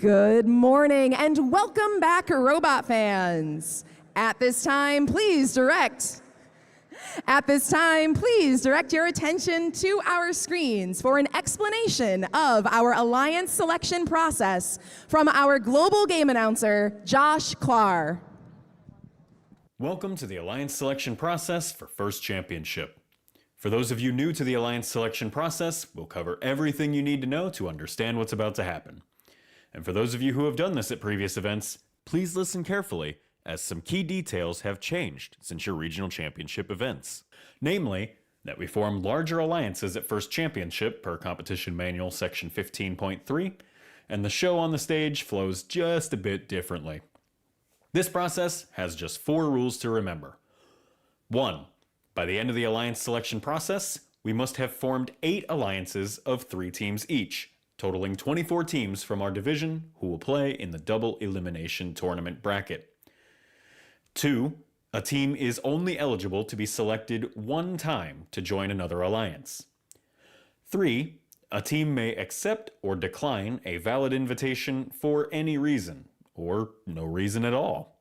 Good morning and welcome back, robot fans. At this time, please direct your attention to our screens for an explanation of our Alliance selection process from our global game announcer, Josh Klar. Welcome to the Alliance selection process for First Championship. For those of you new to the Alliance selection process, we'll cover everything you need to know to understand what's about to happen. And for those of you who have done this at previous events, please listen carefully, as some key details have changed since your regional championship events. Namely, that we form larger alliances at First Championship per competition manual section 15.3, and the show on the stage flows just a bit differently. This process has just 4 rules to remember. 1. By the end of the alliance selection process, we must have formed 8 alliances of 3 teams each, totaling 24 teams from our division who will play in the double elimination tournament bracket. 2. A team is only eligible to be selected 1 time to join another alliance. 3. A team may accept or decline a valid invitation for any reason, or no reason at all.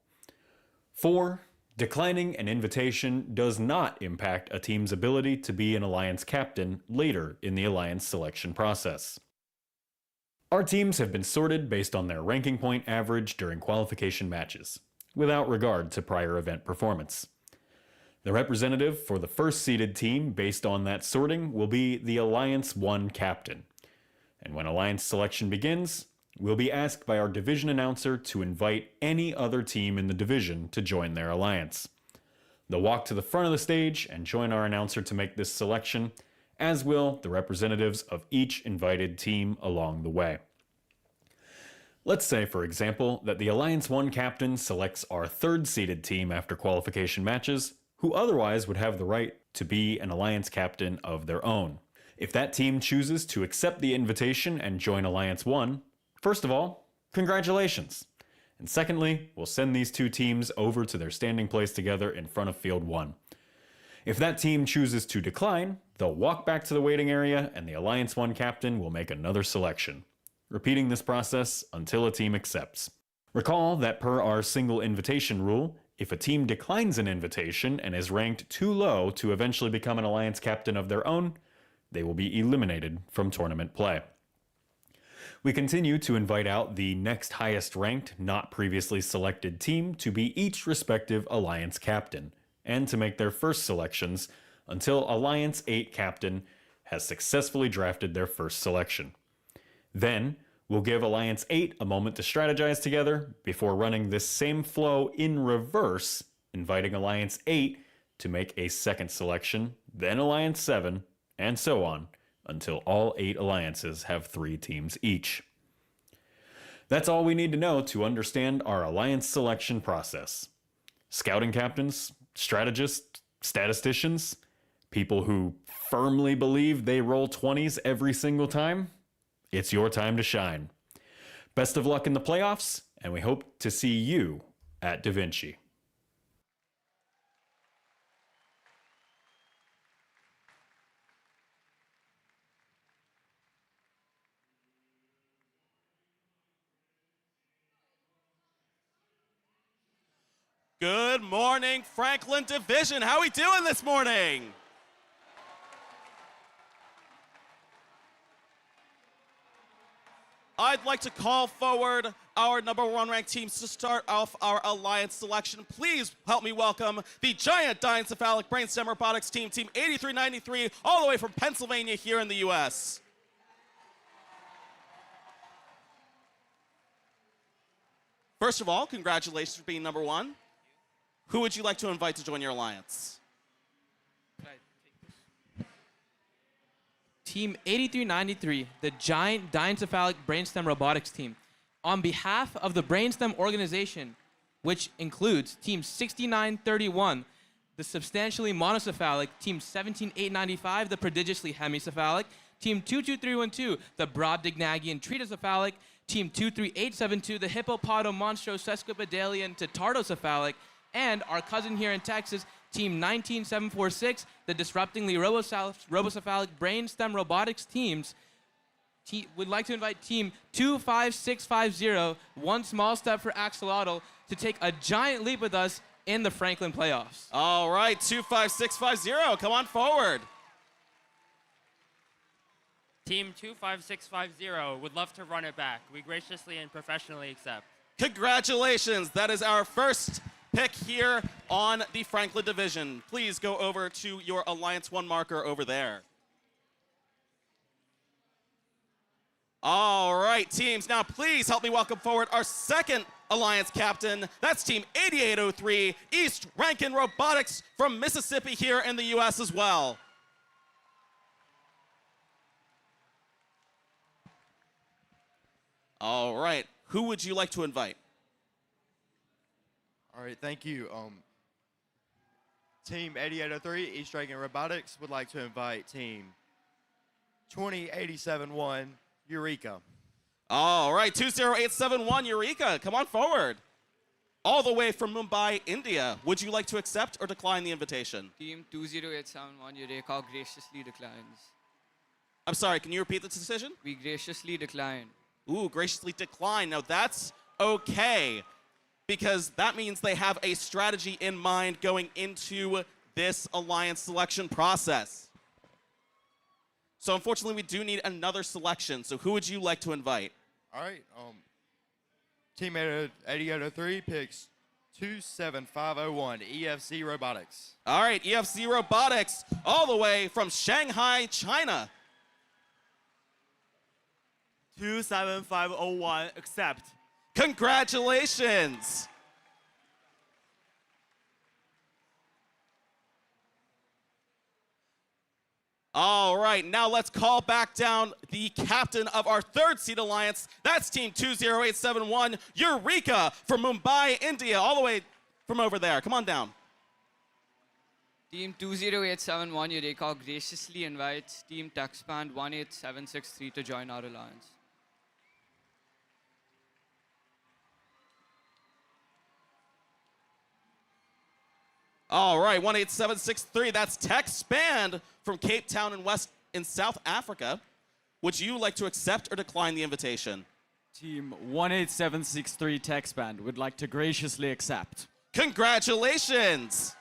4. Declining an invitation does not impact a team's ability to be an alliance captain later in the alliance selection process. Our teams have been sorted based on their ranking point average during qualification matches, without regard to prior event performance. The representative for the first seeded team based on that sorting will be the Alliance 1 captain. And when alliance selection begins, we'll be asked by our division announcer to invite any other team in the division to join their alliance. They'll walk to the front of the stage and join our announcer to make this selection, as will the representatives of each invited team along the way. Let's say, for example, that the Alliance 1 captain selects our 3rd seeded team after qualification matches, who otherwise would have the right to be an alliance captain of their own. If that team chooses to accept the invitation and join Alliance 1, first of all, congratulations. And secondly, we'll send these 2 teams over to their standing place together in front of Field 1. If that team chooses to decline, they'll walk back to the waiting area and the Alliance 1 captain will make another selection, repeating this process until a team accepts. Recall that per our single invitation rule, if a team declines an invitation and is ranked too low to eventually become an alliance captain of their own, they will be eliminated from tournament play. We continue to invite out the next highest ranked, not previously selected team to be each respective alliance captain, and to make their first selections until Alliance 8 captain has successfully drafted their first selection. Then, we'll give Alliance 8 a moment to strategize together before running this same flow in reverse, inviting Alliance 8 to make a second selection, then Alliance 7, and so on, until all 8 alliances have 3 teams each. That's all we need to know to understand our alliance selection process. Scouting captains, strategists, statisticians, people who firmly believe they roll 20s every single time, it's your time to shine. Best of luck in the playoffs, and we hope to see you at Da Vinci. Good morning, Franklin Division. How are we doing this morning? I'd like to call forward our number 1 ranked teams to start off our alliance selection. Please help me welcome the Giant Diencephalic Brainstem Robotics team, Team 8393, all the way from Pennsylvania here in the US. First of all, congratulations for being number 1. Who would you like to invite to join your alliance? Team 8393, the Giant Diencephalic Brainstem Robotics team. On behalf of the Brainstem organization, which includes Team 6931, the substantially monocephalic, Team 17895, the prodigiously hemicephalic, Team 22312, the Brobdingnagian tritocephalic, Team 23872, the hippopotomonstrosesquipedalian tetardocephalic, and our cousin here in Texas, Team 19746, the disruptingly robocephalic brainstem robotics teams, would like to invite team 25650, One Small Step for Axolotl, to take a giant leap with us in the Franklin playoffs. All right, 25650, come on forward. Team 25650 would love to run it back. We graciously and professionally accept. Congratulations, that is our first pick here on the Franklin division. Please go over to your Alliance 1 marker over there. All right, teams, now please help me welcome forward our second Alliance captain. That's Team 8803, East Rankin Robotics from Mississippi here in the US as well. All right, who would you like to invite? All right, thank you. Team 8803, East Rankin Robotics, would like to invite Team 20871, Eureka. All right, 20871, Eureka, come on forward. All the way from Mumbai, India. Would you like to accept or decline the invitation? Team 20871, Eureka graciously declines. I'm sorry, can you repeat the decision? We graciously decline. Ooh, graciously decline. Now that's okay, because that means they have a strategy in mind going into this alliance selection process. So unfortunately, we do need another selection. So who would you like to invite? All right, Team 8803 picks 27501, EFC Robotics. All right, EFC Robotics, all the way from Shanghai, China. 27501, accept. Congratulations. All right, now let's call back down the captain of our third seed alliance. That's Team 20871, Eureka from Mumbai, India, all the way from over there. Come on down. Team 20871, Eureka graciously invites Team TechSpan 18763 to join our alliance. All right, 18763, that's TechSpan from Cape Town in South Africa. Would you like to accept or decline the invitation? Team 18763 TechSpan would like to graciously accept. Congratulations.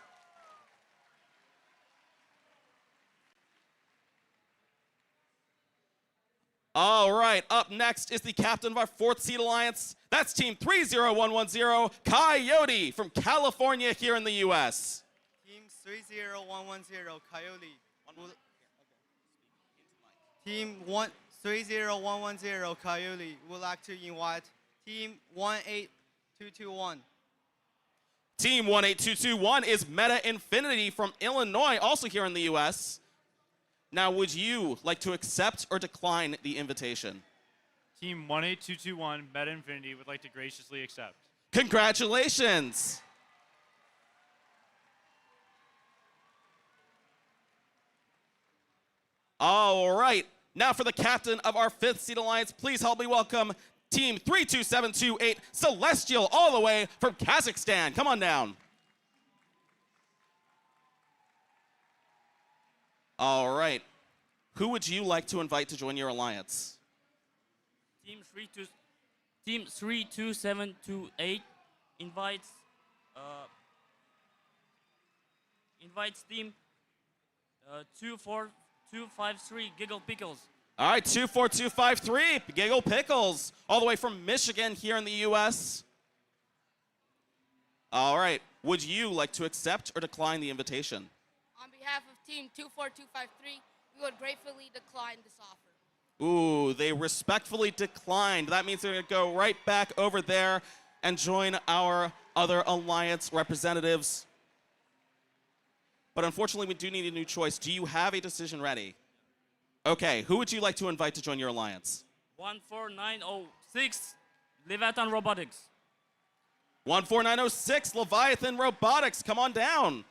All right, up next is the captain of our fourth seed alliance. That's Team 30110, Coyote from California here in the US. Team 30110, Coyote. Team 30110, Coyote would like to invite Team 18221. Team 18221 is Meta Infinity from Illinois, also here in the US. Now, would you like to accept or decline the invitation? Team 18221, Meta Infinity, would like to graciously accept. Congratulations. All right, now for the captain of our fifth seed alliance, please help me welcome Team 32728, Celestial, all the way from Kazakhstan. Come on down. All right. Who would you like to invite to join your alliance? Team 32728 invites Team 24253, Giggle Pickles. All right, 24253, Giggle Pickles, all the way from Michigan here in the US. All right, would you like to accept or decline the invitation? On behalf of Team 24253, we would gratefully decline this offer. Ooh, they respectfully declined. That means they're going to go right back over there and join our other alliance representatives. But unfortunately, we do need a new choice. Do you have a decision ready? Okay, who would you like to invite to join your alliance? 14906, Leviathan Robotics. 14906, Leviathan Robotics, come on down.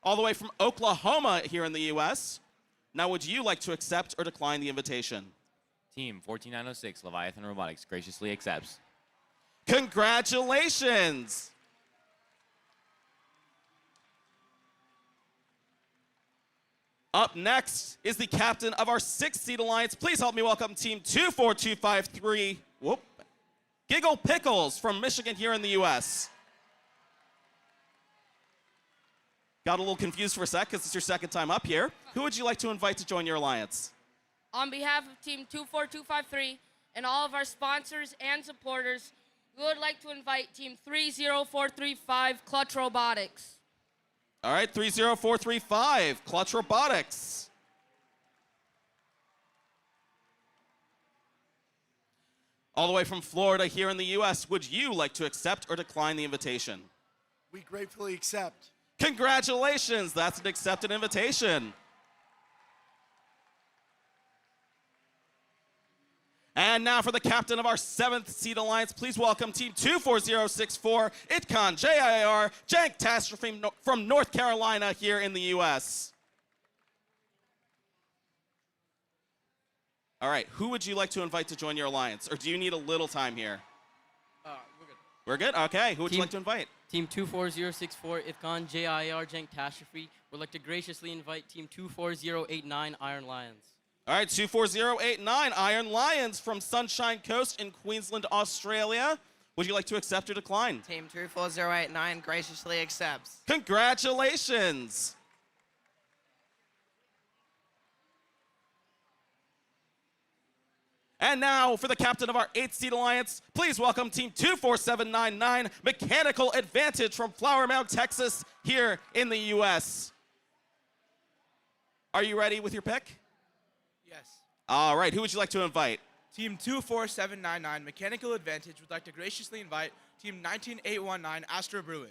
All the way from Oklahoma here in the US. Now, would you like to accept or decline the invitation? Team 14906, Leviathan Robotics, graciously accepts. Congratulations. Up next is the captain of our 6-seed alliance. Please help me welcome team 24253. Giggle Pickles from Michigan here in the US. Got a little confused for a sec because it's your second time up here. Who would you like to invite to join your alliance? On behalf of Team 24253 and all of our sponsors and supporters, we would like to invite Team 30435 Clutch Robotics. All right, 30435, Clutch Robotics. All the way from Florida here in the US, would you like to accept or decline the invitation? We gratefully accept. Congratulations, that's an accepted invitation. And now for the captain of our 7th seed alliance, please welcome team 24064, Itcon JIR, Jank Catastrophe from North Carolina here in the US. All right, who would you like to invite to join your alliance? Or do you need a little time here? We're good. We're good? Okay, who would you like to invite? Team 24064, Ifcon JIR, Jank Catastrophe would like to graciously invite Team 24089, Iron Lions. All right, 24089, Iron Lions from Sunshine Coast in Queensland, Australia. Would you like to accept or decline? Team 24089 graciously accepts. Congratulations. And now for the captain of our 8th seed alliance, please welcome team 24799, Mechanical Advantage from Flower Mound, Texas, here in the US. Are you ready with your pick? Yes. All right, who would you like to invite? Team 24799, Mechanical Advantage, would like to graciously invite Team 19819, Astro Bruins.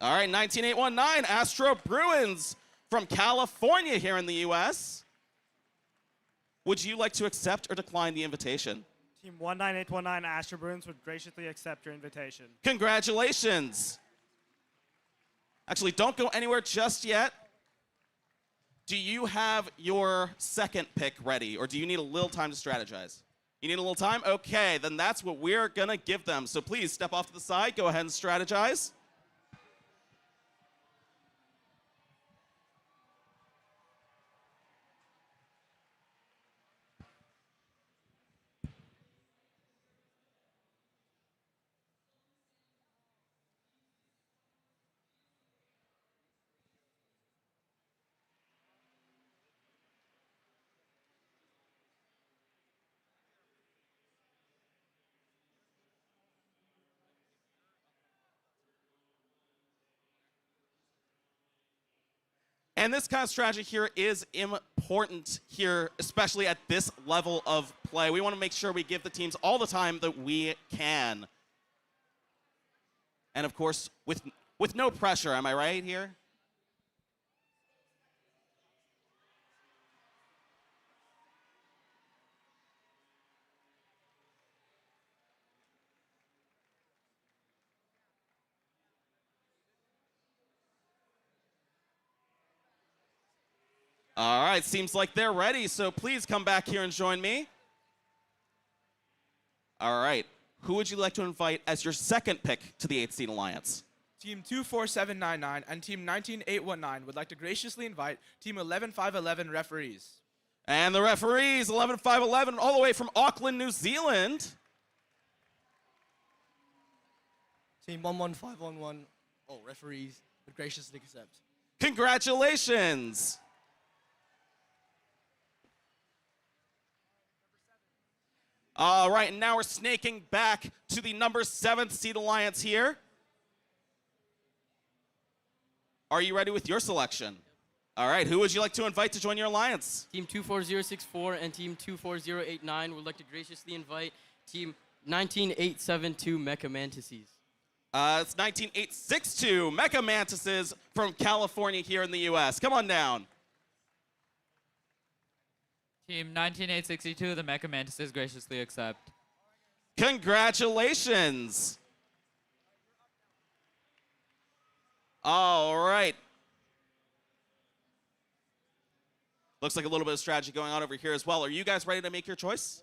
All right, 19819, Astro Bruins from California here in the US. Would you like to accept or decline the invitation? Team 19819 Astro Bruins would graciously accept your invitation. Congratulations. Actually, don't go anywhere just yet. Do you have your second pick ready, or do you need a little time to strategize? You need a little time? Okay, then that's what we're gonna give them. So please step off to the side, go ahead and strategize. And this kind of strategy here is important here, especially at this level of play. We want to make sure we give the teams all the time that we can. And of course, with no pressure, am I right here? All right, seems like they're ready, so please come back here and join me. All right, who would you like to invite as your second pick to the 8th seed alliance? Team 24799 and Team 19819 would like to graciously invite Team 11511 referees. And the referees, 11511, all the way from Auckland, New Zealand. Team 11511, referees would graciously accept. Congratulations. All right, and now we're snaking back to the number 7th seed alliance here. Are you ready with your selection? All right, who would you like to invite to join your alliance? Team 24064 and Team 24089 would like to graciously invite Team 19872 Mecha Mantises. It's 19862 Mecha Mantises from California here in the US. Come on down. Team 19862, the Mecha Mantises graciously accept. Congratulations. All right. Looks like a little bit of strategy going on over here as well. Are you guys ready to make your choice?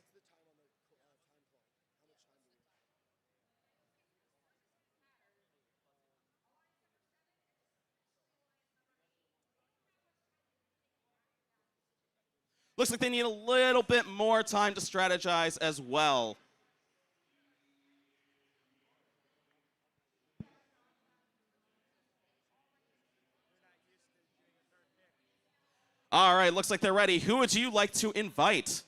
Looks like they need a little bit more time to strategize as well. All right, looks like they're ready. Who would you like to invite?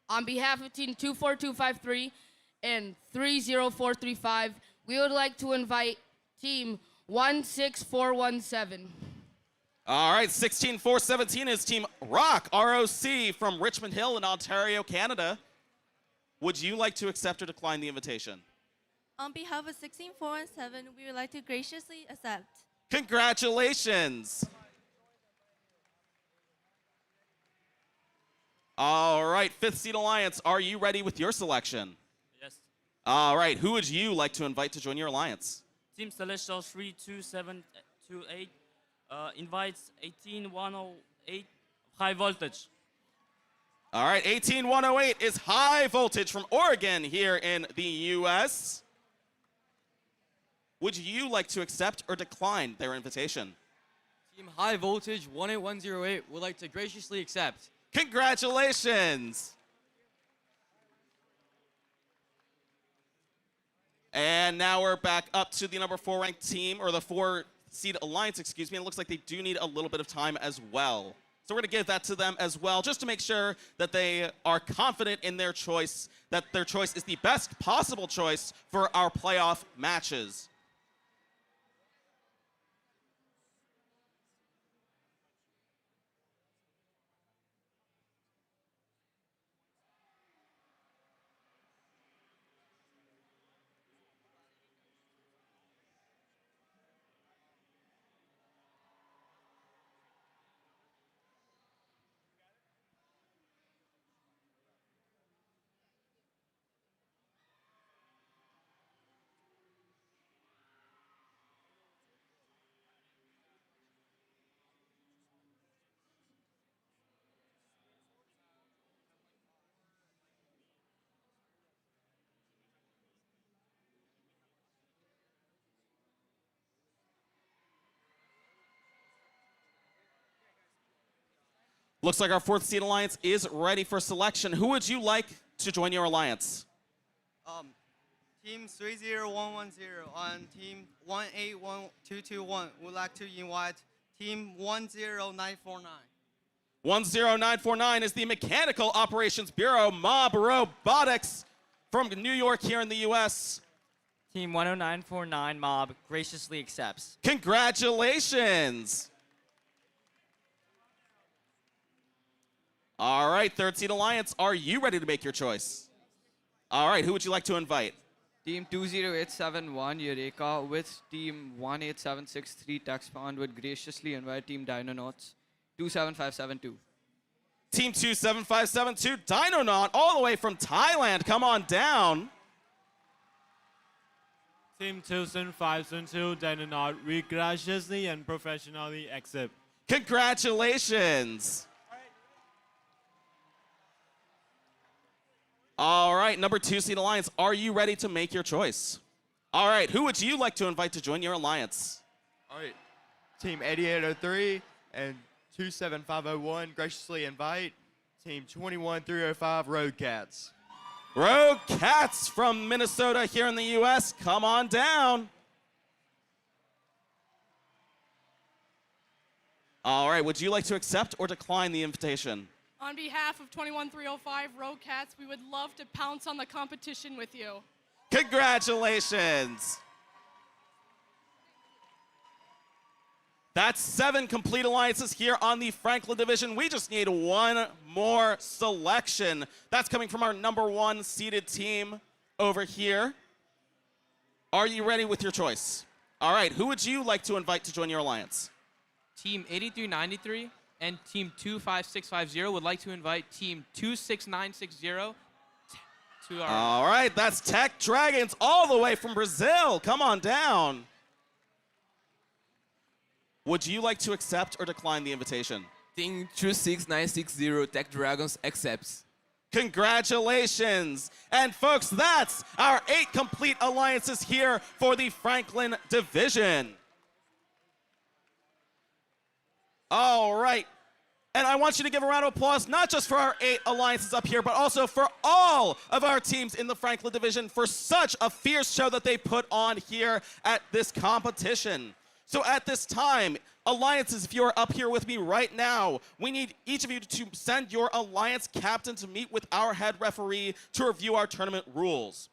On behalf of Team 24253 and 30435, we would like to invite Team 16417. All right, 16417 is Team Rock, ROC from Richmond Hill in Ontario, Canada. Would you like to accept or decline the invitation? On behalf of 16417, we would like to graciously accept. Congratulations. All right, 5th Seed Alliance, are you ready with your selection? Yes. All right, who would you like to invite to join your alliance? Team Celestial 32728 invites 18108 High Voltage. All right, 18108 is High Voltage from Oregon here in the U.S. Would you like to accept or decline their invitation? Team High Voltage 18108 would like to graciously accept. Congratulations. And now we're back up to the number 4 ranked team, or the 4 seed alliance, excuse me. And it looks like they do need a little bit of time as well. So we're going to give that to them as well, just to make sure that they are confident in their choice, that their choice is the best possible choice for our playoff matches. Looks like our 4th seed alliance is ready for selection. Who would you like to join your alliance? Team 30110 on Team 181221 would like to invite Team 10949. 10949 is the Mechanical Operations Bureau, Mob Robotics from New York here in the U.S. Team 10949 Mob graciously accepts. Congratulations. All right, 3rd seed alliance, are you ready to make your choice? All right, who would you like to invite? Team 20871 Eureka with Team 18763 TechSpawn would graciously invite Team Dynonauts 27572. Team 27572 Dinonaut, all the way from Thailand. Come on down. Team 27572 Dinonaut, we graciously and professionally accept. Congratulations. All right, number 2 seed alliance, are you ready to make your choice? All right, who would you like to invite to join your alliance? All right, Team 8803 and 27501 graciously invite Team 21305 Road Cats. Road Cats from Minnesota here in the U.S., come on down. All right, would you like to accept or decline the invitation? On behalf of 21305 Road Cats, we would love to pounce on the competition with you. Congratulations. That's 7 complete alliances here on the Franklin division. We just need one more selection. That's coming from our number 1 seeded team over here. Are you ready with your choice? All right, who would you like to invite to join your alliance? Team 8393 and Team 25650 would like to invite Team 26960 to our... All right, that's Tech Dragons all the way from Brazil. Come on down. Would you like to accept or decline the invitation? Team 26960 Tech Dragons accepts. Congratulations. And folks, that's our 8 complete alliances here for the Franklin division. All right. And I want you to give a round of applause, not just for our 8 alliances up here, but also for all of our teams in the Franklin division for such a fierce show that they put on here at this competition. So at this time, alliances, if you are up here with me right now, we need each of you to send your alliance captain to meet with our head referee to review our tournament rules.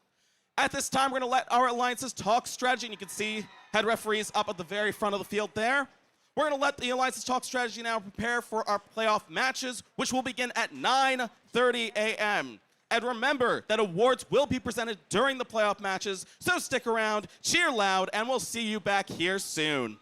At this time, we're going to let our alliances talk strategy, and you can see head referees up at the very front of the field there. We're going to let the alliances talk strategy now and prepare for our playoff matches, which will begin at 9:30 a.m. And remember that awards will be presented during the playoff matches, so stick around, cheer loud, and we'll see you back here soon.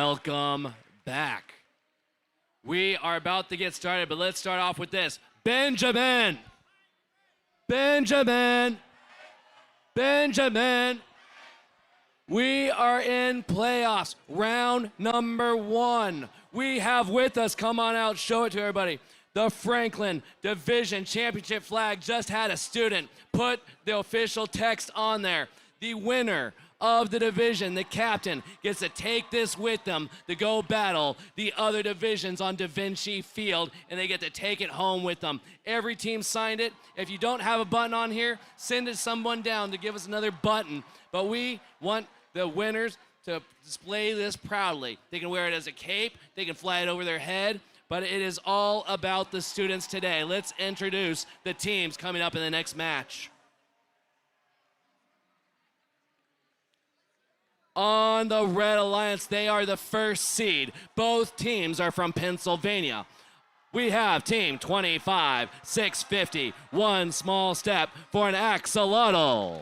Welcome back. We are about to get started, but let's start off with this. Benjamin. Benjamin. Benjamin. We are in playoffs, round number 1. We have with us, come on out, show it to everybody. The Franklin Division Championship flag just had a student put the official text on there. The winner of the division, the captain, gets to take this with them to go battle the other divisions on Da Vinci Field, and they get to take it home with them. Every team signed it. If you don't have a button on here, send it someone down to give us another button. But we want the winners to display this proudly. They can wear it as a cape, they can fly it over their head, but it is all about the students today. Let's introduce the teams coming up in the next match. On the Red Alliance, they are the first seed. Both teams are from Pennsylvania. We have Team 25, 650, one small step for an axolotl.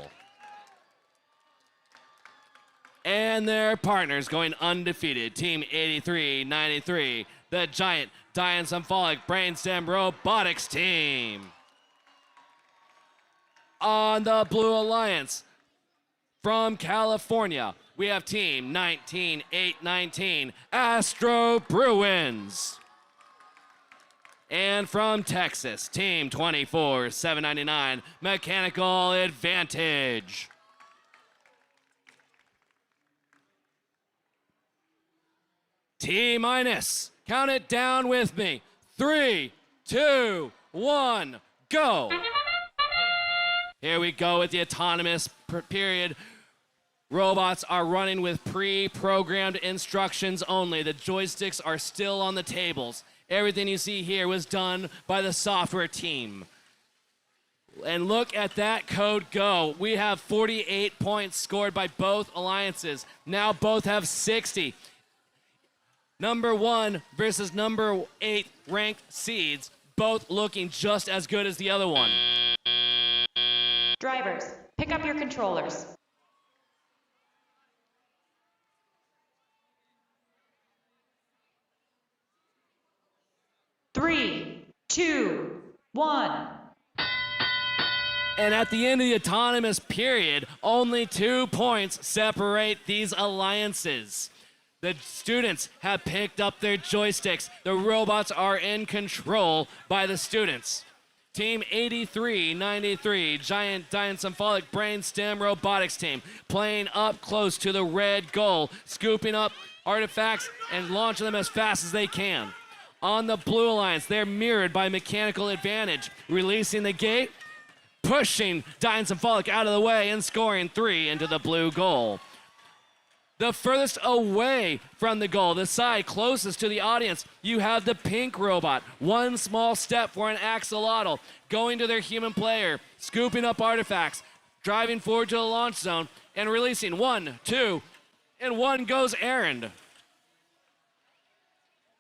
And their partners going undefeated. Team 8393, the giant Dian-Sympholic Brainstem Robotics team. On the Blue Alliance, from California, we have Team 19819, Astro Bruins. And from Texas, Team 24799, Mechanical Advantage. T-minus, count it down with me. 3, 2, 1, go. Here we go with the autonomous period. Robots are running with pre-programmed instructions only. The joysticks are still on the tables. Everything you see here was done by the software team. And look at that code go. We have 48 points scored by both alliances. Now both have 60. Number 1 versus number 8 ranked seeds, both looking just as good as the other one. Drivers, pick up your controllers. Three, 2, 1. And at the end of the autonomous period, only 2 points separate these alliances. The students have picked up their joysticks. The robots are in control by the students. Team 8393, Giant Dian-Sympholic Brainstem Robotics team, playing up close to the red goal, scooping up artifacts and launching them as fast as they can. On the Blue Alliance, they're mirrored by Mechanical Advantage, releasing the gate, pushing Dian-Sympholic out of the way and scoring 3 into the blue goal. The furthest away from the goal, the side closest to the audience, you have the pink robot. One small step for an axolotl, going to their human player, scooping up artifacts, driving forward to the launch zone, and releasing 1, 2, and 1 goes errand.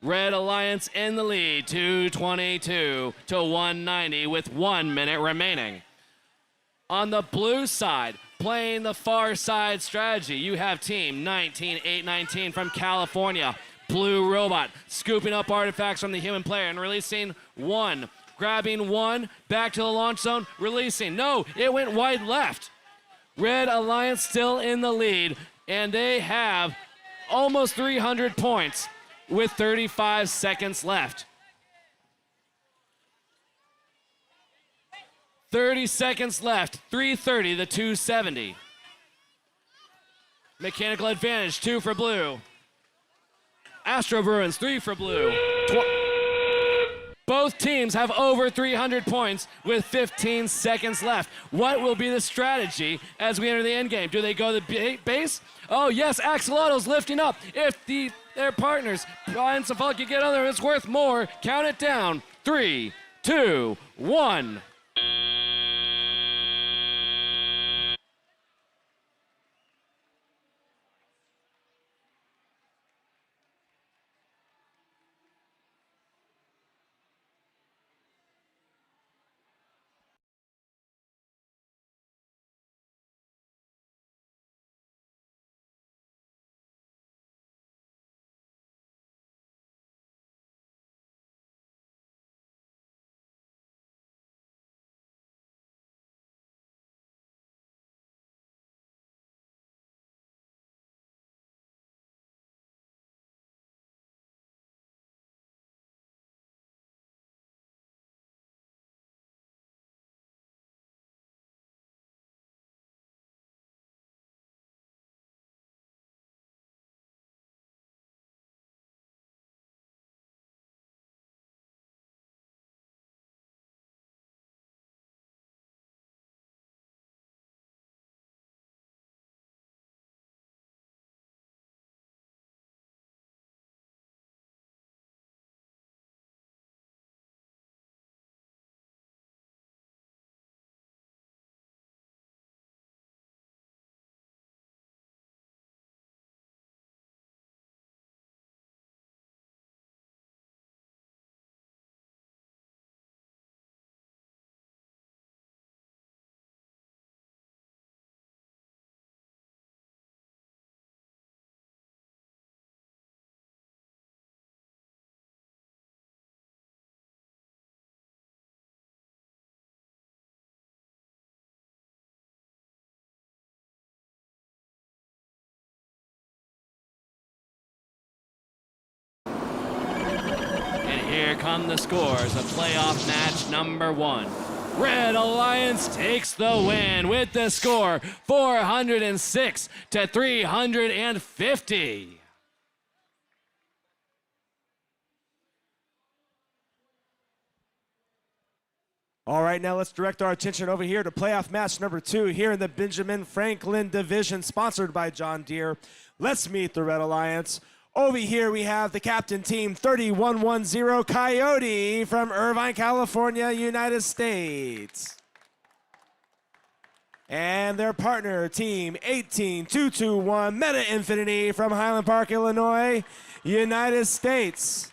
Red Alliance in the lead, 222 to 190 with 1 minute remaining. On the blue side, playing the far side strategy, you have Team 19819 from California. Blue robot scooping up artifacts from the human player and releasing 1. Grabbing 1, back to the launch zone, releasing. No, it went wide left. Red Alliance still in the lead, and they have almost 300 points with 35 seconds left. 30 seconds left, 330 to 270. Mechanical Advantage, 2 for blue. Astro Bruins, 3 for blue. Both teams have over 300 points with 15 seconds left. What will be the strategy as we enter the end game? Do they go to the base? Oh yes, Axolotl's lifting up. If their partners, Dian-Sympholic, can get other, it's worth more. Count it down. 3, 2, 1. here come the scores of playoff match number 1. Red Alliance takes the win with the score 406 to 350. All right, now let's direct our attention over here to playoff match number 2 here in the Benjamin Franklin division, sponsored by John Deere. Let's meet the Red Alliance. Over here we have the captain team 3110 Coyote from Irvine, California, United States. And their partner team 18221 Meta Infinity from Highland Park, Illinois, United States.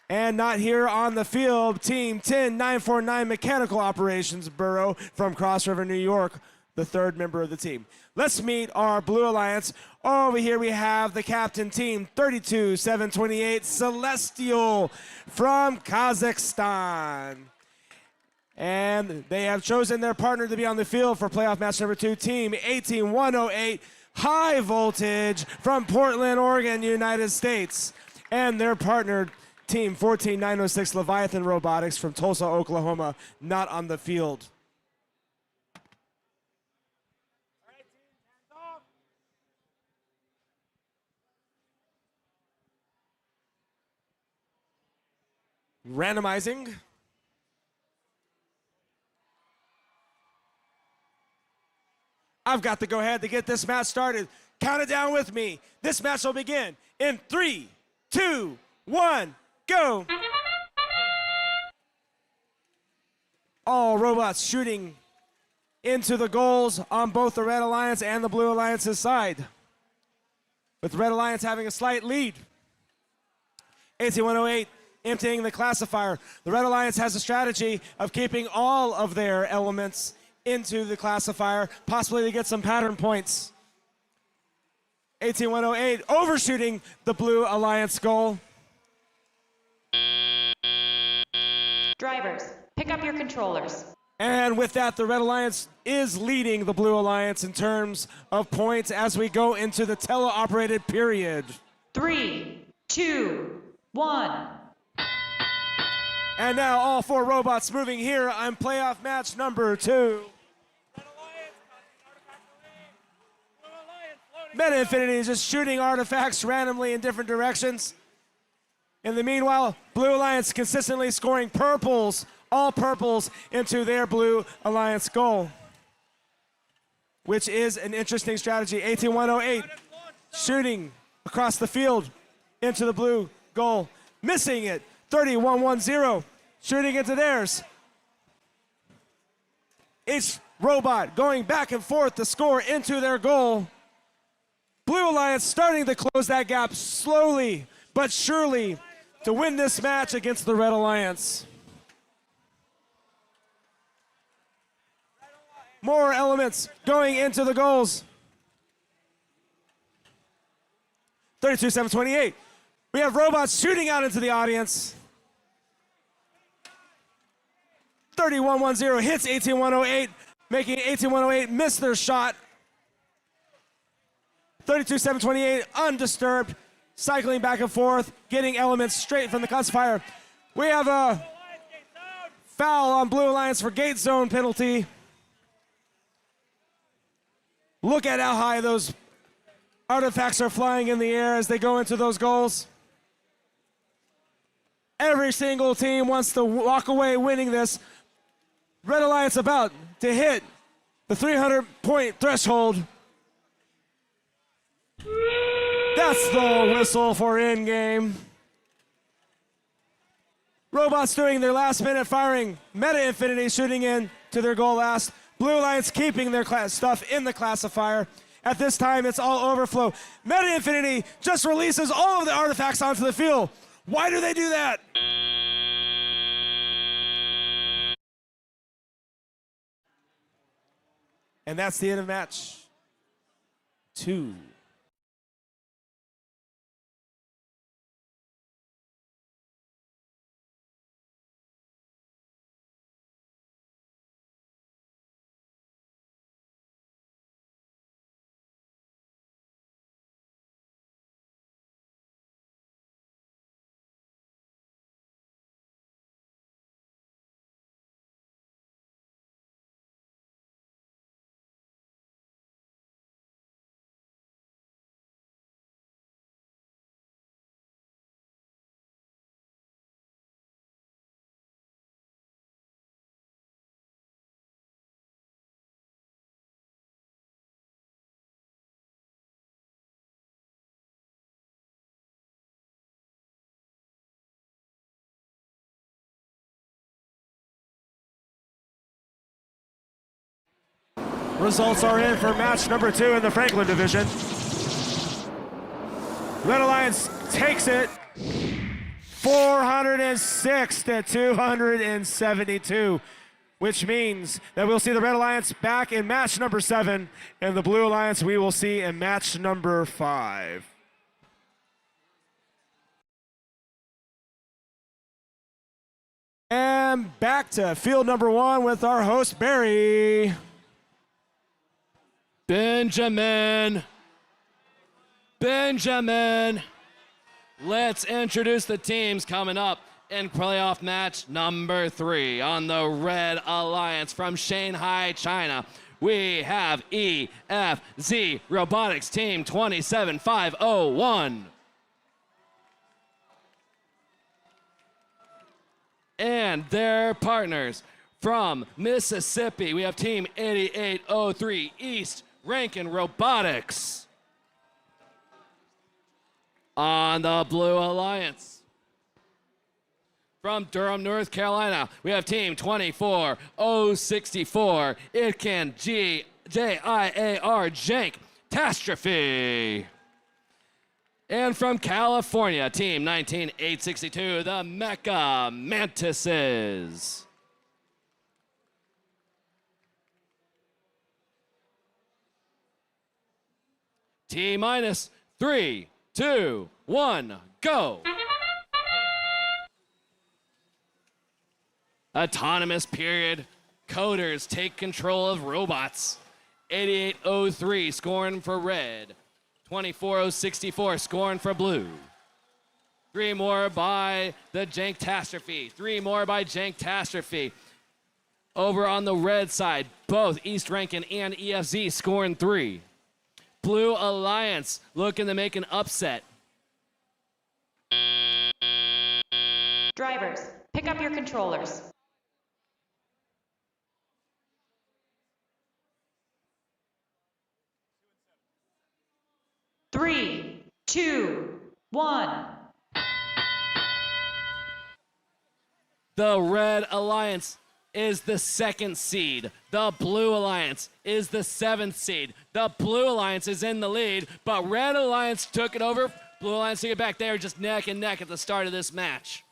And not here on the field, team 10949 Mechanical Operations Bureau from Cross River, New York, the third member of the team. Let's meet our Blue Alliance. Over here we have the captain team 32728 Celestial from Kazakhstan. And they have chosen their partner to be on the field for playoff match number 2, team 18108 High Voltage from Portland, Oregon, United States. And their partner team 14906 Leviathan Robotics from Tulsa, Oklahoma, not on the field. Randomizing. I've got to go ahead to get this match started. Count it down with me. This match will begin in 3, 2, 1, go. All robots shooting into the goals on both the Red Alliance and the Blue Alliance's side, with Red Alliance having a slight lead. 18108 emptying the classifier. The Red Alliance has a strategy of keeping all of their elements into the classifier, possibly to get some pattern points. 18108 overshooting the Blue Alliance goal. Drivers, pick up your controllers. And with that, the Red Alliance is leading the Blue Alliance in terms of points as we go into the teleoperated period. 3, 2, 1. And now all 4 robots moving here on playoff match number 2. Meta Infinity is just shooting artifacts randomly in different directions. In the meanwhile, Blue Alliance consistently scoring purples, all purples, into their Blue Alliance goal, which is an interesting strategy. 18108 shooting across the field into the blue goal, missing it. 3110 shooting into theirs. Each robot going back and forth to score into their goal. Blue Alliance starting to close that gap slowly but surely to win this match against the Red Alliance. More elements going into the goals. 32-728. We have robots shooting out into the audience. 3110 hits 18108, making 18108 miss their shot. 32-728 undisturbed, cycling back and forth, getting elements straight from the classifier. We have a foul on Blue Alliance for gate zone penalty. Look at how high those artifacts are flying in the air as they go into those goals. Every single team wants to walk away winning this. Red Alliance about to hit the 300-point threshold. That's the whistle for in-game. Robots doing their last-minute firing. Meta Infinity shooting in to their goal last. Blue Alliance keeping their stuff in the classifier. At this time, it's all overflow. Meta Infinity just releases all of the artifacts onto the field. Why do they do that? And that's the end of match 2. Results are in for match number 2 in the Franklin division. Red Alliance takes it 406 to 272, which means that we'll see the Red Alliance back in match number 7, and the Blue Alliance we will see in match number 5. And back to field number 1 with our host, Barry. Benjamin. Let's introduce the teams coming up in playoff match number 3 on the Red Alliance from Shanghai, China. We have EFZ Robotics Team 27501. And their partners from Mississippi, we have Team 8803 East Rankin Robotics. On the Blue Alliance, from Durham, North Carolina, we have Team 24064 Itkin JIAR Jank Catastrophe. And from California, Team 19862, the Mecha Mantises. T-minus 3, 2, 1, go. Autonomous period. Coders take control of robots. 8803 scoring for red. 24064 scoring for blue. 3 more by the Jankastrophe. 3 more by Jankastrophe. Over on the red side, both East Rankin and EFZ scoring 3. Blue Alliance looking to make an upset. Drivers, pick up your controllers. Three, 2, 1. The Red Alliance is the 2nd seed. The Blue Alliance is the 7th seed. The Blue Alliance is in the lead, but Red Alliance took it over. Blue Alliance took it back. They were just neck and neck at the start of this match.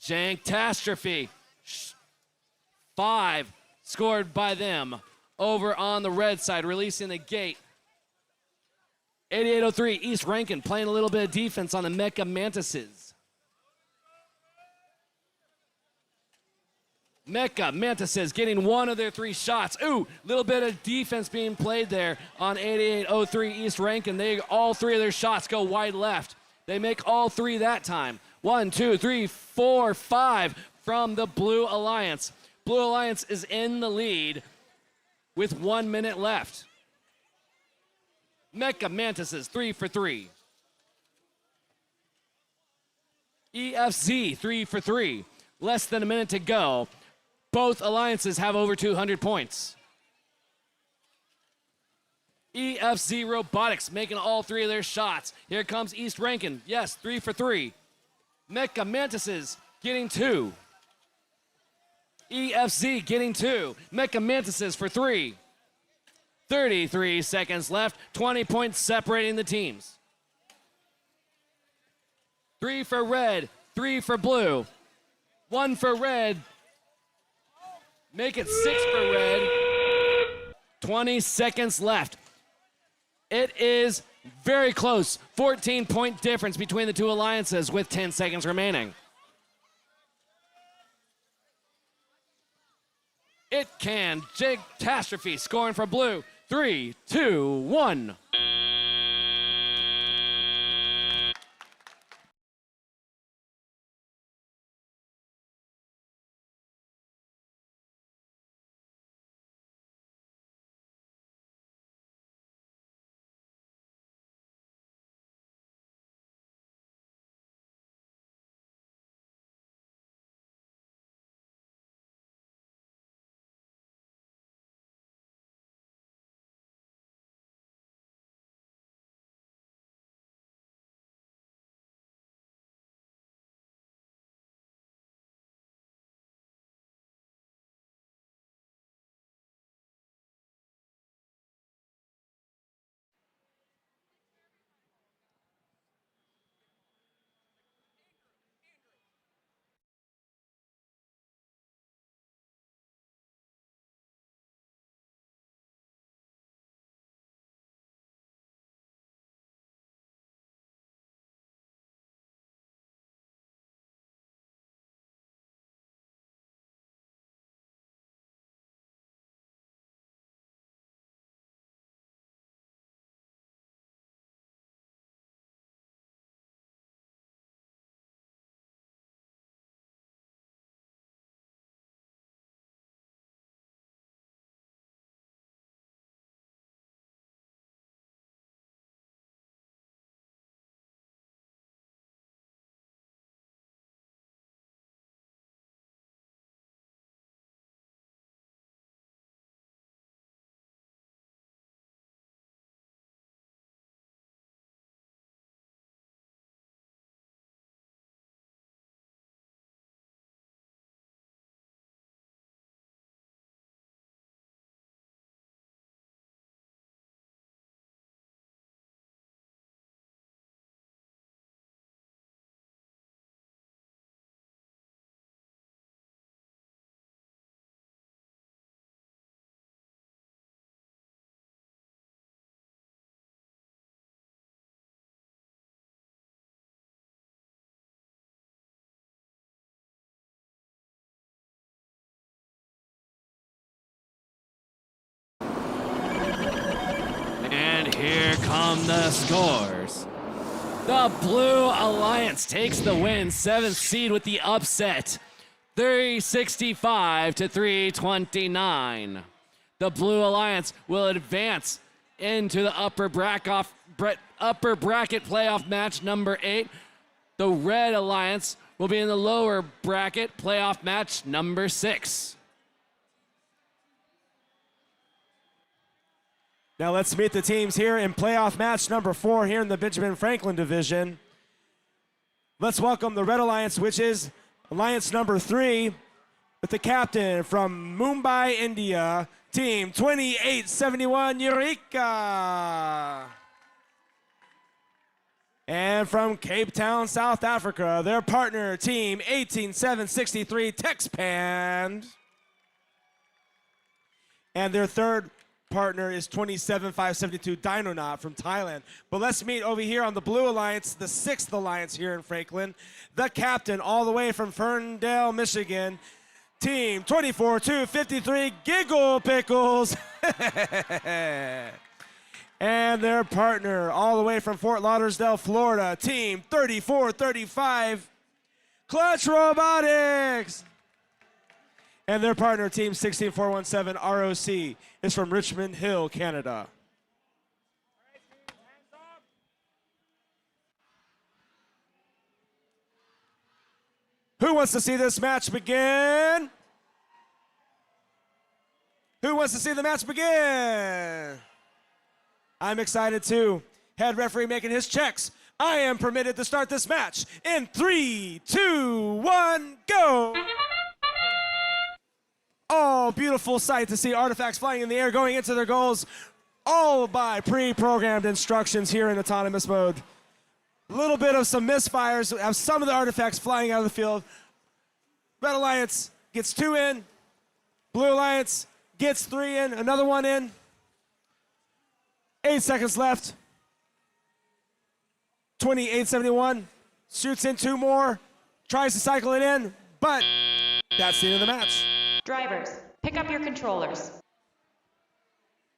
Jankastrophe. 5 scored by them. Over on the red side, releasing the gate. 8803 East Rankin playing a little bit of defense on the Mecha Mantises. Mecha Mantises getting 1 of their 3 shots. Ooh, little bit of defense being played there on 8803 East Rankin. All 3 of their shots go wide left. They make all 3 that time. 1, 2, 3, 4, 5 from the Blue Alliance. Blue Alliance is in the lead with 1 minute left. Mecha Mantises 3 for 3. EFZ 3 for 3. Less than a minute to go. Both alliances have over 200 points. EFZ Robotics making all 3 of their shots. Here comes East Rankin. Yes, 3 for 3. Mecha Mantises getting 2. EFZ getting 2. Mecha Mantises for 3. 33 seconds left. 20 points separating the teams. 3 for red, 3 for blue. 1 for red. Make it 6 for red. 20 seconds left. It is very close. 14-point difference between the 2 alliances with 10 seconds remaining. It can. Jankastrophe scoring for blue. 3, 2, 1. And here come the scores. The Blue Alliance takes the win, 7th seed with the upset, 365 to 329. The Blue Alliance will advance into the upper bracket playoff match number 8. The Red Alliance will be in the lower bracket playoff match number 6. Now let's meet the teams here in playoff match number 4 here in the Benjamin Franklin division. Let's welcome the Red Alliance, which is Alliance number 3, with the captain from Mumbai, India, Team 2871 Eureka. And from Cape Town, South Africa, their partner, Team 18763 Texpand. And their third partner is 27572 Dinonaut from Thailand. But let's meet over here on the Blue Alliance, the 6th Alliance here in Franklin, the captain all the way from Ferndale, Michigan, Team 24253 Giggle Pickles. And their partner all the way from Fort Lauderdale, Florida, Team 3435 Clutch Robotics. And their partner, Team 16417 ROC, is from Richmond Hill, Canada. Who wants to see this match begin? Who wants to see the match begin? I'm excited too. Head referee making his checks. I am permitted to start this match in 3, 2, 1, go! Oh, beautiful sight to see artifacts flying in the air, going into their goals, all by pre-programmed instructions here in autonomous mode. A little bit of some misfires of some of the artifacts flying out of the field. Red Alliance gets 2 in. Blue Alliance gets 3 in, another 1 in. 8 seconds left. 2871 shoots in 2 more, tries to cycle it in, but that's the end of the match. Drivers, pick up your controllers.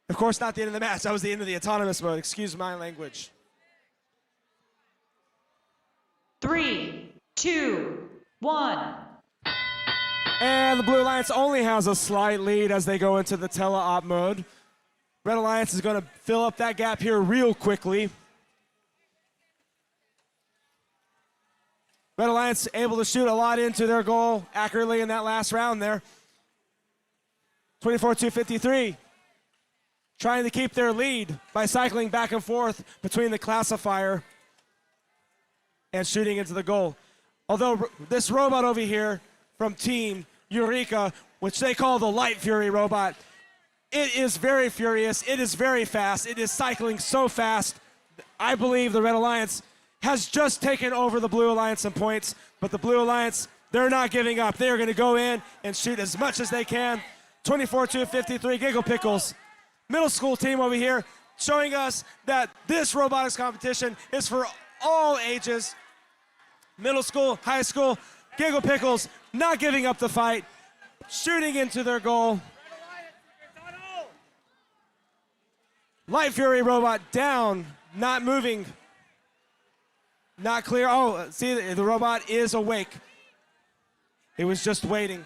Of course, not the end of the match. That was the end of the autonomous mode. Excuse my language. 3, 2, 1. And the Blue Alliance only has a slight lead as they go into the tele-op mode. Red Alliance is going to fill up that gap here real quickly. Red Alliance able to shoot a lot into their goal accurately in that last round there. 24-253. Trying to keep their lead by cycling back and forth between the classifier and shooting into the goal. Although this robot over here from Team Eureka, which they call the Light Fury robot, it is very furious, it is very fast, it is cycling so fast. I believe the Red Alliance has just taken over the Blue Alliance in points, but the Blue Alliance, they're not giving up. They are going to go in and shoot as much as they can. 24-253 Giggle Pickles. Middle school team over here showing us that this robotics competition is for all ages. Middle school, high school, Giggle Pickles not giving up the fight, shooting into their goal. Light Fury robot down, not moving, not clear. Oh, see, the robot is awake. It was just waiting.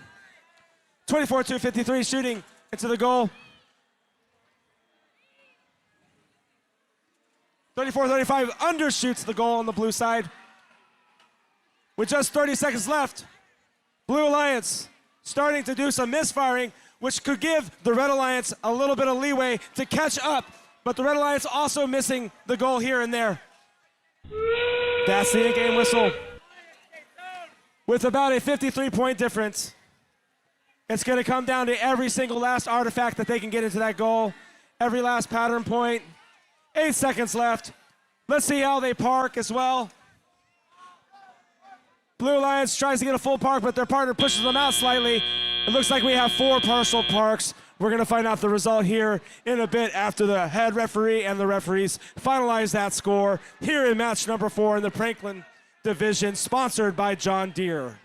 24-253 shooting into the goal. 34-35 undershoots the goal on the blue side. With just 30 seconds left, Blue Alliance starting to do some misfiring, which could give the Red Alliance a little bit of leeway to catch up, but the Red Alliance also missing the goal here and there. That's the in-game whistle. With about a 53-point difference, it's going to come down to every single last artifact that they can get into that goal, every last pattern point. 8 seconds left. Let's see how they park as well. Blue Alliance tries to get a full park, but their partner pushes them out slightly. It looks like we have 4 partial parks. We're going to find out the result here in a bit after the head referee and the referees finalize that score here in match number 4 in the Franklin division, sponsored by John Deere.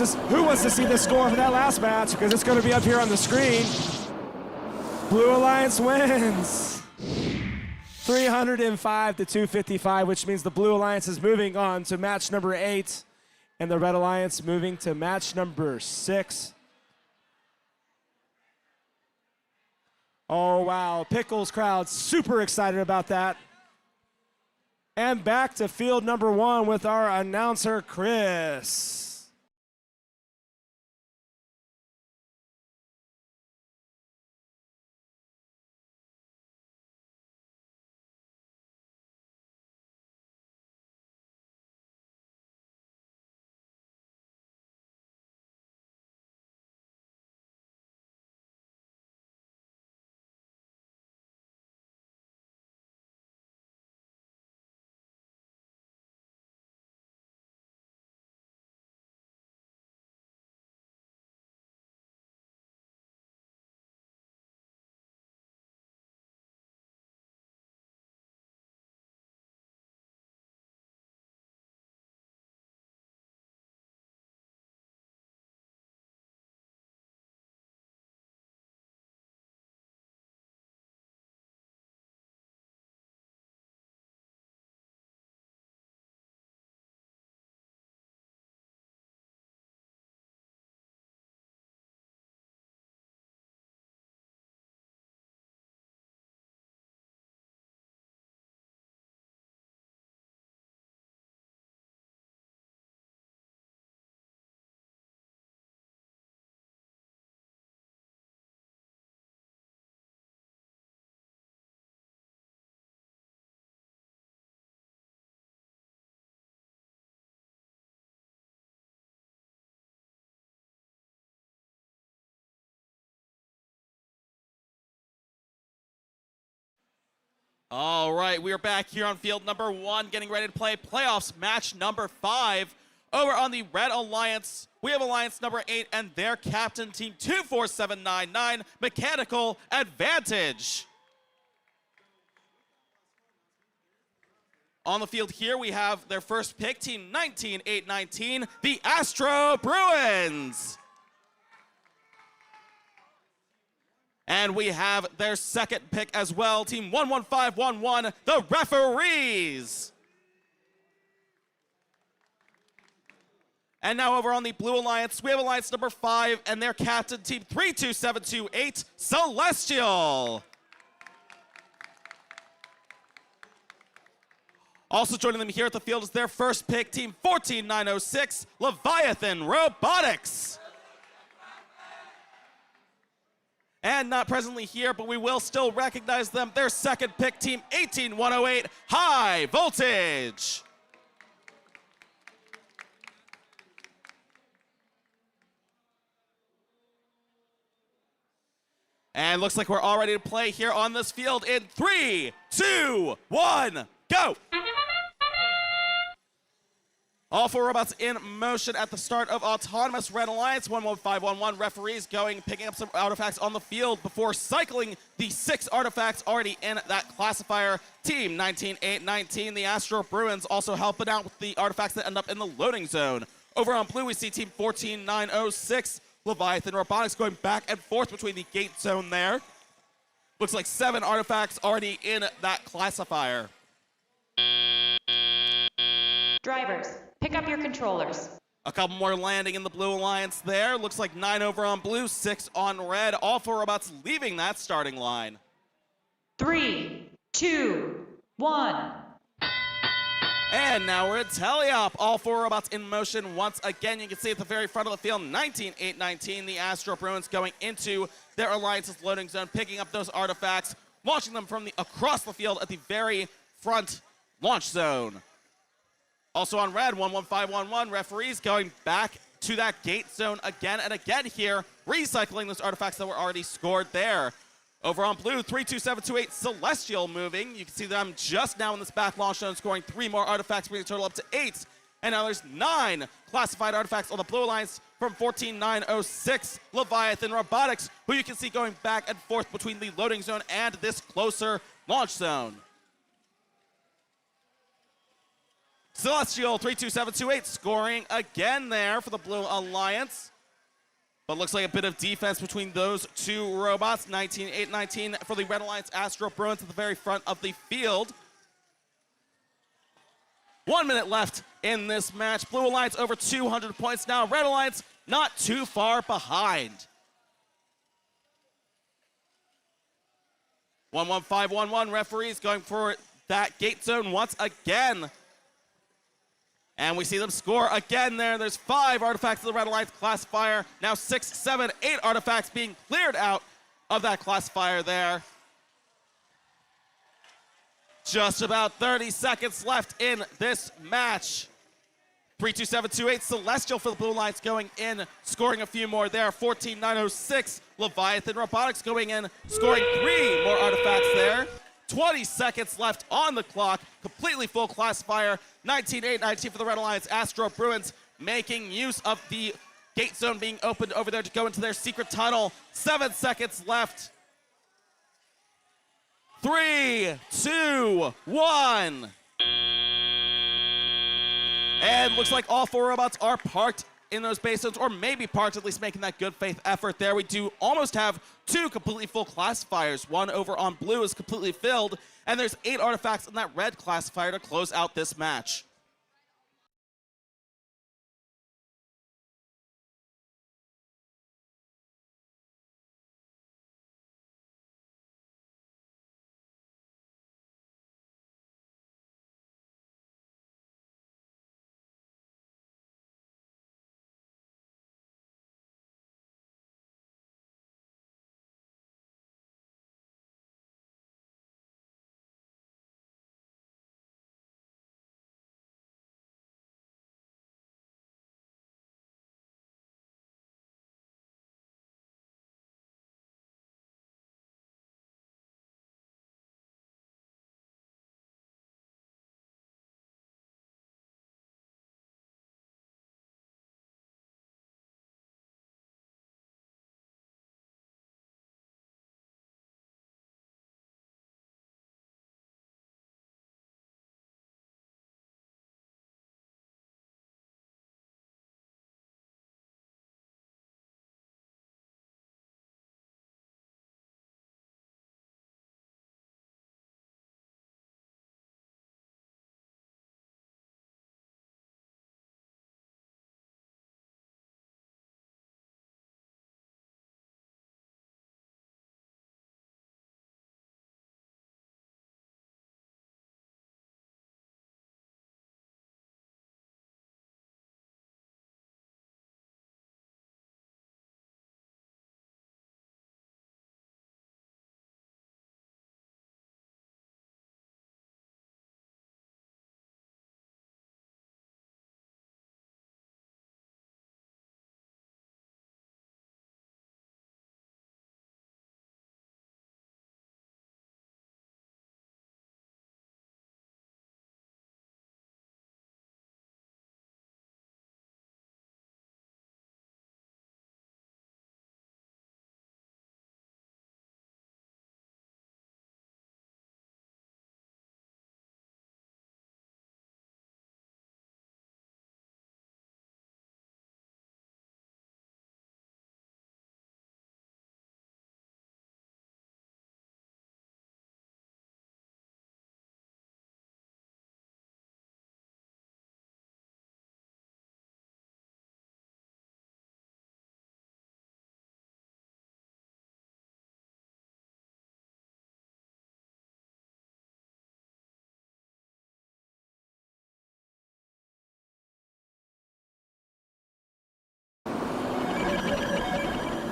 who wants to see the score for that last match? Because it's going to be up here on the screen. Blue Alliance wins 305 to 255, which means the Blue Alliance is moving on to match number 8, and the Red Alliance moving to match number 6. Oh, wow. Pickles crowd super excited about that. And back to field number 1 with our announcer, Chris. All right, we are back here on field number 1, getting ready to play playoffs match number 5. Over on the Red Alliance, we have Alliance number 8 and their captain, team 24799, Mechanical Advantage. On the field here, we have their first pick, team 19819, the Astro Bruins. And we have their second pick as well, team 11511, the Referees. And now over on the Blue Alliance, we have Alliance number 5 and their captain, team 32728, Celestial. Also joining them here at the field is their first pick, team 14906, Leviathan Robotics. And not presently here, but we will still recognize them, their second pick, team 18108, High Voltage. And looks like we're all ready to play here on this field in 3, 2, 1, go! All 4 robots in motion at the start of Autonomous Red Alliance. 11511 referees picking up some artifacts on the field before cycling the 6 artifacts already in that classifier. Team 19819, the Astro Bruins, also helping out with the artifacts that end up in the loading zone. Over on blue, we see team 14906, Leviathan Robotics, going back and forth between the gate zone there. Looks like 7 artifacts already in that classifier. Drivers, pick up your controllers. A couple more landing in the Blue Alliance there. Looks like 9 over on blue, 6 on red. All 4 robots leaving that starting line. 3, 2, 1. And now we're at Teleop. All 4 robots in motion once again. You can see at the very front of the field, 19819, the Astro Bruins going into their Alliance's loading zone, picking up those artifacts, launching them from across the field at the very front launch zone. Also on red, 11511, referees going back to that gate zone again and again here, recycling those artifacts that were already scored there. Over on blue, 32728, Celestial moving. You can see them just now in this back launch zone, scoring 3 more artifacts, bringing the total up to 8. And now there's 9 classified artifacts on the Blue Alliance from 14906, Leviathan Robotics, who you can see going back and forth between the loading zone and this closer launch zone. Celestial 32728 scoring again there for the Blue Alliance. But looks like a bit of defense between those two robots. 19-8-19 for the Red Alliance. Astro Bruins at the very front of the field. 1 minute left in this match. Blue Alliance over 200 points now. Red Alliance not too far behind. 1-1-5-1-1. Referees going for that gate zone once again. And we see them score again there. There's 5 artifacts of the Red Alliance classifier. Now 6, 7, 8 artifacts being cleared out of that classifier there. Just about 30 seconds left in this match. 32728 Celestial for the Blue Alliance going in, scoring a few more there. 14906 Leviathan Robotics going in, scoring 3 more artifacts there. 20 seconds left on the clock. Completely full classifier. 19-8-19 for the Red Alliance. Astro Bruins making use of the gate zone being opened over there to go into their secret tunnel. 7 seconds left. 3, 2, 1. And looks like all 4 robots are parked in those base zones, or maybe parked, at least making that good faith effort there. We do almost have 2 completely full classifiers. One over on blue is completely filled, and there's 8 artifacts in that red classifier to close out this match.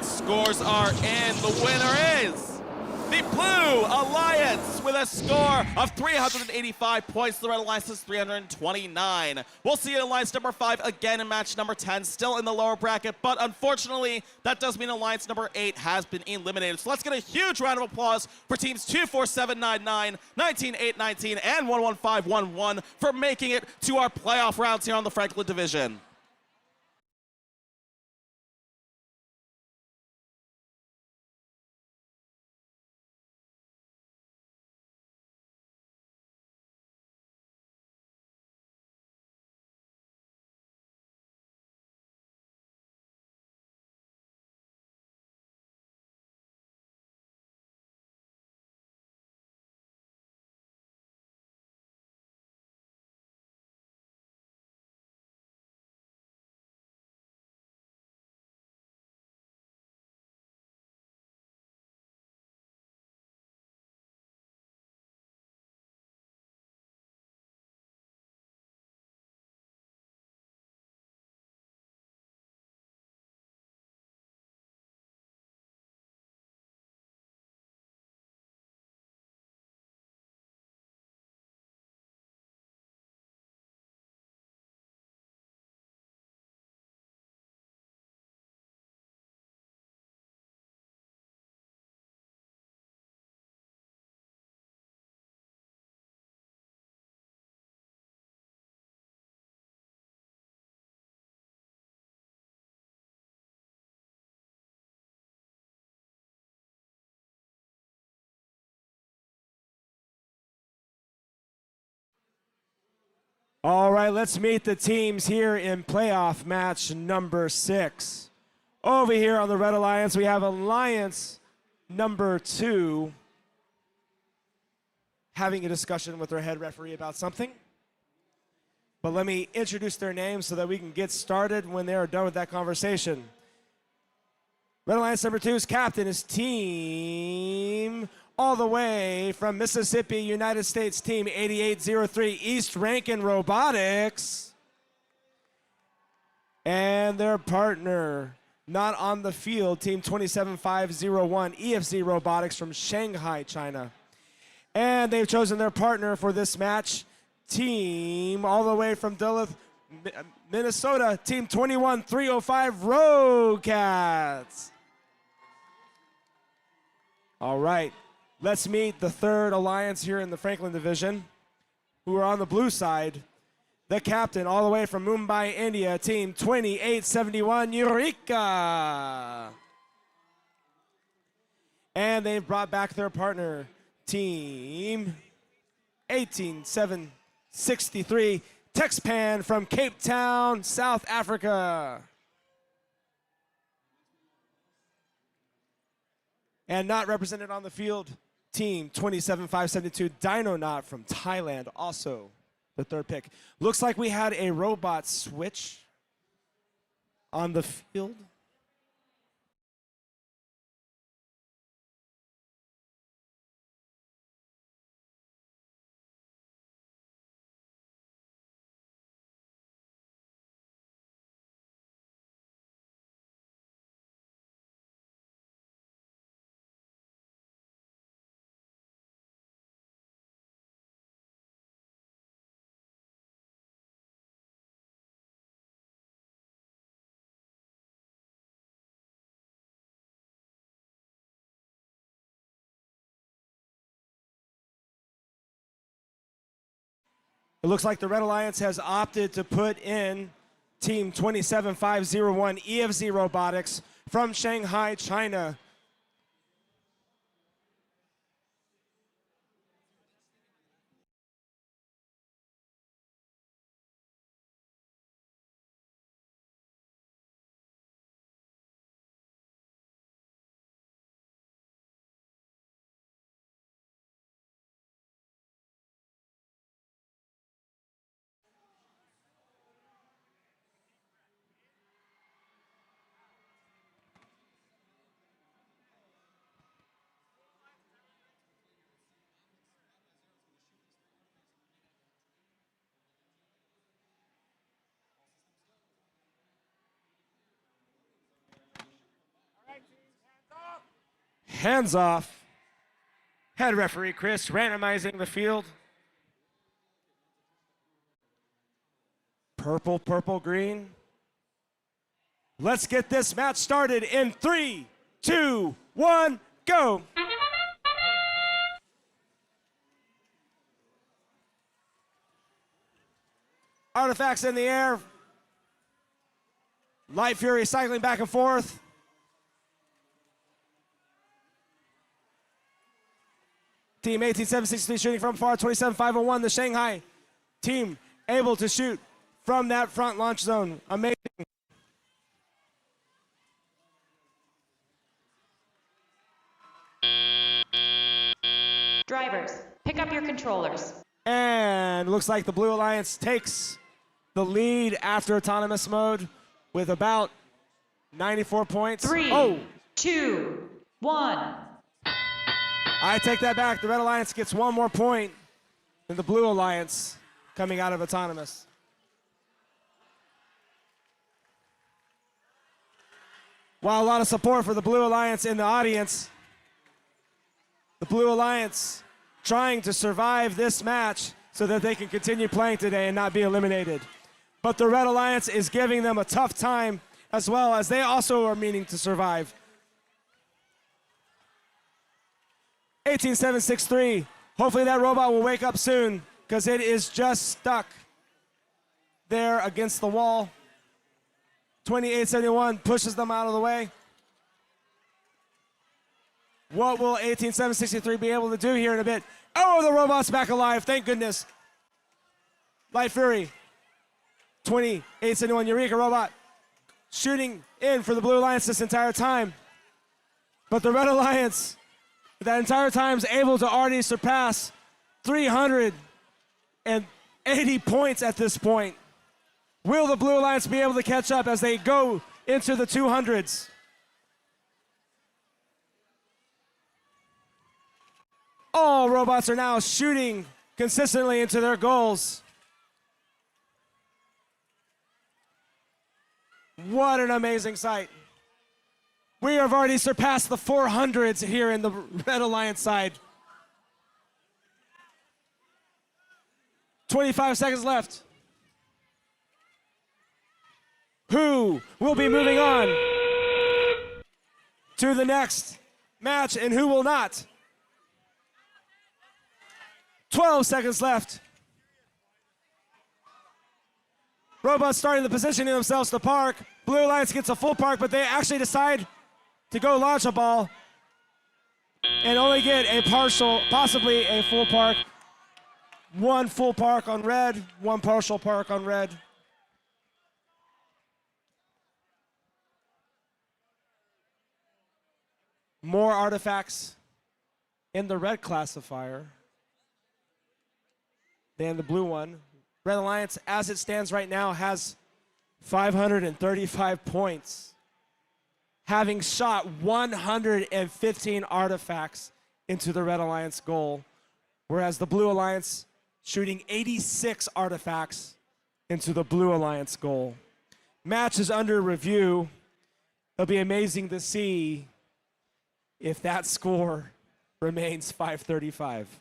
Scores are in. The winner is the Blue Alliance with a score of 385 points. The Red Alliance is 329. We'll see Alliance number 5 again in match number 10, still in the lower bracket, but unfortunately, that does mean Alliance number 8 has been eliminated. So let's get a huge round of applause for teams 24799, 19819, and 11511 for making it to our playoff rounds here on the Franklin Division. All right, let's meet the teams here in playoff match number 6. Over here on the Red Alliance, we have Alliance number 2 having a discussion with their head referee about something. But let me introduce their names so that we can get started when they are done with that conversation. Red Alliance number 2's captain is team all the way from Mississippi, United States, team 8803 East Rankin Robotics. And their partner, not on the field, team 27501 EFZ Robotics from Shanghai, China. And they've chosen their partner for this match, team all the way from Duluth, Minnesota, team 21305 Roadcats. All right, let's meet the third alliance here in the Franklin division, who are on the blue side. The captain all the way from Mumbai, India, team 2871 Eureka. And they've brought back their partner, team 18763 Texpan from Cape Town, South Africa. And not represented on the field, team 27572 Dinonaut from Thailand, also the third pick. Looks like we had a robot switch on the field. It looks like the Red Alliance has opted to put in team 27501 EFZ Robotics from Shanghai, China. Hands off. Head referee Chris randomizing the field. Purple, purple, green. Let's get this match started in 3, 2, 1, go. Artifacts in the air. Light Fury cycling back and forth. Team 18763 shooting from far, 27501, the Shanghai team able to shoot from that front launch zone. Amazing. Drivers, pick up your controllers. And looks like the Blue Alliance takes the lead after autonomous mode with about 94 points. 3, 2, 1. I take that back. The Red Alliance gets one more point than the Blue Alliance coming out of autonomous. While a lot of support for the Blue Alliance in the audience, the Blue Alliance trying to survive this match so that they can continue playing today and not be eliminated. But the Red Alliance is giving them a tough time as well, as they also are meaning to survive. 18763. Hopefully that robot will wake up soon, because it is just stuck there against the wall. 2871 pushes them out of the way. What will 18763 be able to do here in a bit? Oh, the robot's back alive, thank goodness. Light Fury. 28-71, Eureka Robot shooting in for the Blue Alliance this entire time. But the Red Alliance, that entire time, is able to already surpass 380 points at this point. Will the Blue Alliance be able to catch up as they go into the 200s? All robots are now shooting consistently into their goals. What an amazing sight. We have already surpassed the 400s here in the Red Alliance side. 25 seconds left. Who will be moving on to the next match and who will not? 12 seconds left. Robots starting to positioning themselves to park. Blue Alliance gets a full park, but they actually decide to go launch a ball and only get a partial, possibly a full park. One full park on red, one partial park on red. More artifacts in the red classifier than the blue one. Red Alliance, as it stands right now, has 535 points, having shot 115 artifacts into the Red Alliance goal, whereas the Blue Alliance shooting 86 artifacts into the Blue Alliance goal. Match is under review. It'll be amazing to see if that score remains 535.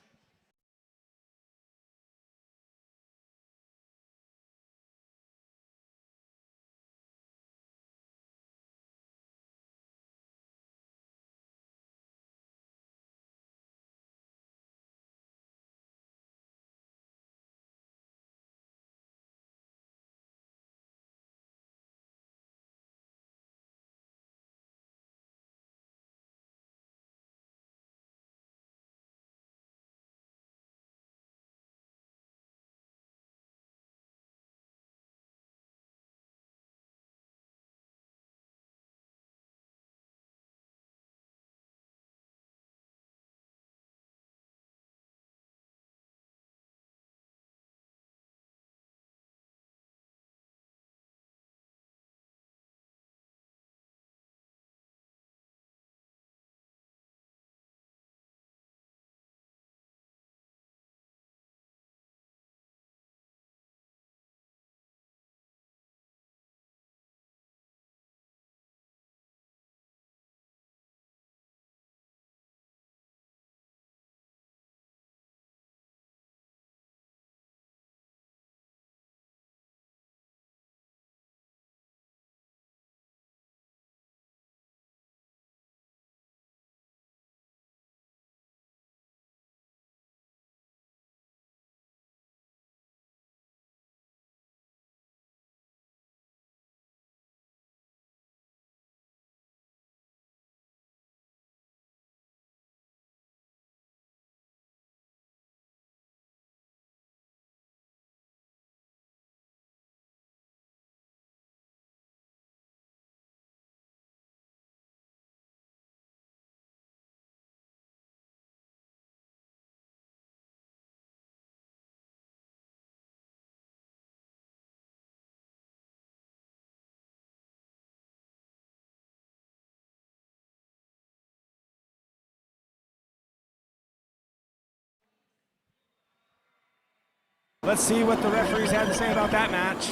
Let's see what the referees had to say about that match.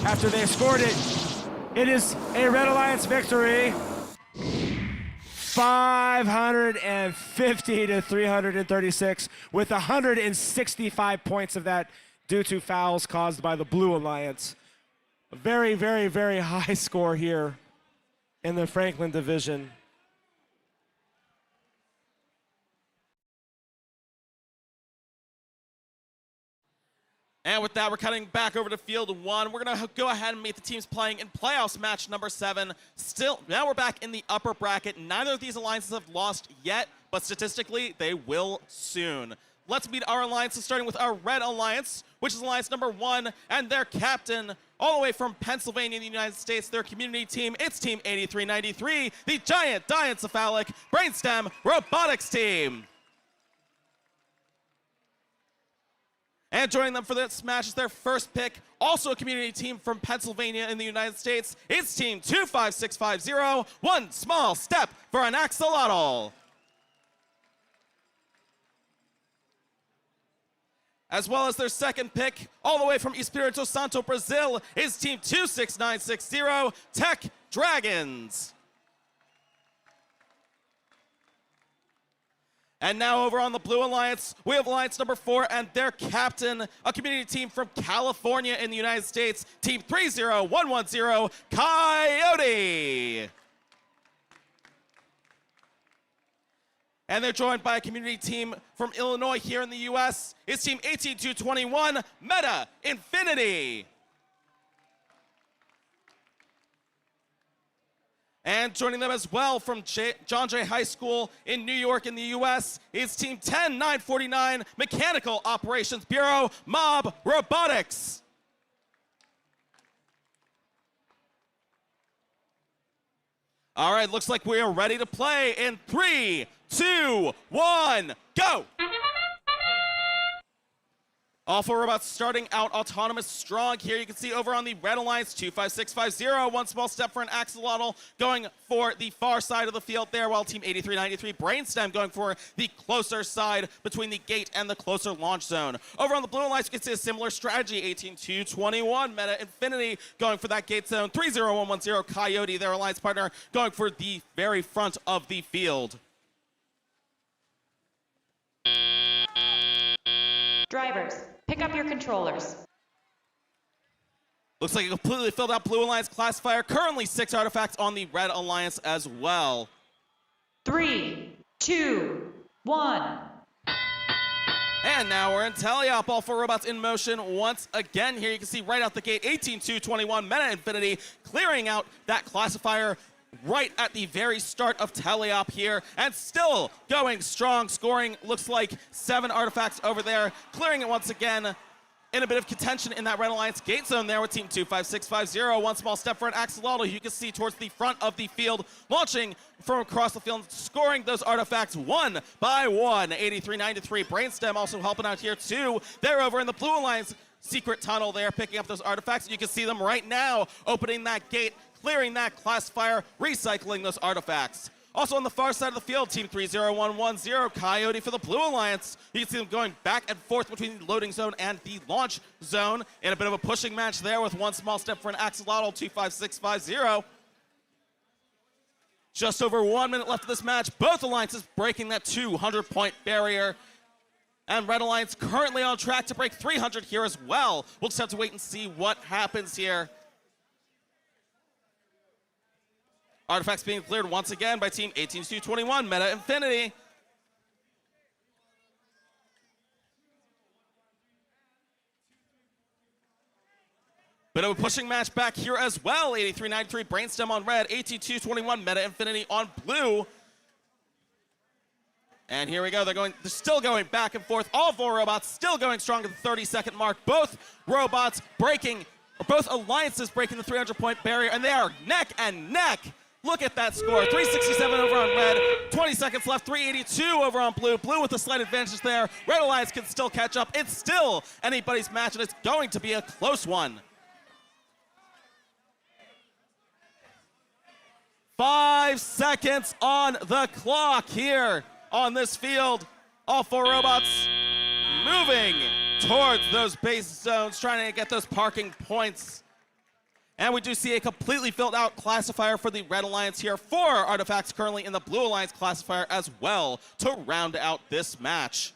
After they scored it, it is a Red Alliance victory. 550 to 336, with 165 points of that due to fouls caused by the Blue Alliance. A very, very, very high score here in the Franklin division. And with that, we're cutting back over to field one. We're going to go ahead and meet the teams playing in playoffs match number 7. Still, now we're back in the upper bracket. Neither of these alliances have lost yet, but statistically, they will soon. let's meet our alliances, starting with our Red Alliance, which is Alliance number 1, and their captain, all the way from Pennsylvania in the United States, their community team, it's Team 8393, the Giant Diencephalic Brainstem Robotics Team. And joining them for this match is their first pick, also a community team from Pennsylvania in the United States. It's Team 25650, One Small Step for an Axolotl. As well as their second pick, all the way from Espírito Santo, Brazil, is Team 26960, Tech Dragons. And now over on the Blue Alliance, we have Alliance number 4 and their captain, a community team from California in the United States, Team 30110, Coyote. And they're joined by a community team from Illinois here in the US. It's Team 18221, Meta Infinity. And joining them as well from John Jay High School in New York in the US is Team 10949, Mechanical Operations Bureau, Mob Robotics. All right, looks like we are ready to play in 3, 2, 1, go! All 4 robots starting out autonomous strong here. You can see over on the Red Alliance, 25650, One Small Step for an Axolotl, going for the far side of the field there, while Team 8393 Brainstem going for the closer side between the gate and the closer launch zone. Over on the Blue Alliance, you can see a similar strategy, 18221 Meta Infinity going for that gate zone, 30110 Coyote, their alliance partner, going for the very front of the field. Drivers, pick up your controllers. Looks like a completely filled out Blue Alliance classifier. Currently 6 artifacts on the Red Alliance as well. 3, 2, 1. And now we're in teleop. All 4 robots in motion once again here. You can see right out the gate, 18221 Meta Infinity clearing out that classifier right at the very start of teleop here, and still going strong, scoring looks like 7 artifacts over there, clearing it once again in a bit of contention in that Red Alliance gate zone there with Team 25650. One Small Step for an Axolotl, you can see towards the front of the field, launching from across the field, scoring those artifacts one by one. 8393 Brainstem also helping out here too. They're over in the Blue Alliance secret tunnel there, picking up those artifacts. You can see them right now opening that gate, clearing that classifier, recycling those artifacts. Also on the far side of the field, Team 30110, Coyote for the Blue Alliance. You can see them going back and forth between the loading zone and the launch zone in a bit of a pushing match there with One Small Step for an Axolotl, 25650. Just over 1 minute left of this match. Both alliances breaking that 200-point barrier. And Red Alliance currently on track to break 300 here as well. We'll just have to wait and see what happens here. Artifacts being cleared once again by Team 18221, Meta Infinity. Bit of a pushing match back here as well. 8393 Brainstem on red, 18221 Meta Infinity on blue. And here we go. They're still going back and forth. All 4 robots still going strong at the 30-second mark. Both robots breaking, or both alliances breaking the 300-point barrier, and they are neck and neck. Look at that score, 367 over on red, 20 seconds left, 382 over on blue. Blue with a slight advantage there. Red Alliance can still catch up. It's still anybody's match, and it's going to be a close one. 5 seconds on the clock here on this field. All 4 robots moving towards those base zones, trying to get those parking points. And we do see a completely filled out classifier for the Red Alliance here. 4 artifacts currently in the Blue Alliance classifier as well to round out this match.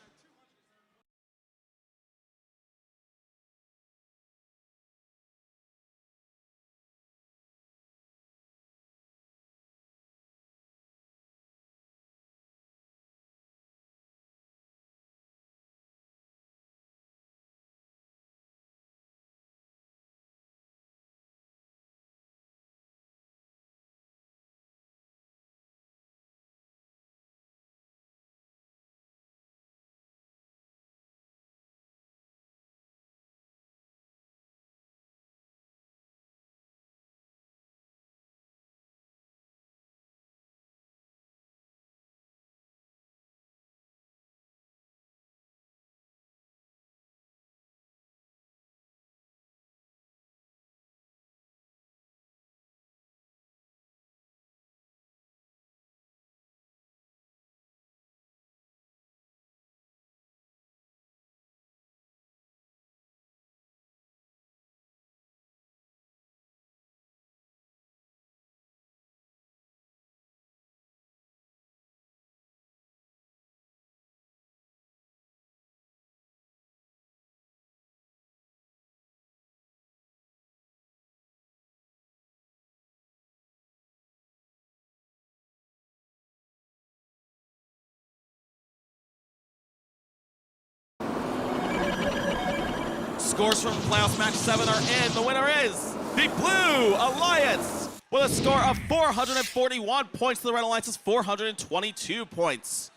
Scores from playoffs match 7 are in. The winner is the Blue Alliance with a score of 441 points to the Red Alliance's 422 points.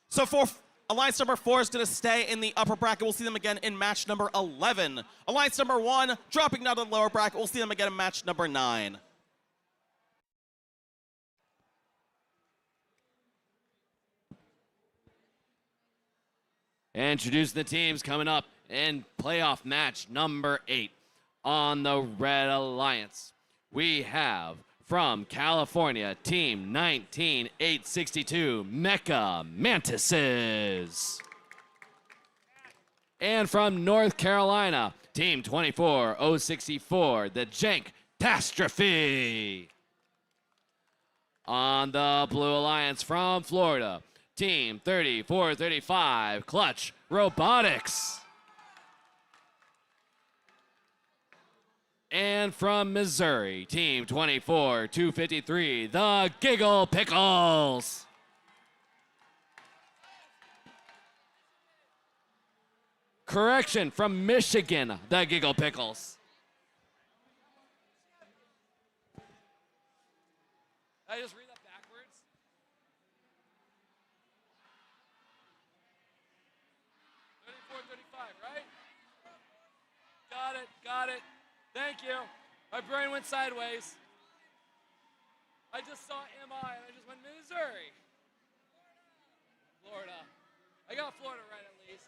So for Alliance number 4 is going to stay in the upper bracket. We'll see them again in match number 11. Alliance number 1 dropping down to the lower bracket. We'll see them again in match number 9. Introducing the teams coming up in playoff match number 8 on the Red Alliance. We have from California, Team 19862, Mecha Mantises. And from North Carolina, Team 24064, the Jank Tastrophe. On the Blue Alliance from Florida, Team 3435, Clutch Robotics. And from Missouri, Team 24253, the Giggle Pickles. Correction, from Michigan, the Giggle Pickles. I just read that backwards? Right? Got it. Thank you. My brain went sideways. I just saw MI and I just went Missouri. Florida. I got Florida right at least.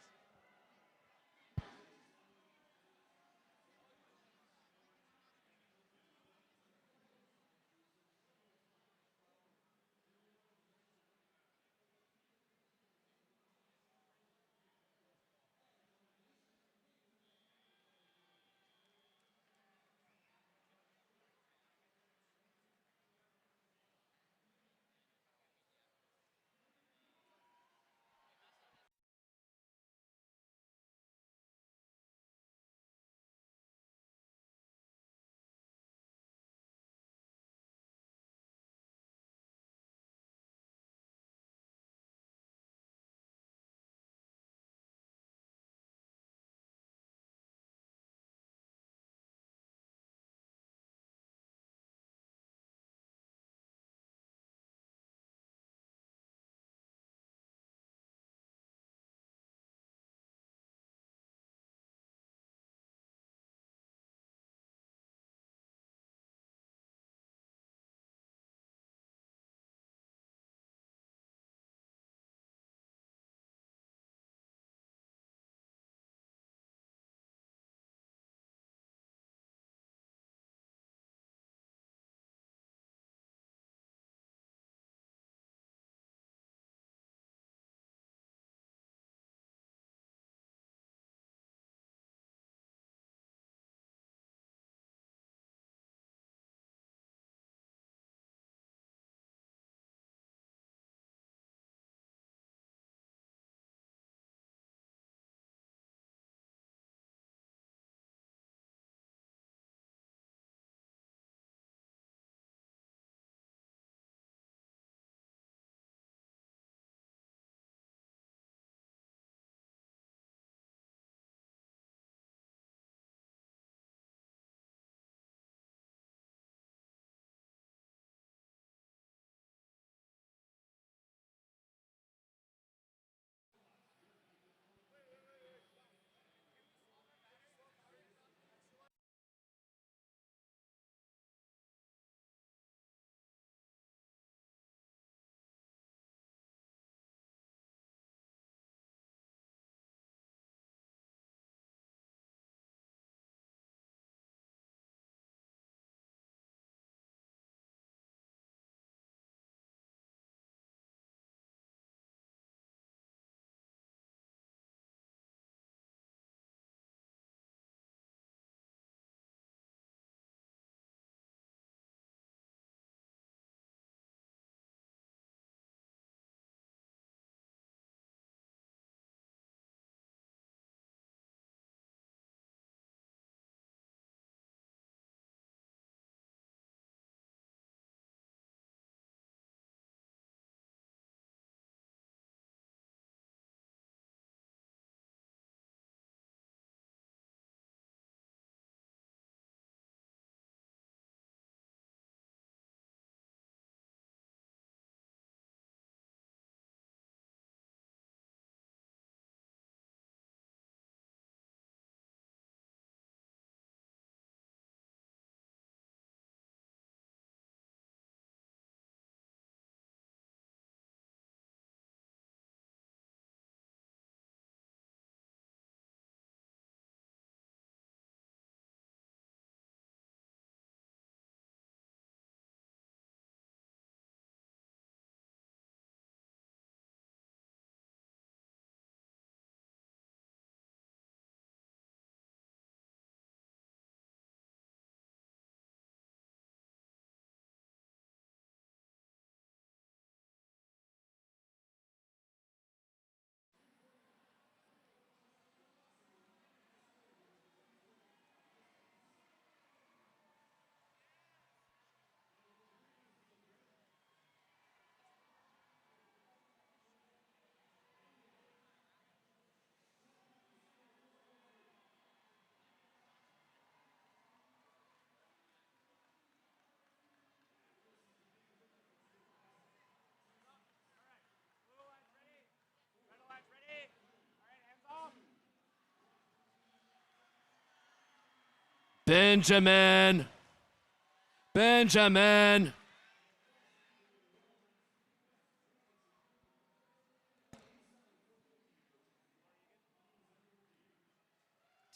Benjamin. Benjamin.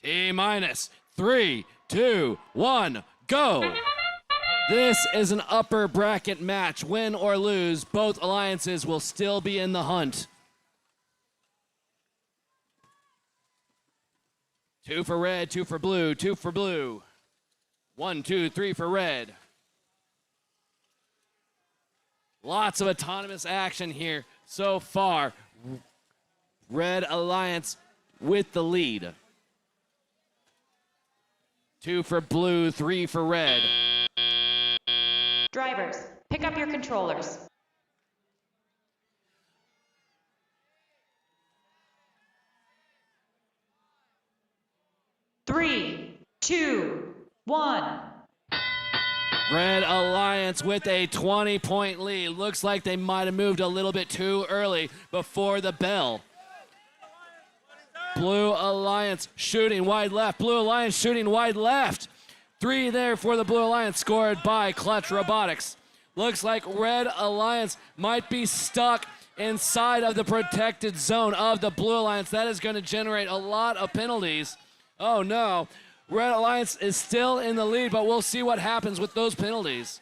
T-minus 3, 2, 1, go. This is an upper bracket match. Win or lose, both alliances will still be in the hunt. 2 for red, 2 for blue, 2 for blue. 1, 2, 3 for red. Lots of autonomous action here so far. Red Alliance with the lead. 2 for blue, 3 for red. Drivers, pick up your controllers. Three, 2, 1. Red Alliance with a 20-point lead. Looks like they might have moved a little bit too early before the bell. Blue Alliance shooting wide left. Blue Alliance shooting wide left. 3 there for the Blue Alliance, scored by Clutch Robotics. Looks like Red Alliance might be stuck inside of the protected zone of the Blue Alliance. That is going to generate a lot of penalties. Oh no. Red Alliance is still in the lead, but we'll see what happens with those penalties.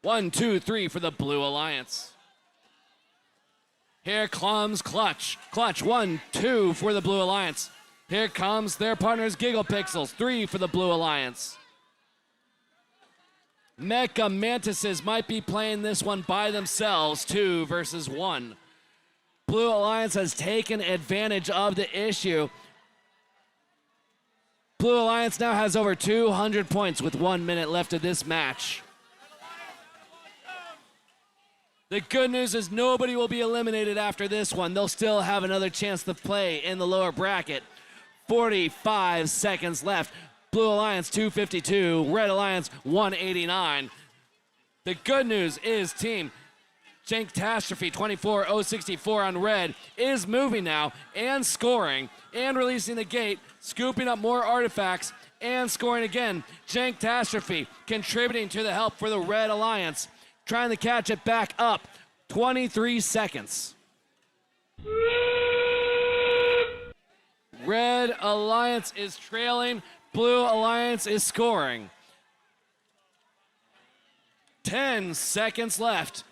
1, 2, 3 for the Blue Alliance. Here comes Clutch. Clutch, 1, 2 for the Blue Alliance. Here comes their partners, Giggle Pixels, 3 for the Blue Alliance. Mecha Mantises might be playing this one by themselves, 2 versus 1. Blue Alliance has taken advantage of the issue. Blue Alliance now has over 200 points with 1 minute left of this match. The good news is nobody will be eliminated after this one. They'll still have another chance to play in the lower bracket. 45 seconds left. Blue Alliance 252, Red Alliance 189. The good news is Team Janktastrofe 24064 on red is moving now and scoring and releasing the gate, scooping up more artifacts and scoring again. Janktastrofe contributing to the help for the Red Alliance, trying to catch it back up. 23 seconds. Red Alliance is trailing. Blue Alliance is scoring. 10 seconds left.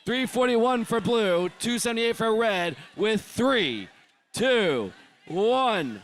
341 for blue, 278 for red, with 3, 2, 1.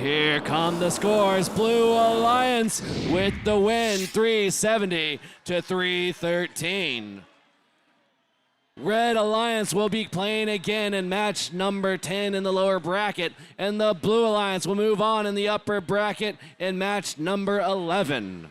Here come the scores. Blue Alliance with the win, 370 to 313. Red Alliance will be playing again in match number 10 in the lower bracket, and the Blue Alliance will move on in the upper bracket in match number 11.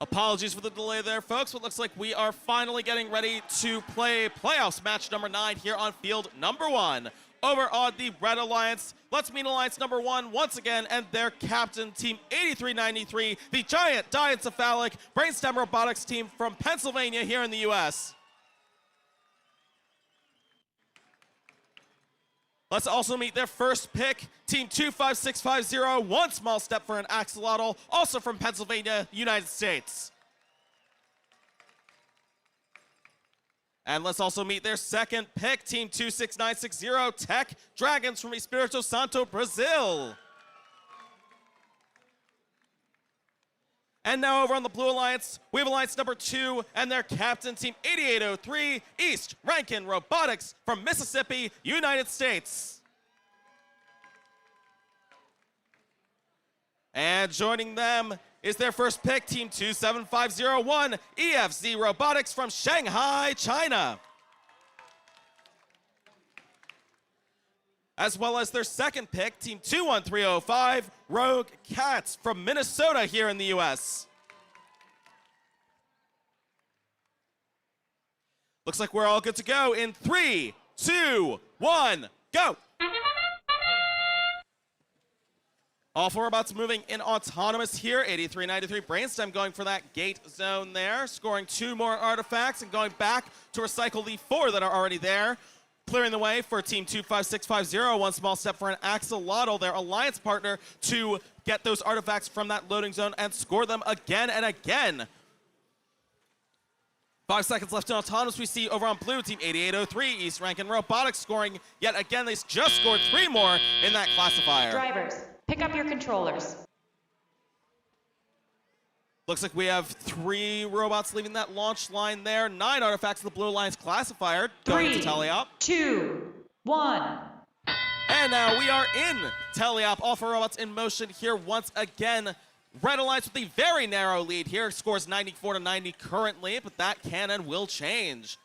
Apologies for the delay there, folks, but looks like we are finally getting ready to play playoffs match number 9 here on field number 1. Over on the Red Alliance, let's meet Alliance number 1 once again and their captain, Team 8393, the giant diencephalic Brainstem Robotics team from Pennsylvania here in the U.S. Let's also meet their first pick, Team 25650, One Small Step for an Axolotl, also from Pennsylvania, United States. And let's also meet their second pick, Team 26960, Tech Dragons from Espírito Santo, Brazil. And now over on the Blue Alliance, we have Alliance number 2 and their captain, Team 8803, East Rankin Robotics from Mississippi, United States. And joining them is their first pick, Team 27501, EFZ Robotics from Shanghai, China. As well as their second pick, Team 21305, Rogue Cats from Minnesota here in the US. Looks like we're all good to go in 3, 2, 1, go! All 4 robots moving in autonomous here. 8393 Brainstem going for that gate zone there, scoring 2 more artifacts and going back to recycle the 4 that are already there. Clearing the way for Team 25650, One Small Step for an Axolotl, their alliance partner, to get those artifacts from that loading zone and score them again and again. 5 seconds left in autonomous. We see over on blue, Team 8803, East Rankin Robotics scoring yet again. They just scored 3 more in that classifier. Drivers, pick up your controllers. Looks like we have 3 robots leaving that launch line there. 9 artifacts in the Blue Alliance classifier going 3, into Teleop. 2, 1. And now we are in Teleop. All 4 robots in motion here once again. Red Alliance with a very narrow lead here. Scores 94-90 currently, but that can and will change.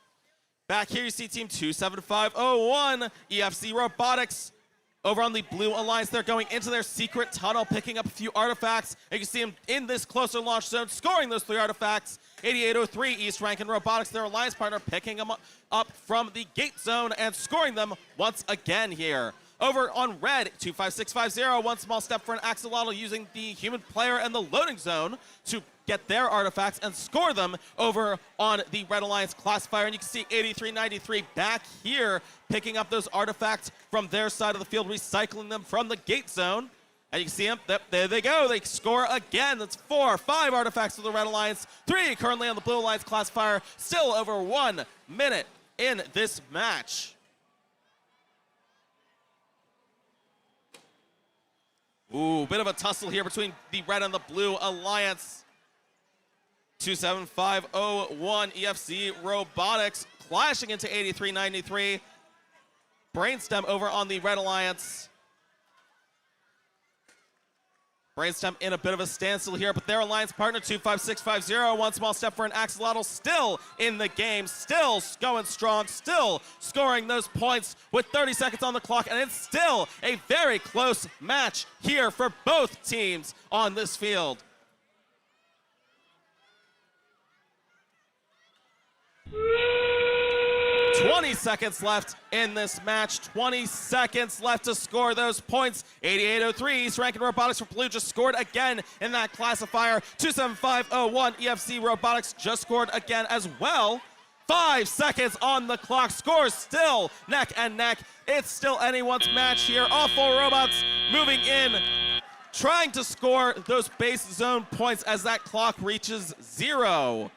Back here you see Team 27501, EFZ Robotics. Over on the Blue Alliance, they're going into their secret tunnel, picking up a few artifacts. And you can see them in this closer launch zone, scoring those 3 artifacts. 8803, East Rankin Robotics, their alliance partner, picking them up from the gate zone and scoring them once again here. Over on red, 25650, One Small Step for an Axolotl, using the human player and the loading zone to get their artifacts and score them over on the Red Alliance classifier. And you can see 8393 back here picking up those artifacts from their side of the field, recycling them from the gate zone. And you can see them, there they go, they score again. That's 4, 5 artifacts for the Red Alliance, 3 currently on the Blue Alliance classifier, still over 1 minute in this match. Ooh, bit of a tussle here between the Red and the Blue Alliance. 27501 EFZ Robotics clashing into 8393. Brainstem over on the Red Alliance. Brainstem in a bit of a standstill here, but their alliance partner 25650, One Small Step for an Axolotl, still in the game, still going strong, still scoring those points with 30 seconds on the clock, and it's still a very close match here for both teams on this field. "20 seconds left in this match. 20 seconds left to score those points. 8803, East Rankin Robotics for Blue just scored again in that classifier. 27501, EFZ Robotics just scored again as well. 5 seconds on the clock. Scores still neck and neck. It's still anyone's match here. All 4 robots moving in, trying to score those base zone points as that clock reaches 0.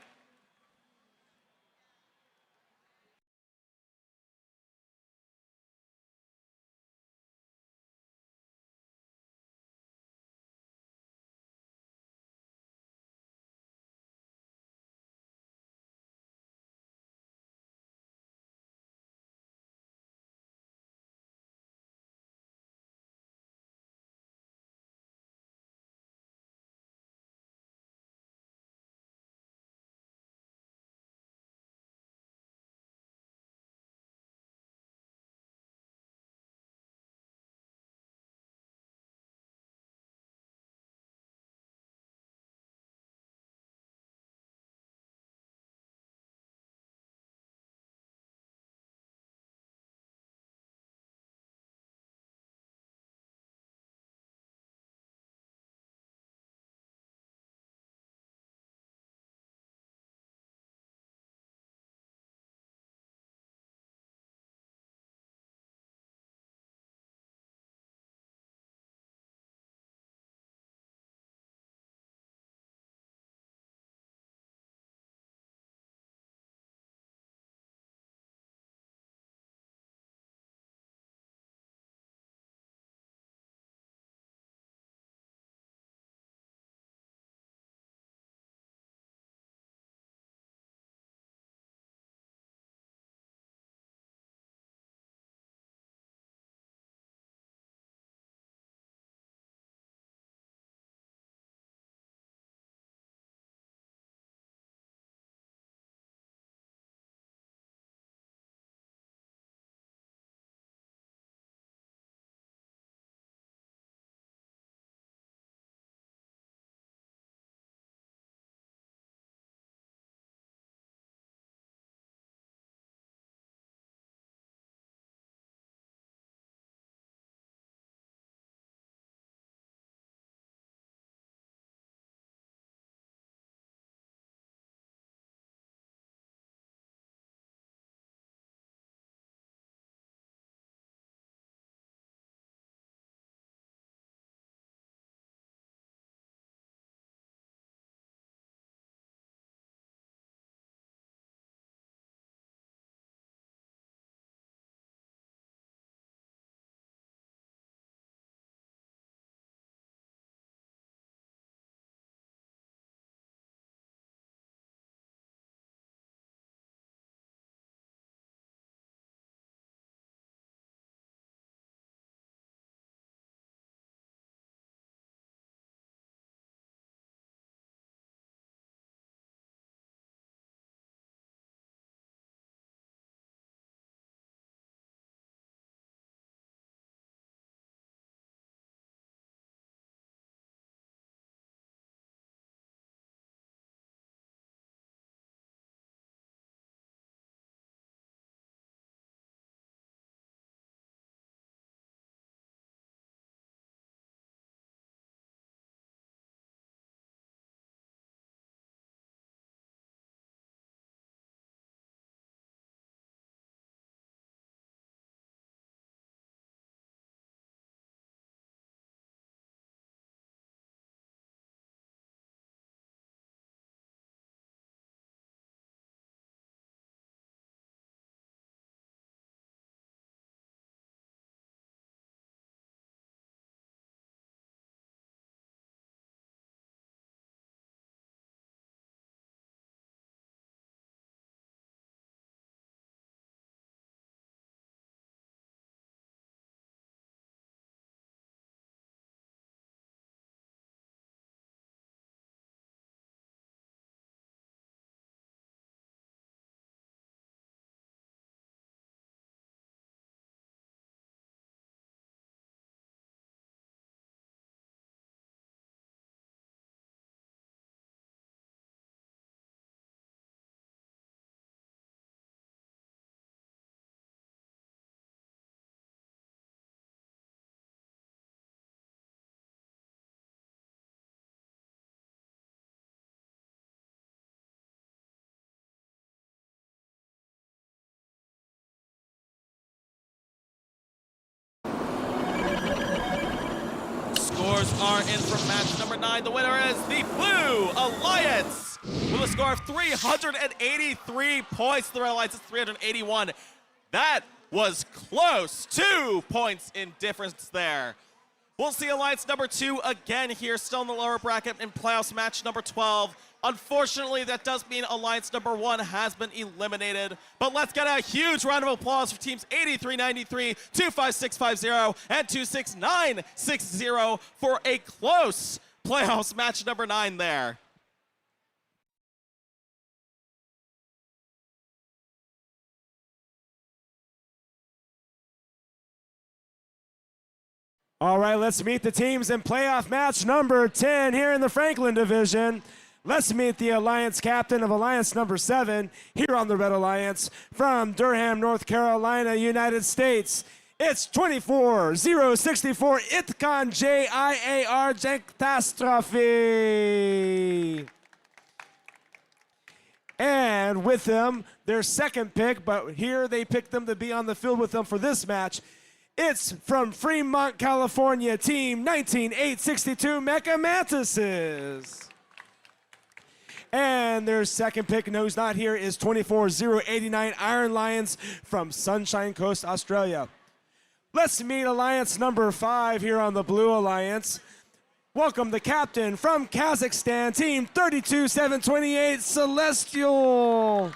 scores are in for match number 9. The winner is the Blue Alliance with a score of 383 points. The Red Alliance is 381. That was close. 2 points in difference there. We'll see Alliance number 2 again here, still in the lower bracket in playoffs match number 12. Unfortunately, that does mean Alliance number 1 has been eliminated. But let's get a huge round of applause for teams 8393, 25650, and 26960 for a close playoffs match number 9 there. All right, let's meet the teams in playoff match number 10 here in the Franklin division. Let's meet the Alliance captain of Alliance number 7 here on the Red Alliance from Durham, North Carolina, United States. It's 24-064 Itcon J-I-A-R Catastrophe. And with them, their second pick, but here they picked them to be on the field with them for this match. It's from Fremont, California, team 19862 Mecha Mantises. And their second pick, no, who's not here, is 24-089 Iron Lions from Sunshine Coast, Australia. Let's meet Alliance number 5 here on the Blue Alliance. Welcome the captain from Kazakhstan, team 32728 Celestial.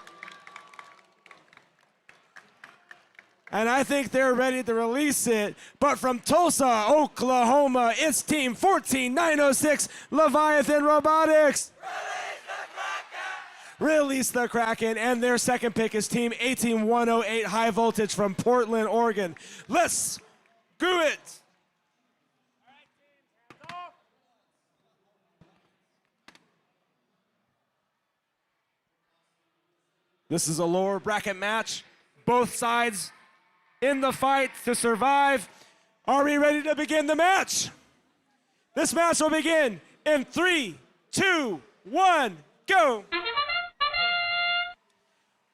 And I think they're ready to release it. But from Tulsa, Oklahoma, it's team 14906 Leviathan Robotics. Release the Kraken. And their second pick is team 18108 High Voltage from Portland, Oregon. Let's do it. This is a lower bracket match. Both sides in the fight to survive. Are we ready to begin the match? This match will begin in 3, 2, 1, go.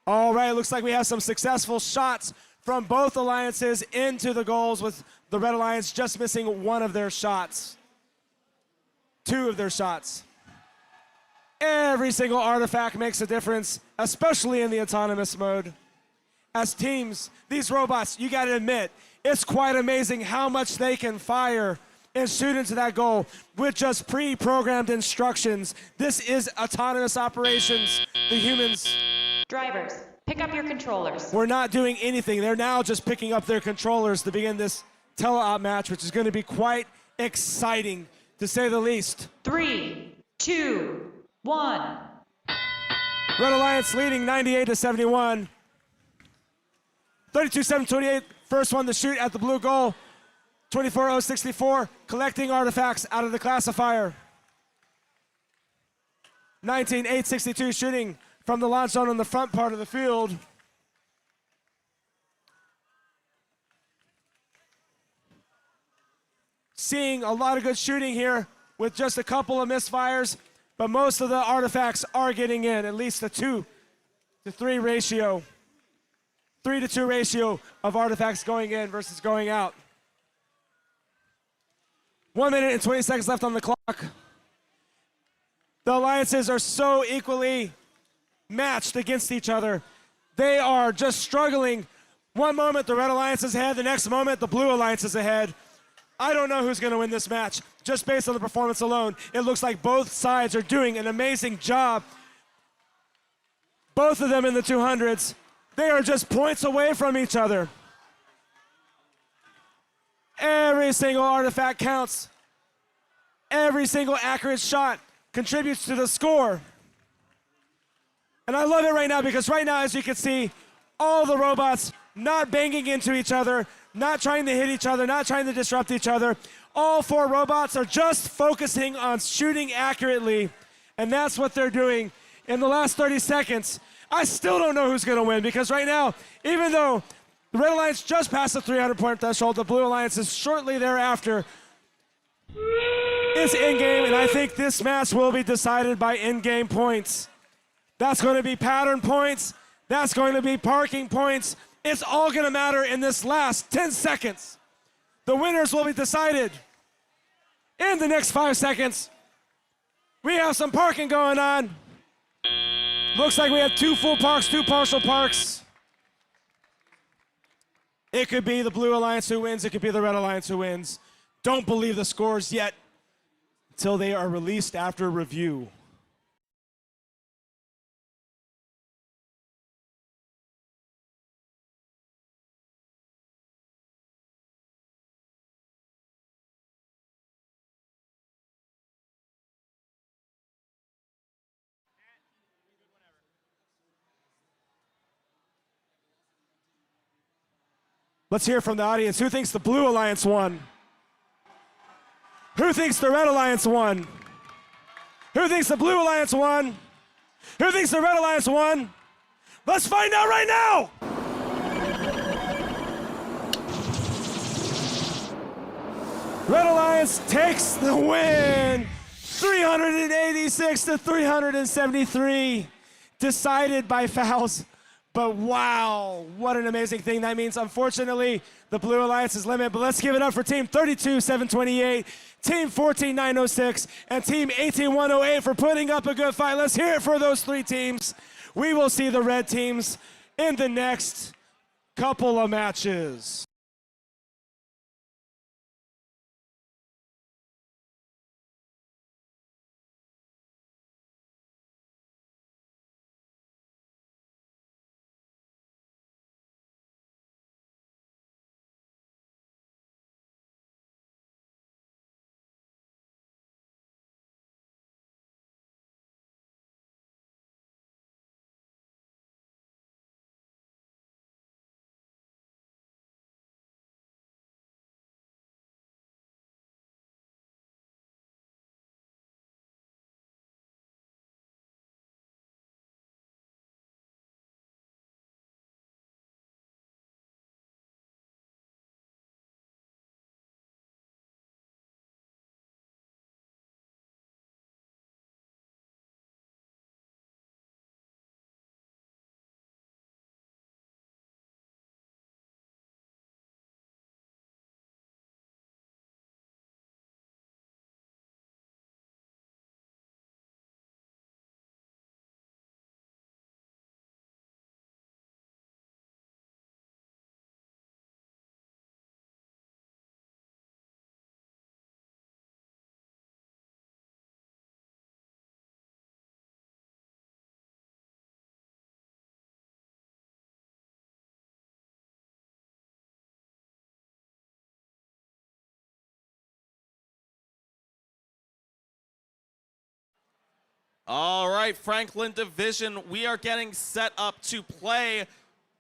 All right, looks like we have some successful shots from both alliances into the goals, with the Red Alliance just missing one of their shots. 2 of their shots. Every single artifact makes a difference, especially in the autonomous mode. As teams, these robots, you gotta admit, it's quite amazing how much they can fire and shoot into that goal with just pre-programmed instructions. This is autonomous operations. The humans, Drivers, pick up your controllers. we're not doing anything. They're now just picking up their controllers to begin this tele-op match, which is gonna be quite exciting, to say the least. 3, 2, 1. Red Alliance leading 98-71. 32-7-28, first one to shoot at the blue goal. 24-0-64, collecting artifacts out of the classifier. 19-8-62, shooting from the launch zone on the front part of the field. Seeing a lot of good shooting here with just a couple of misfires, but most of the artifacts are getting in, at least a 2-to-3 ratio. 3-to-2 ratio of artifacts going in versus going out. 1 minute and 20 seconds left on the clock. The alliances are so equally matched against each other. They are just struggling. One moment the Red Alliance is ahead, the next moment the Blue Alliance is ahead. I don't know who's going to win this match. Just based on the performance alone, it looks like both sides are doing an amazing job. Both of them in the 200s. They are just points away from each other. Every single artifact counts. Every single accurate shot contributes to the score. And I love it right now because right now, as you can see, all the robots not banging into each other, not trying to hit each other, not trying to disrupt each other. All 4 robots are just focusing on shooting accurately, and that's what they're doing. In the last 30 seconds, I still don't know who's gonna win, because right now, even though the Red Alliance just passed the 300-point threshold, the Blue Alliance is shortly thereafter. It's in-game, and I think this match will be decided by in-game points. That's going to be pattern points. That's going to be parking points. It's all going to matter in this last 10 seconds. The winners will be decided in the next 5 seconds. We have some parking going on. Looks like we have 2 full parks, 2 partial parks. It could be the Blue Alliance who wins. It could be the Red Alliance who wins. Don't believe the scores yet until they are released after review. Let's hear from the audience. Who thinks the Blue Alliance won? Who thinks the Red Alliance won? Who thinks the Blue Alliance won? Who thinks the Red Alliance won? Let's find out right now! Red Alliance takes the win! 386 to 373. Decided by fouls. But wow, what an amazing thing that means. Unfortunately, the Blue Alliance is limited, but let's give it up for Team 32-728, Team 14-906, and Team 18-108 for putting up a good fight. Let's hear it for those 3 teams. We will see the red teams in the next couple of matches. All right, Franklin Division, we are getting set up to play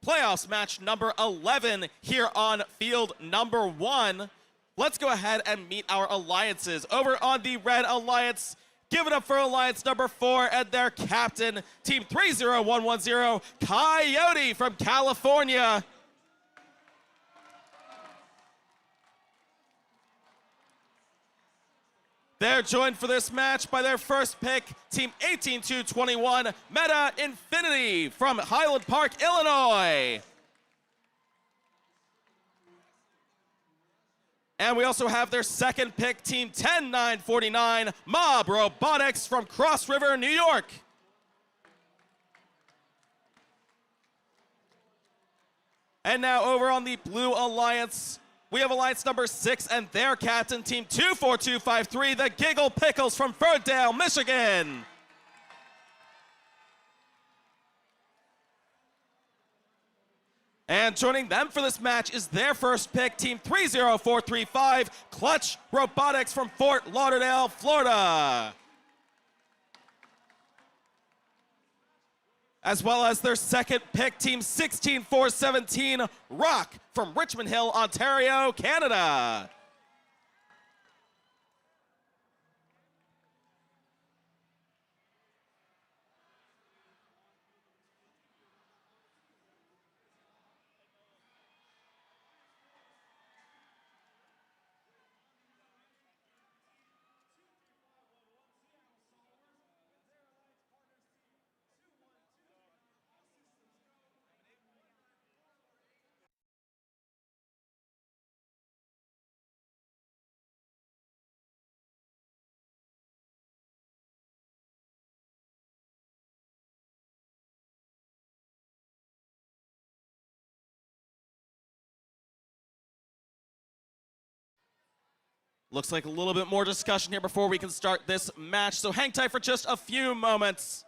playoffs match number 11 here on field number 1. Let's go ahead and meet our alliances. Over on the Red Alliance, give it up for Alliance number 4 and their captain, Team 30110, Coyote from California. They're joined for this match by their first pick, Team 18221, Meta Infinity from Highland Park, Illinois. And we also have their second pick, Team 10949, Mob Robotics from Cross River, New York. And now over on the Blue Alliance, we have Alliance number 6 and their captain, Team 24253, the Giggle Pickles from Ferndale, Michigan. And joining them for this match is their first pick, Team 30435, Clutch Robotics from Fort Lauderdale, Florida. As well as their second pick, Team 16417, Rock from Richmond Hill, Ontario, Canada. Looks like a little bit more discussion here before we can start this match, so hang tight for just a few moments.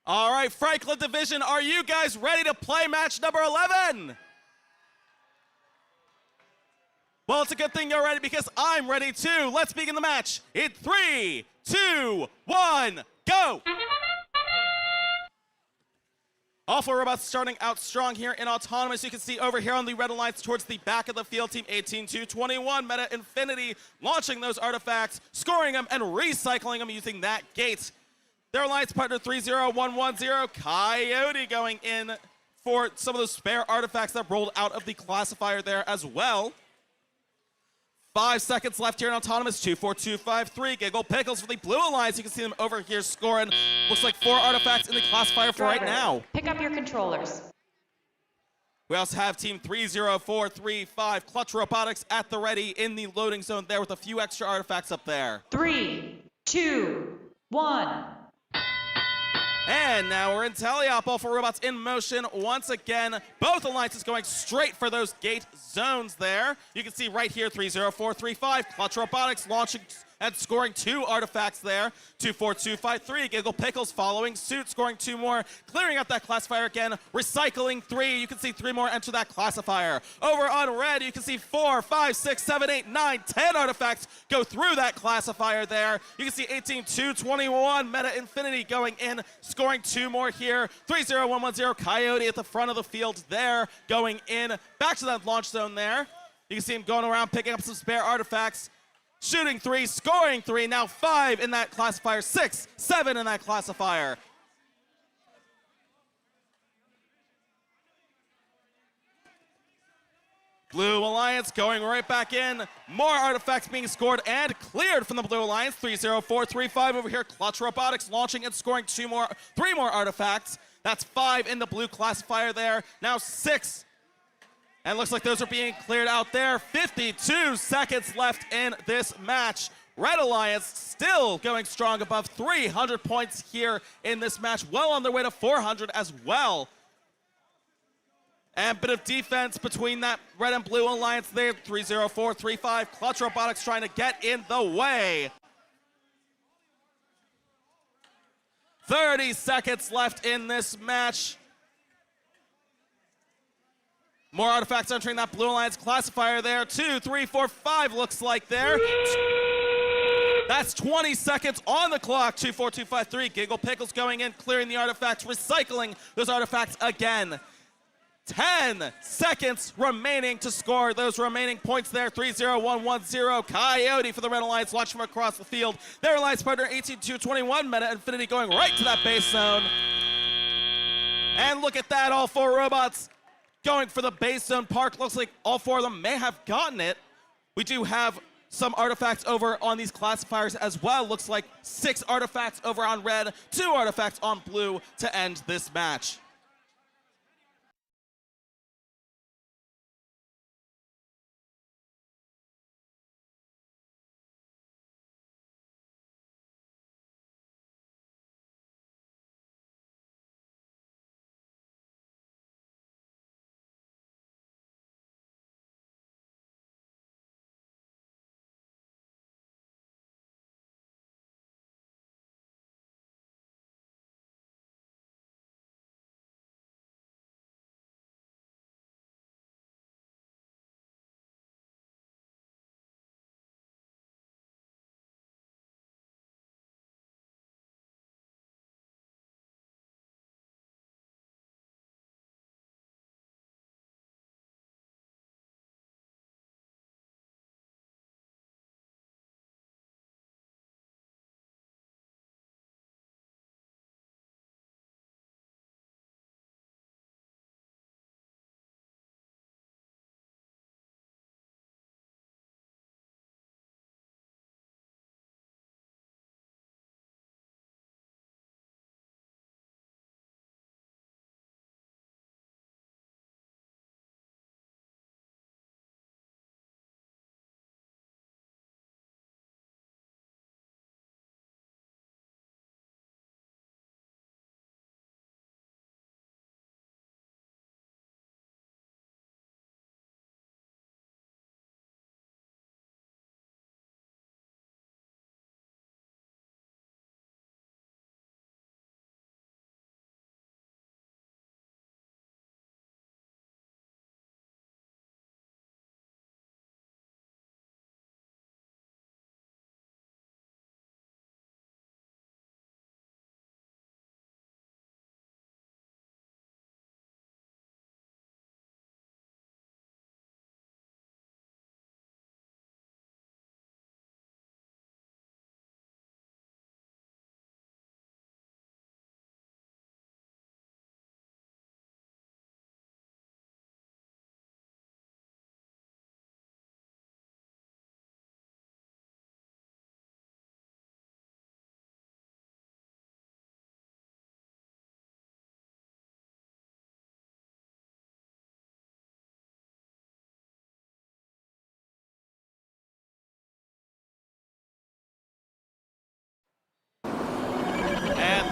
All right, Franklin Division, are you guys ready to play match number 11? Well, it's a good thing you're ready because I'm ready too. Let's begin the match in 3, 2, 1, go! All four robots starting out strong here in Autonomous. You can see over here on the red alliance towards the back of the field, Team 18-221, Meta Infinity, launching those artifacts, scoring them, and recycling them using that gate. Their alliance partner 30110, Coyote, going in for some of those spare artifacts that rolled out of the classifier there as well. 5 seconds left here in Autonomous, 24253. Giggle Pickles for the Blue Alliance. You can see them over here scoring. Looks like 4 artifacts in the classifier for right now. Pick up your controllers. We also have Team 30435, Clutch Robotics, at the ready in the loading zone there with a few extra artifacts up there. 3, 2, 1. And now we're in Teleop, all four robots in motion once again. Both alliances going straight for those gate zones there. You can see right here, 30435, Clutch Robotics launching and scoring 2 artifacts there. 24253, Giggle Pickles following suit, scoring 2 more, clearing out that classifier again, recycling 3. You can see 3 more enter that classifier. Over on red, you can see 4, 5, 6, 7, 8, 9, 10 artifacts go through that classifier there. You can see 18-221, Meta Infinity going in, scoring 2 more here. 30110, Coyote at the front of the field there, going in. Back to that launch zone there. You can see him going around, picking up some spare artifacts. Shooting 3, scoring 3, now 5 in that classifier, 6, 7 in that classifier. Blue Alliance going right back in. More artifacts being scored and cleared from the Blue Alliance. 30435 over here. Clutch Robotics launching and scoring 3 more artifacts. That's 5 in the blue classifier there. Now 6. And looks like those are being cleared out there. 52 seconds left in this match. Red Alliance still going strong above 300 points here in this match. Well on their way to 400 as well. And a bit of defense between that red and blue alliance there. 30435. Clutch Robotics trying to get in the way. 30 seconds left in this match. More artifacts entering that Blue Alliance classifier there. 2, 3, 4, 5 looks like there. That's 20 seconds on the clock. 2, 4, 2, 5, 3. Giggle Pickles going in, clearing the artifacts, recycling those artifacts again. 10 seconds remaining to score those remaining points there. 3-0-1-1-0. Coyote for the Red Alliance launching from across the field. Their alliance partner 18-2-21. Meta Infinity going right to that base zone. And look at that, all 4 robots going for the base zone park. Looks like all 4 of them may have gotten it. We do have some artifacts over on these classifiers as well. Looks like 6 artifacts over on red, 2 artifacts on blue to end this match.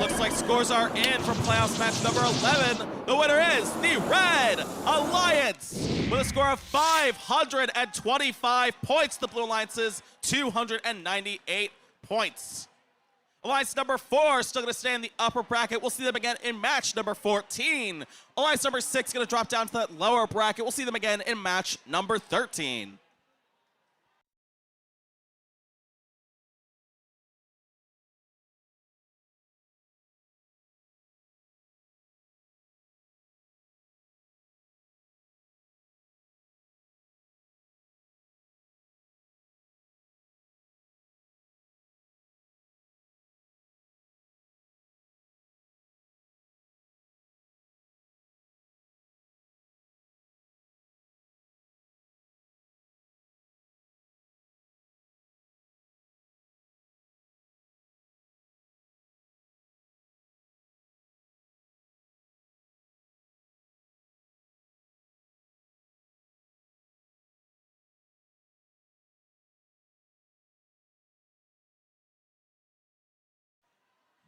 Looks like scores are in for playoffs match number 11. The winner is the Red Alliance with a score of 525 points. The Blue Alliance's 298 points. Alliance number 4 still going to stay in the upper bracket. We'll see them again in match number 14. Alliance number 6 going to drop down to that lower bracket. We'll see them again in match number 13.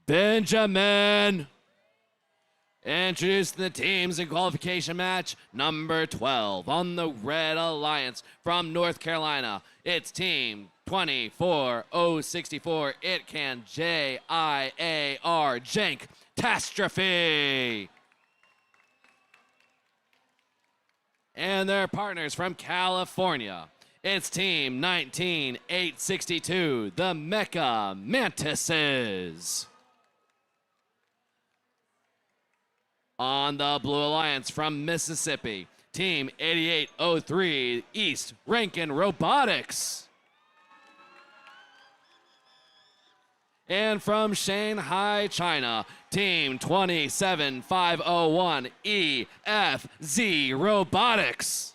Benjamin. Introducing the teams in qualification match number 12 on the Red Alliance from North Carolina. It's team 24064 It Can JIAR Jank Tastrophe. and their partners from California. It's Team 19862, the Mecca Mantises. On the Blue Alliance from Mississippi, Team 8803, East Rankin Robotics. And from Shanghai, China, Team 27501, EFZ Robotics.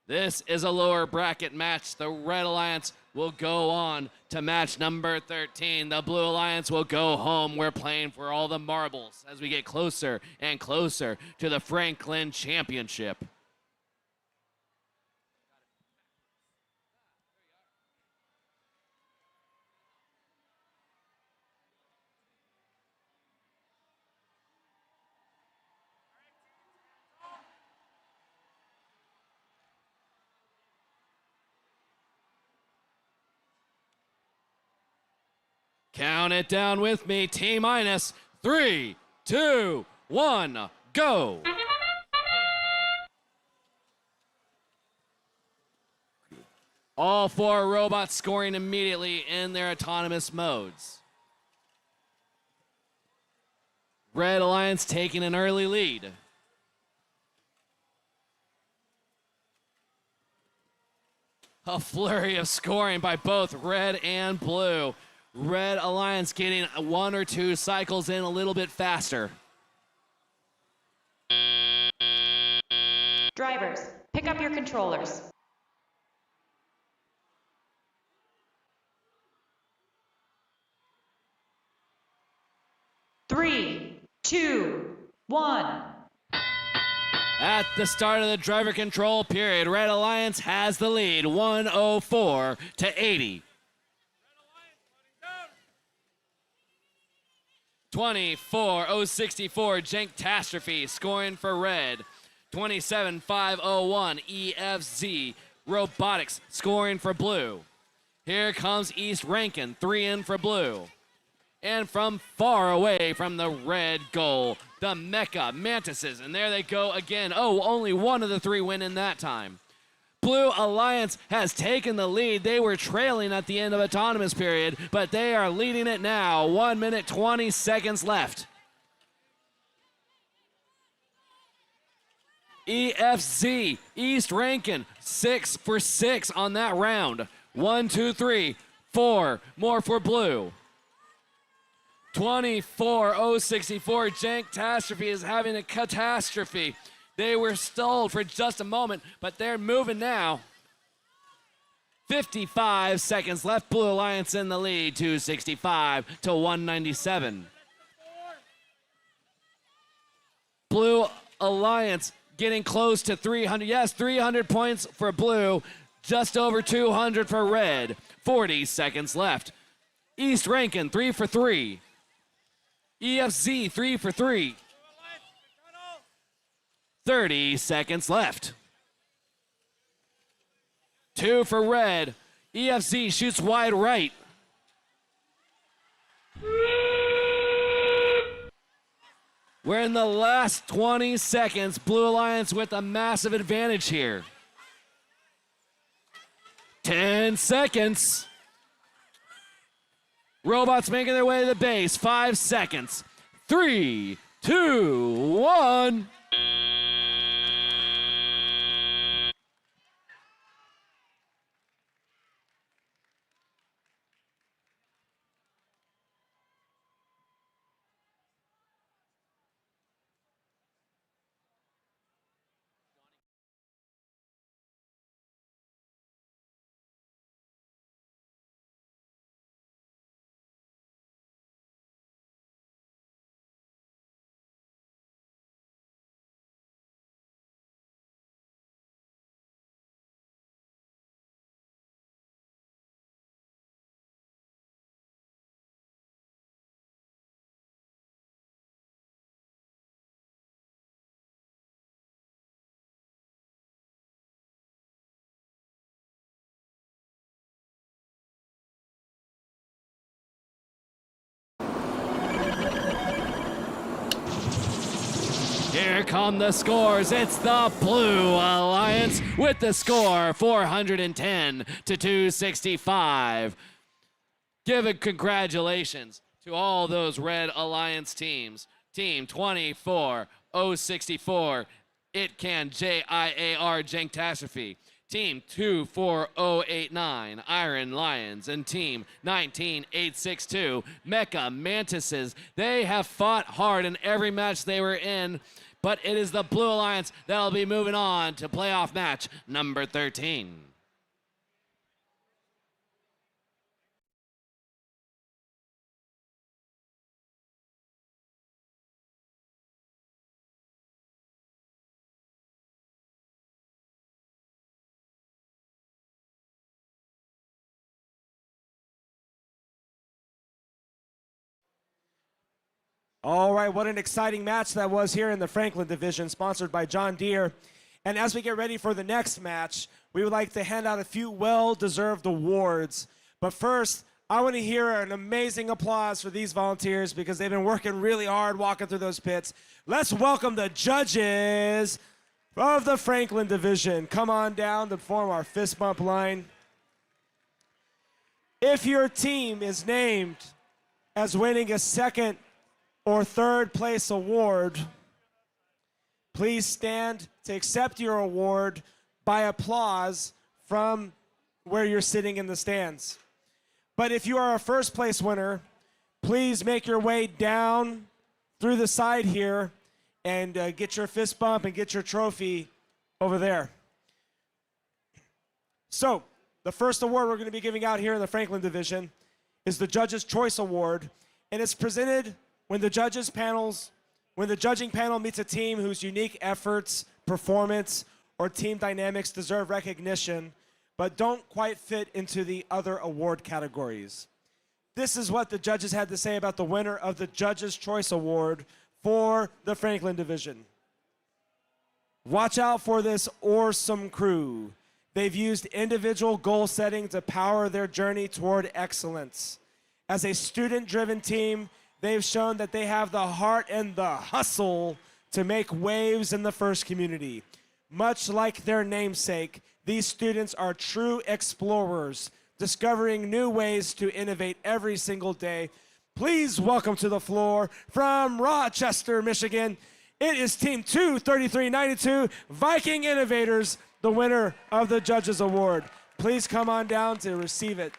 This is a lower bracket match. The Red Alliance will go on to match number 13. The Blue Alliance will go home. We're playing for all the marbles as we get closer and closer to the Franklin Championship. Count it down with me. T-minus 3, 2, 1, go. All four robots scoring immediately in their autonomous modes. Red Alliance taking an early lead. A flurry of scoring by both Red and Blue. Red Alliance getting 1 or 2 cycles in a little bit faster. Drivers, pick up your controllers. Three, 2, 1. At the start of the driver control period, Red Alliance has the lead, 104 to 80. 24,064, Jankastrophe scoring for Red. 27,501, EFZ Robotics scoring for Blue. Here comes East Rankin, 3 in for Blue. And from far away from the red goal, the Mecca Mantises. And there they go again. Oh, only one of the 3 winning that time. Blue Alliance has taken the lead. They were trailing at the end of autonomous period, but they are leading it now. 1 minute, 20 seconds left. EFZ, East Rankin, 6 for 6 on that round. 1, 2, 3, 4 more for Blue. 24,064, Jankastrophe is having a catastrophe. They were stalled for just a moment, but they're moving now. 55 seconds left. Blue Alliance in the lead, 265 to 197. Blue Alliance getting close to 300. Yes, 300 points for Blue, just over 200 for Red. 40 seconds left. East Rankin, 3 for 3. EFZ, 3 for 3. 30 seconds left. 2 for Red. EFZ shoots wide right. We're in the last 20 seconds. Blue Alliance with a massive advantage here. 10 seconds. Robots making their way to the base. 5 seconds. 3, 2, 1. Here come the scores. It's the Blue Alliance with the score 410 to 265. Give a congratulations to all those Red Alliance teams. Team 24064, It Can JIAR Janktasrophe. Team 24089, Iron Lions, and Team 19862, Mecha Mantises. They have fought hard in every match they were in, but it is the Blue Alliance that'll be moving on to playoff match number 13. All right, what an exciting match that was here in the Franklin division, sponsored by John Deere. And as we get ready for the next match, we would like to hand out a few well-deserved awards. But first, I want to hear an amazing applause for these volunteers because they've been working really hard walking through those pits. Let's welcome the judges of the Franklin division. Come on down to form our fist bump line. If your team is named as winning a second or third place award, please stand to accept your award by applause from where you're sitting in the stands. But if you are a first place winner, please make your way down through the side here and get your fist bump and get your trophy over there. So, the first award we're going to be giving out here in the Franklin division is the Judges' Choice Award, and it's presented when the judging panel meets a team whose unique efforts, performance, or team dynamics deserve recognition, but don't quite fit into the other award categories. This is what the judges had to say about the winner of the Judges' Choice Award for the Franklin division. Watch out for this awesome crew. They've used individual goal setting to power their journey toward excellence. As a student-driven team, they've shown that they have the heart and the hustle to make waves in the FIRST community. Much like their namesake, these students are true explorers, discovering new ways to innovate every single day. Please welcome to the floor from Rochester, Michigan, it is Team 23392 Viking Innovators, the winner of the Judges Award. Please come on down to receive it.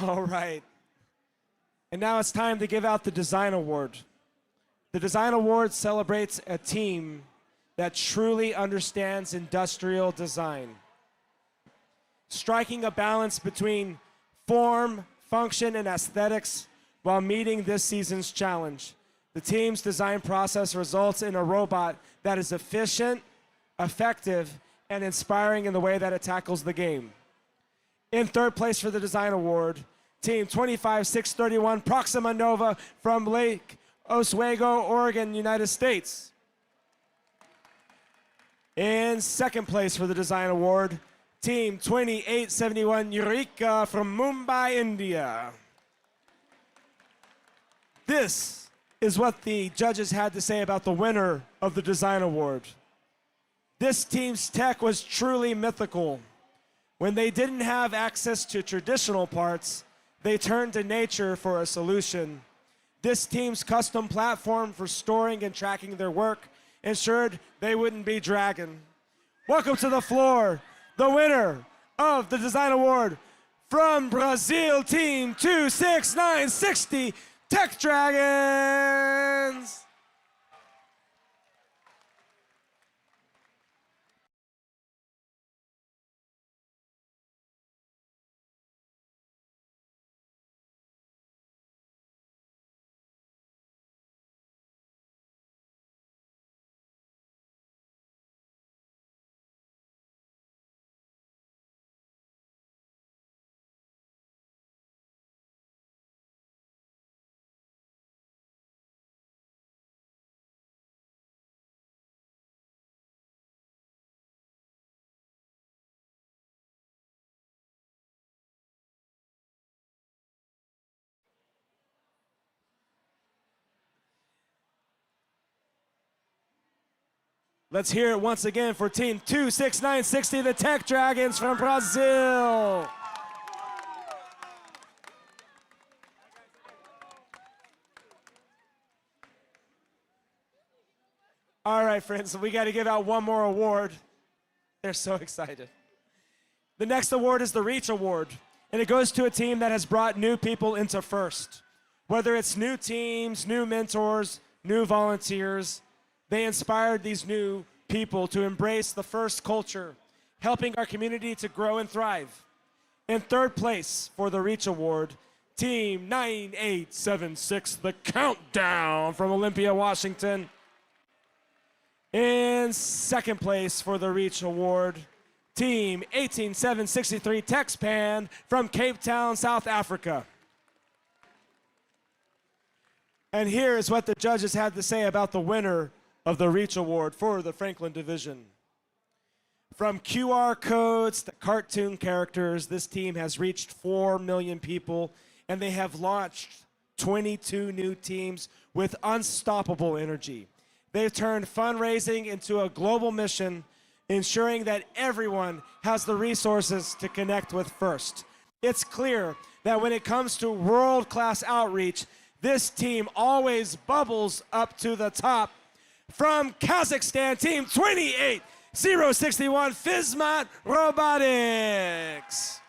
All right. And now it's time to give out the Design Award. The Design Award celebrates a team that truly understands industrial design, striking a balance between form, function, and aesthetics while meeting this season's challenge. The team's design process results in a robot that is efficient, effective, and inspiring in the way that it tackles the game. In third place for the Design Award, Team 25631 Proxima Nova from Lake Oswego, Oregon, United States. In second place for the Design Award, Team 2871 Eureka from Mumbai, India. This is what the judges had to say about the winner of the Design Award. This team's tech was truly mythical. When they didn't have access to traditional parts, they turned to nature for a solution. This team's custom platform for storing and tracking their work ensured they wouldn't be dragging. Welcome to the floor, the winner of the Design Award from Brazil, Team 26960 Tech Dragons. Let's hear it once again for Team 26960, the Tech Dragons from Brazil. All right, friends, we got to give out one more award. They're so excited. The next award is the Reach Award, and it goes to a team that has brought new people into first. Whether it's new teams, new mentors, new volunteers, they inspired these new people to embrace the first culture, helping our community to grow and thrive. In third place for the Reach Award, Team 9876, the Countdown from Olympia, Washington. In second place for the Reach Award, Team 18763 TechSpan from Cape Town, South Africa. And here is what the judges had to say about the winner of the Reach Award for the Franklin Division. From QR codes to cartoon characters, this team has reached 4 million people, and they have launched 22 new teams with unstoppable energy. They've turned fundraising into a global mission, ensuring that everyone has the resources to connect with FIRST. It's clear that when it comes to world-class outreach, this team always bubbles up to the top. From Kazakhstan, Team 28061, Fizmat Robotics.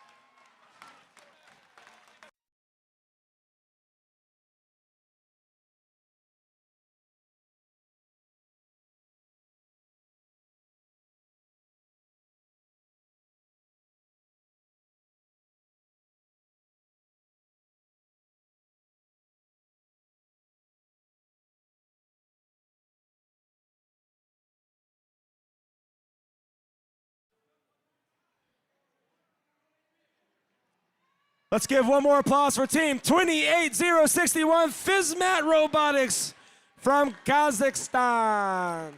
Let's give one more applause for Team 28061, Fizmat Robotics from Kazakhstan.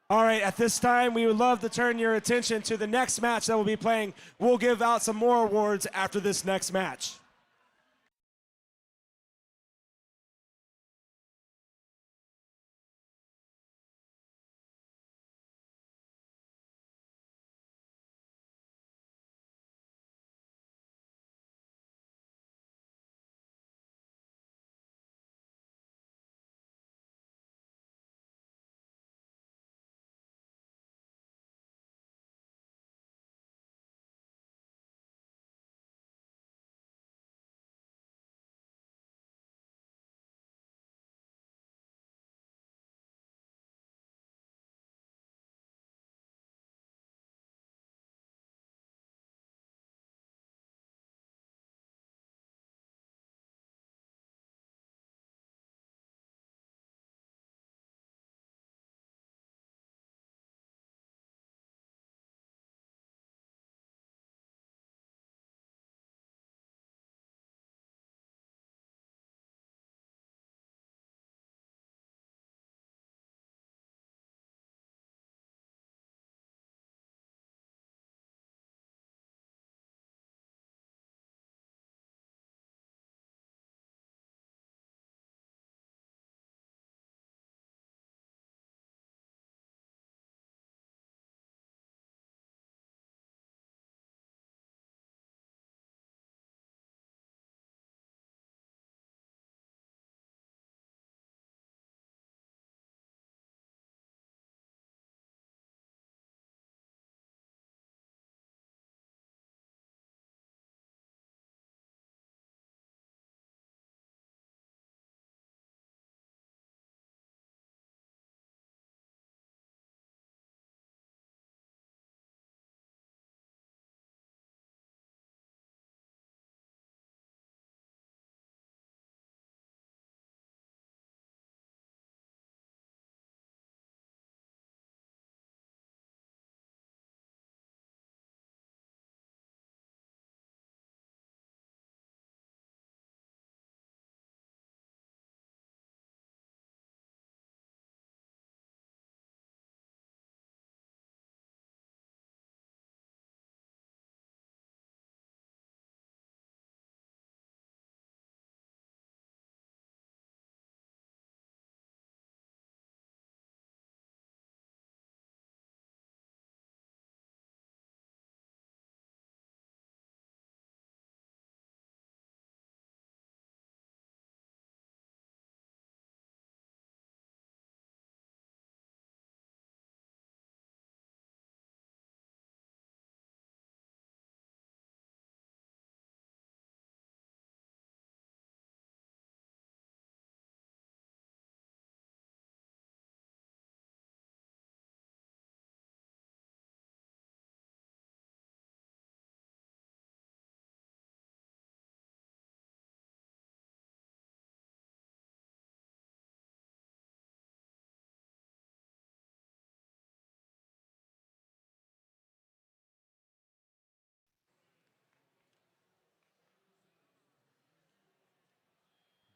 All right, at this time, we would love to turn your attention to the next match that we'll be playing. We'll give out some more awards after this next match.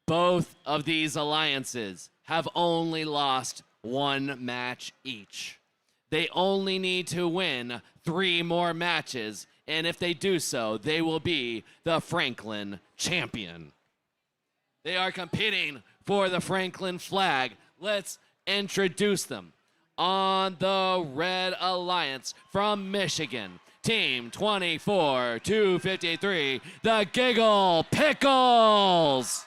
Both of these alliances have only lost one match each. They only need to win 3 more matches, and if they do so, they will be the Franklin champion. They are competing for the Franklin flag. Let's introduce them. On the Red Alliance from Michigan, Team 24-253, the Giggle Pickles.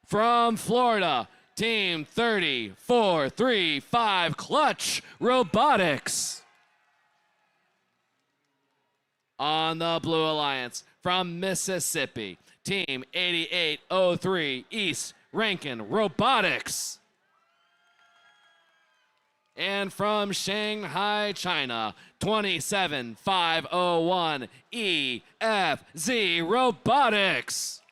From Florida, Team 34-35, Clutch Robotics. On the Blue Alliance from Mississippi, Team 8803, East Rankin Robotics. And from Shanghai, China, 27501, EFZ Robotics.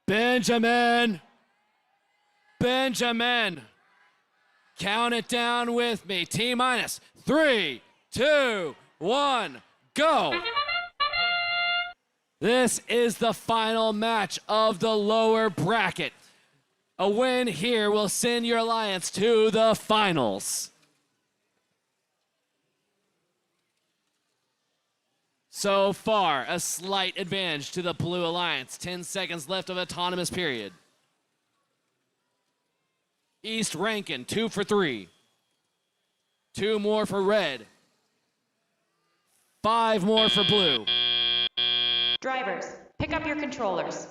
Benjamin, count it down with me. T-minus 3, 2, 1, go. This is the final match of the lower bracket. A win here will send your alliance to the finals. So far, a slight advantage to the Blue Alliance. 10 seconds left of autonomous period. East Rankin, 2 for 3. 2 more for Red. 5 more for Blue. Drivers, pick up your controllers.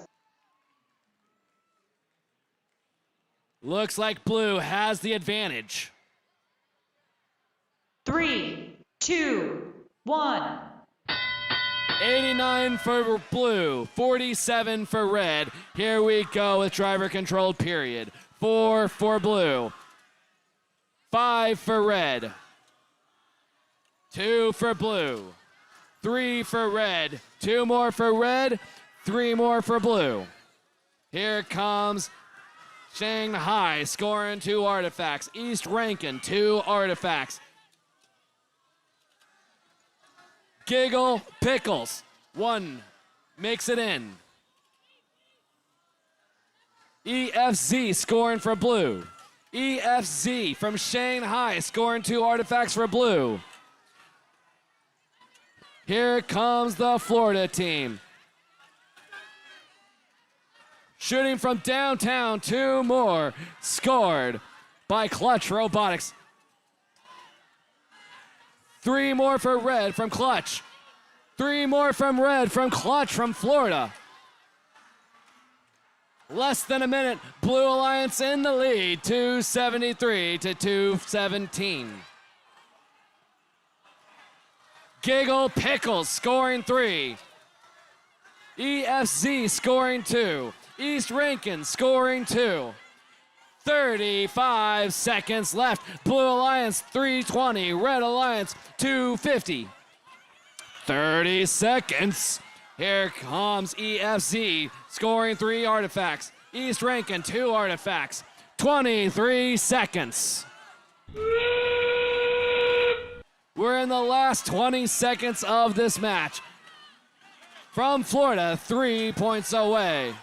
Looks like Blue has the advantage. 3, 2, 1. 89 for Blue, 47 for Red. Here we go with driver-controlled period. 4 for Blue, 5 for Red, 2 for Blue, 3 for Red, 2 more for Red, 3 more for Blue. Here comes Shanghai scoring 2 artifacts. East Rankin, 2 artifacts. Giggle Pickles, 1 makes it in. EFZ scoring for Blue. EFZ from Shanghai scoring 2 artifacts for Blue. Here comes the Florida team. Shooting from downtown, 2 more scored by Clutch Robotics. 3 more for Red from Clutch. 3 more from Red from Clutch from Florida. Less than a minute, Blue Alliance in the lead, 273 to 217. Giggle Pickles scoring 3. EFZ scoring 2. East Rankin scoring 2. 35 seconds left. Blue Alliance 320. Red Alliance 250. 30 seconds. Here comes EFZ scoring 3 artifacts. East Rankin 2 artifacts. 23 seconds. We're in the last 20 seconds of this match. From Florida, 3 points away.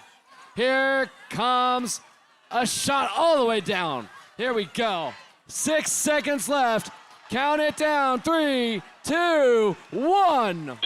Here comes a shot all the way down. Here we go. 6 seconds left. Count it down. 3, 2, 1.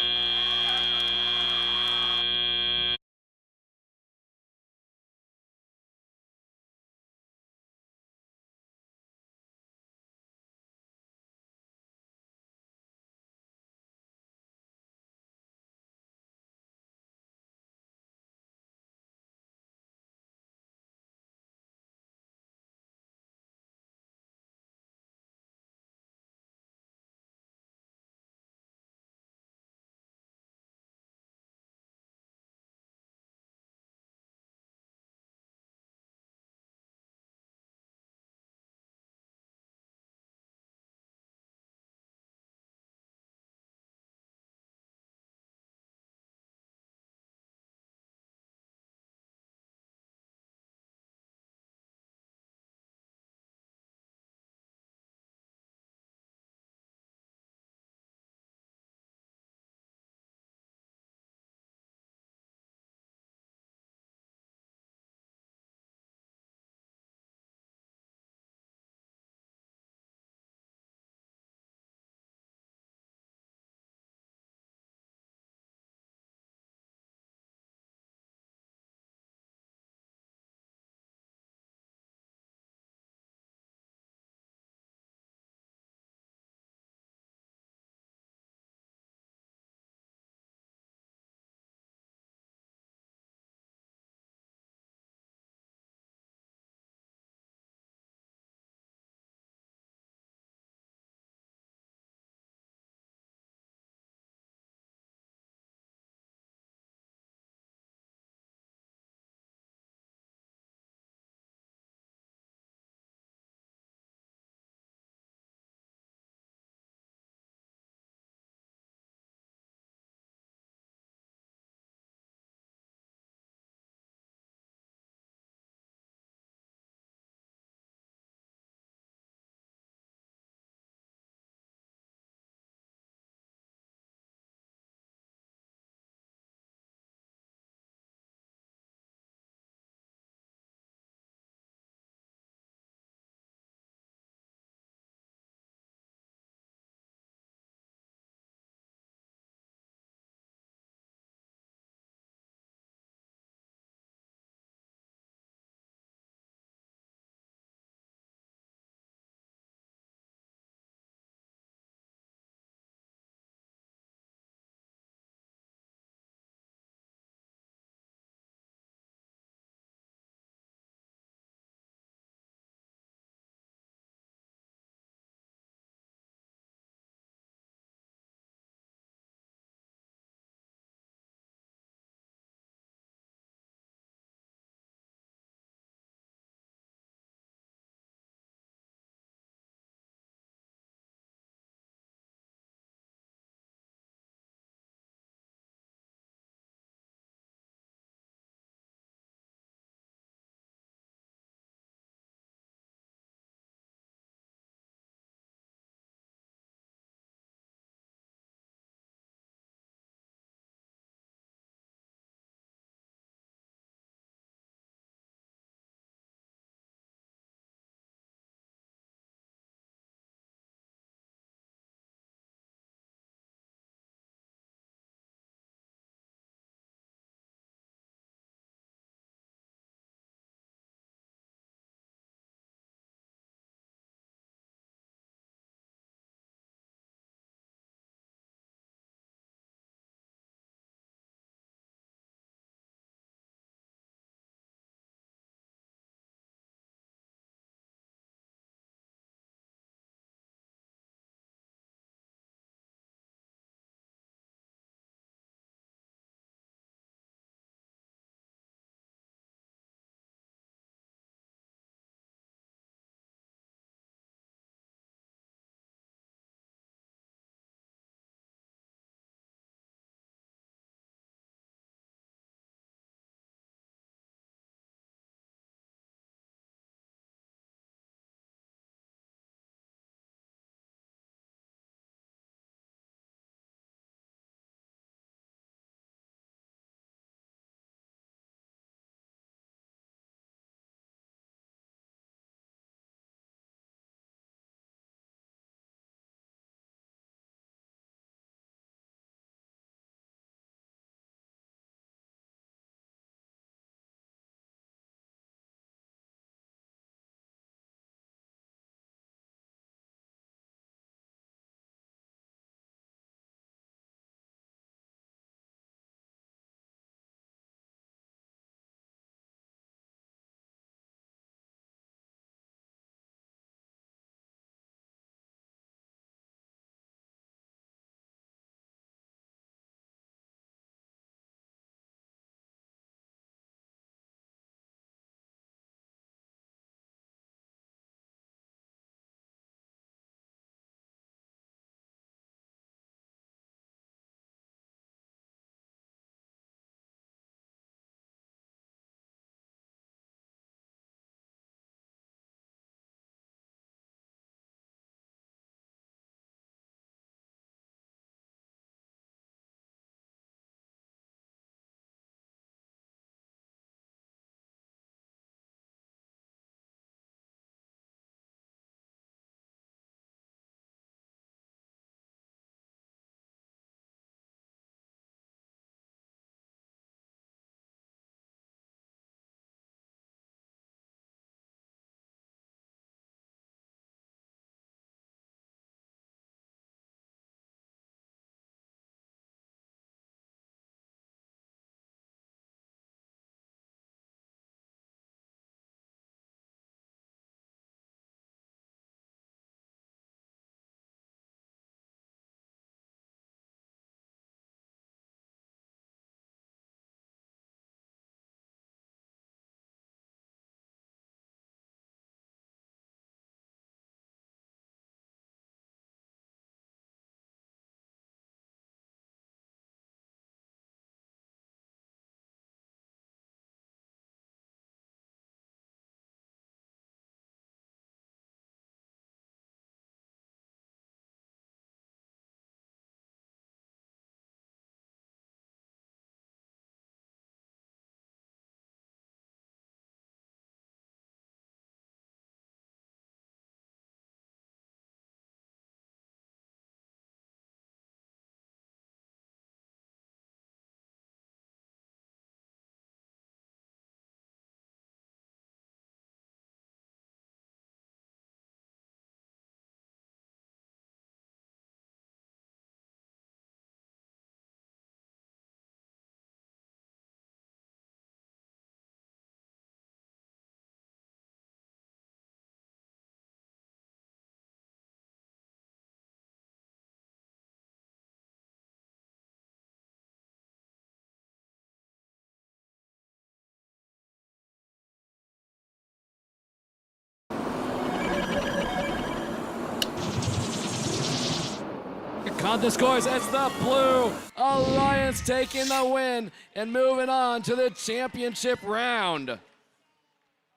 On the scores, it's the Blue Alliance taking the win and moving on to the championship round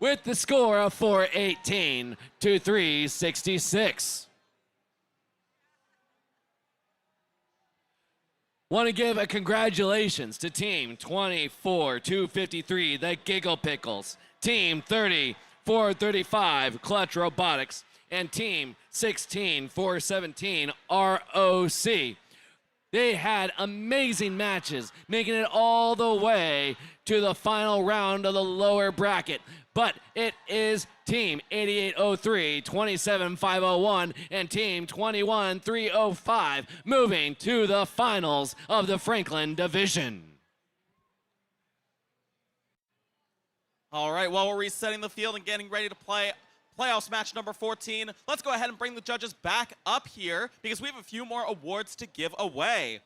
with the score of 418 to 366. Want to give a congratulations to Team 24-253, the Giggle Pickles, Team 30-435, Clutch Robotics, and Team 16-417, ROC. They had amazing matches, making it all the way to the final round of the lower bracket. But it is Team 8803, 27501, and Team 21305 moving to the finals of the Franklin Division. All right, while we're resetting the field and getting ready to play playoffs match number 14, let's go ahead and bring the judges back up here because we have a few more awards to give away.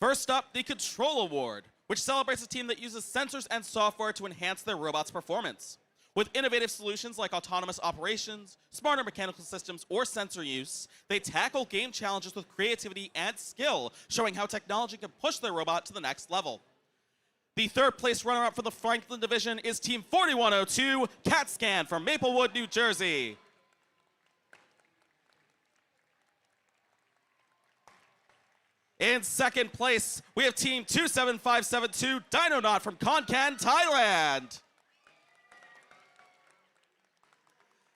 First up, the Control Award, which celebrates a team that uses sensors and software to enhance their robot's performance. With innovative solutions like autonomous operations, smarter mechanical systems, or sensor use, they tackle game challenges with creativity and skill, showing how technology can push their robot to the next level. The third place runner-up for the Franklin Division is Team 4102, CAT-SCAN from Maplewood, New Jersey. In second place, we have Team 27572, Dinonaut from Konkan, Thailand.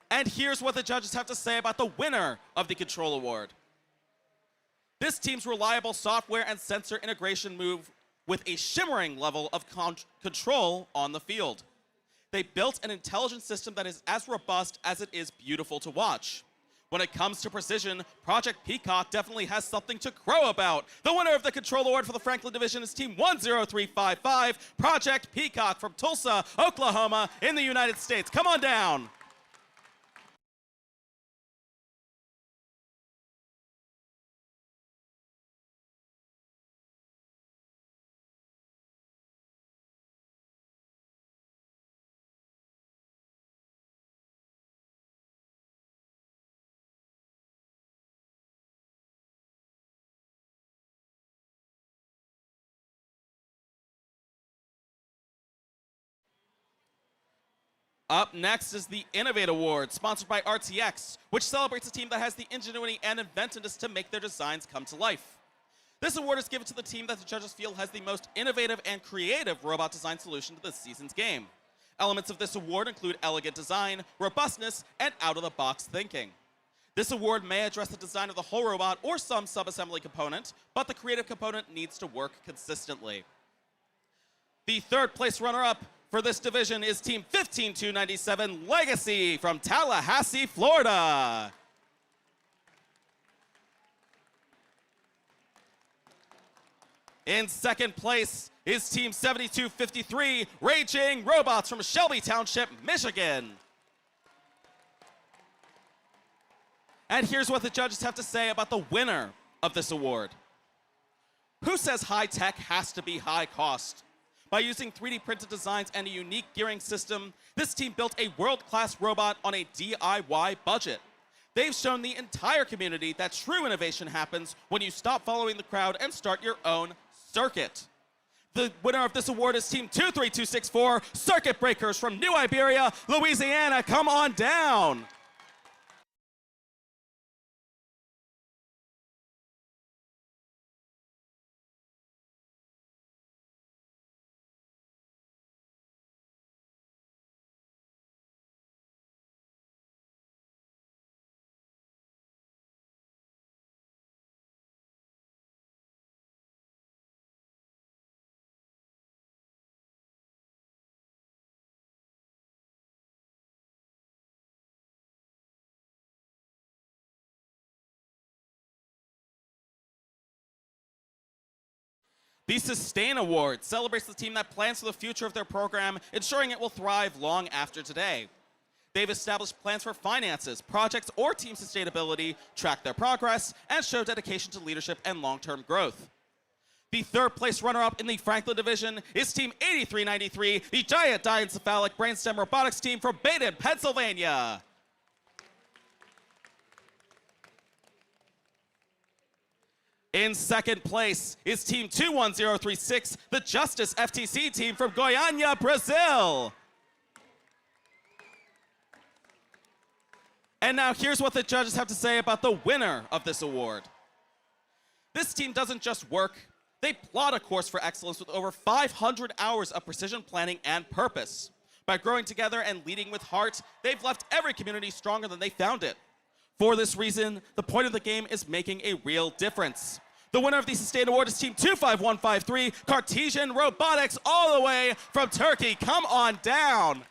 And here's what the judges have to say about the winner of the Control Award. This team's reliable software and sensor integration move with a shimmering level of control on the field. They built an intelligent system that is as robust as it is beautiful to watch. When it comes to precision, Project Peacock definitely has something to crow about. The winner of the Control Award for the Franklin Division is Team 10355, Project Peacock from Tulsa, Oklahoma, in the United States. Come on down. Up next is the Innovate Award, sponsored by RTX, which celebrates a team that has the ingenuity and inventiveness to make their designs come to life. This award is given to the team that the judges feel has the most innovative and creative robot design solution to this season's game. Elements of this award include elegant design, robustness, and out-of-the-box thinking. This award may address the design of the whole robot or some subassembly component, but the creative component needs to work consistently. The third place runner-up for this division is Team 15297 Legacy from Tallahassee, Florida. In second place is Team 7253 Raging Robots from Shelby Township, Michigan. And here's what the judges have to say about the winner of this award. Who says high tech has to be high cost? By using 3D printed designs and a unique gearing system, this team built a world-class robot on a DIY budget. They've shown the entire community that true innovation happens when you stop following the crowd and start your own circuit. The winner of this award is Team 23264, Circuit Breakers from New Iberia, Louisiana. Come on down. The Sustain Award celebrates the team that plans for the future of their program, ensuring it will thrive long after today. They've established plans for finances, projects, or team sustainability, track their progress, and show dedication to leadership and long-term growth. The third place runner-up in the Franklin division is Team 8393, the Giant Diencephalic Brainstem Robotics team from Baden, Pennsylvania. In second place is Team 21036, the Justice FTC team from Goiânia, Brazil. And now here's what the judges have to say about the winner of this award. This team doesn't just work, they plot a course for excellence with over 500 hours of precision planning and purpose. By growing together and leading with heart, they've left every community stronger than they found it. For this reason, the point of the game is making a real difference. The winner of the Sustain Award is Team 25153, Cartesian Robotics, all the way from Turkey. Come on down.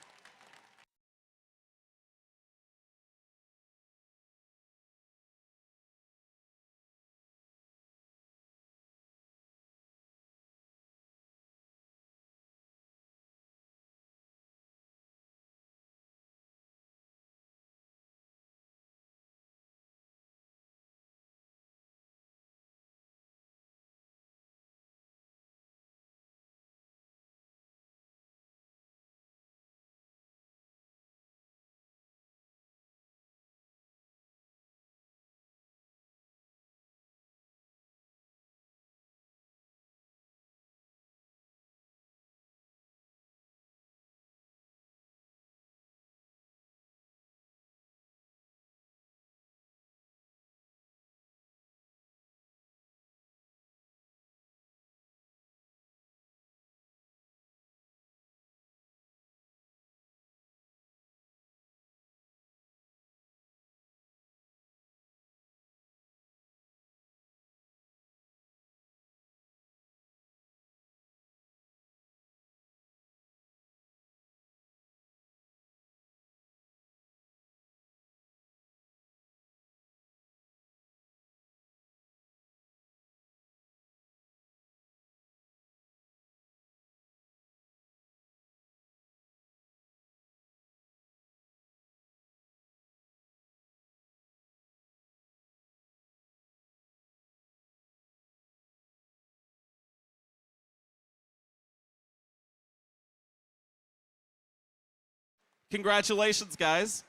Congratulations, guys.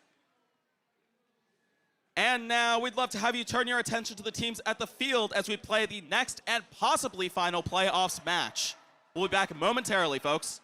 And now we'd love to have you turn your attention to the teams at the field as we play the next and possibly final playoffs match. We'll be back momentarily, folks.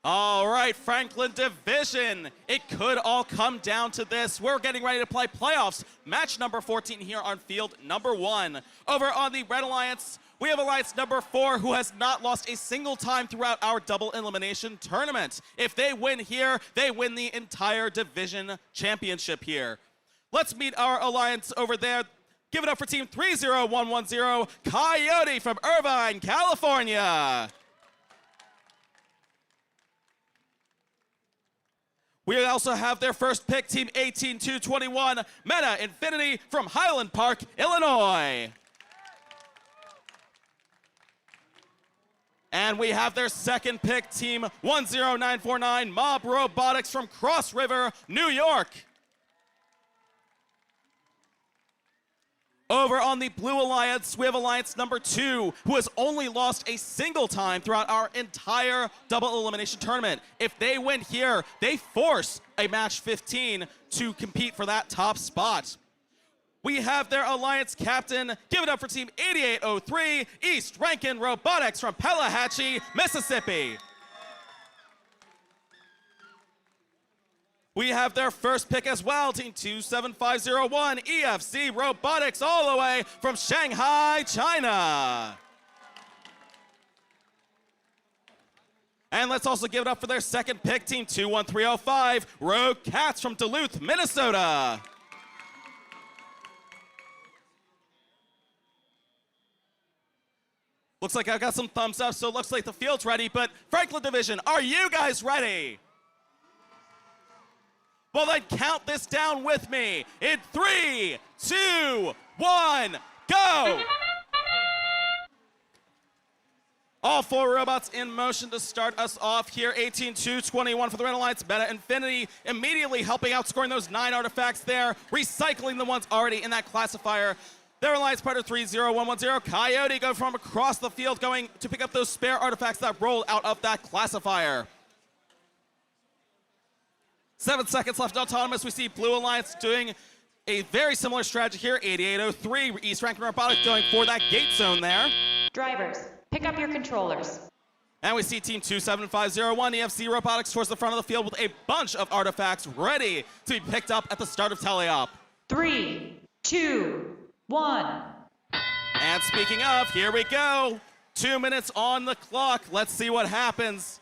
All right, Franklin Division. It could all come down to this. We're getting ready to play playoffs. Match number 14 here on field number 1. Over on the Red Alliance, we have Alliance number 4, who has not lost a single time throughout our double elimination tournament. If they win here, they win the entire division championship here. Let's meet our alliance over there. Give it up for team 30110, Coyote from Irvine, California. We also have their first pick, team 18221, Meta Infinity from Highland Park, Illinois. And we have their second pick, team 10949, Mob Robotics from Cross River, New York. Over on the Blue Alliance, we have Alliance number 2, who has only lost a single time throughout our entire double elimination tournament. If they win here, they force a match 15 to compete for that top spot. We have their Alliance captain. Give it up for team 8803, East Rankin Robotics from Pelahatchie, Mississippi. We have their first pick as well, team 27501, EFC Robotics, all the way from Shanghai, China. And let's also give it up for their second pick, team 21305, Rogue Cats from Duluth, Minnesota. Looks like I've got some thumbs up, so it looks like the field's ready, but Franklin Division, are you guys ready? Well, then count this down with me. In 3, 2, 1, go! All 4 robots in motion to start us off here. 18-2-21 for the Red Alliance. Meta Infinity immediately helping out, scoring those 9 artifacts there, recycling the ones already in that classifier. Their Alliance partner 30110, Coyote, go from across the field, going to pick up those spare artifacts that roll out of that classifier. 7 seconds left autonomous. We see Blue Alliance doing a very similar strategy here. 8803, East Rankin Robotics going for that gate zone there. Drivers, pick up your controllers. And we see team 27501, EFC Robotics, towards the front of the field with a bunch of artifacts ready to be picked up at the start of teleop. 3, 2, 1. And speaking of, here we go. 2 minutes on the clock. Let's see what happens.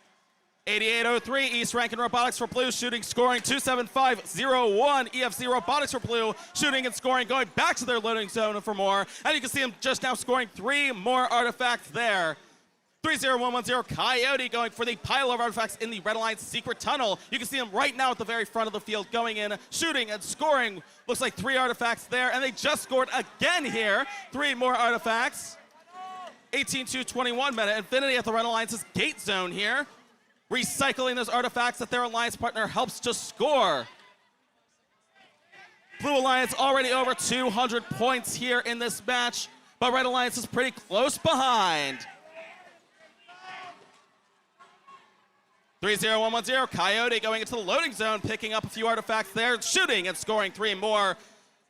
8803, East Rankin Robotics for Blue, shooting, scoring. 27501, EFC Robotics for Blue, shooting and scoring, going back to their loading zone for more. And you can see them just now scoring 3 more artifacts there. 30110, Coyote going for the pile of artifacts in the Red Alliance secret tunnel. You can see them right now at the very front of the field, going in, shooting and scoring. Looks like 3 artifacts there, and they just scored again here. 3 more artifacts. 18-2-21, Meta Infinity at the Red Alliance's gate zone here, recycling those artifacts that their alliance partner helps to score. Blue Alliance already over 200 points here in this match, but Red Alliance is pretty close behind. 30110, Coyote going into the loading zone, picking up a few artifacts there, shooting and scoring 3 more.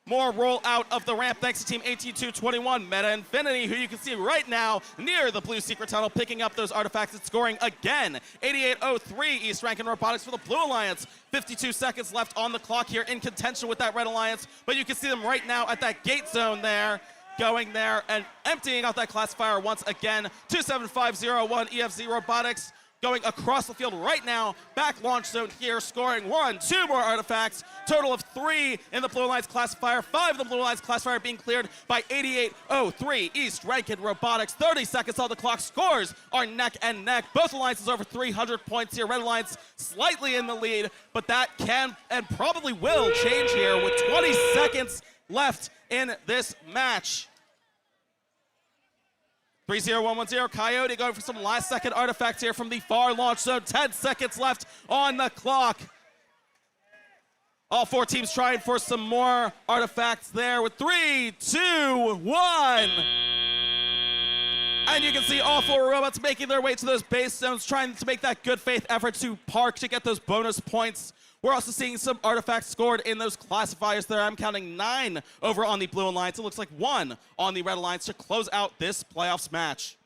More roll out of the ramp thanks to team 18221, Meta Infinity, who you can see right now near the blue secret tunnel, picking up those artifacts and scoring again. 8803, East Rankin Robotics for the Blue Alliance. 52 seconds left on the clock here, in contention with that Red Alliance, but you can see them right now at that gate zone there, going there and emptying out that classifier once again. 27501, EFC Robotics, going across the field right now, back launch zone here, scoring 1, 2 more artifacts, total of 3 in the Blue Alliance classifier, 5 in the Blue Alliance classifier being cleared by 8803, East Rankin Robotics. 30 seconds on the clock, scores are neck and neck. Both alliances over 300 points here. Red Alliance slightly in the lead, but that can and probably will change here with 20 seconds left in this match. 30110, Coyote going for some last second artifacts here from the far launch zone. 10 seconds left on the clock. All 4 teams trying for some more artifacts there with 3, 2, 1. And you can see all 4 robots making their way to those base zones, trying to make that good faith effort to park to get those bonus points. We're also seeing some artifacts scored in those classifiers there. I'm counting 9 over on the Blue Alliance. It looks like 1 on the Red Alliance to close out this playoffs match.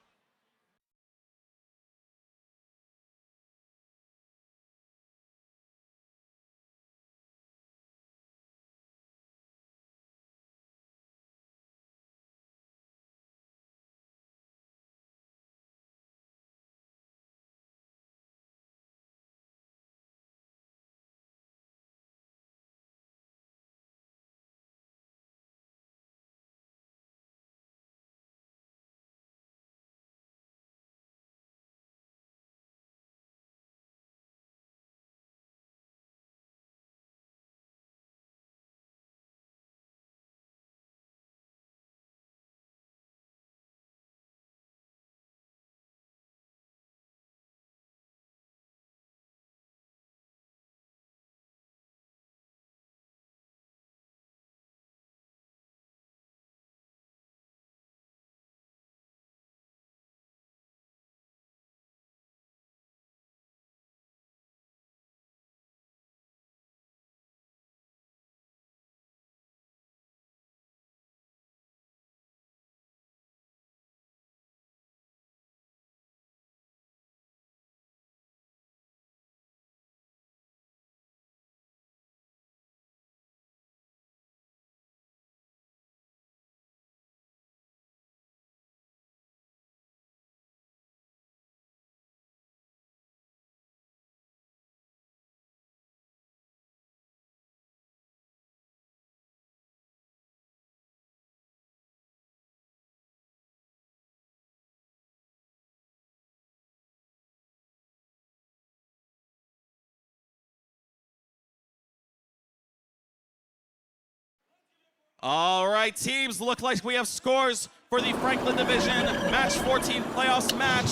All right, teams, look like we have scores for the Franklin Division Match 14 playoffs match.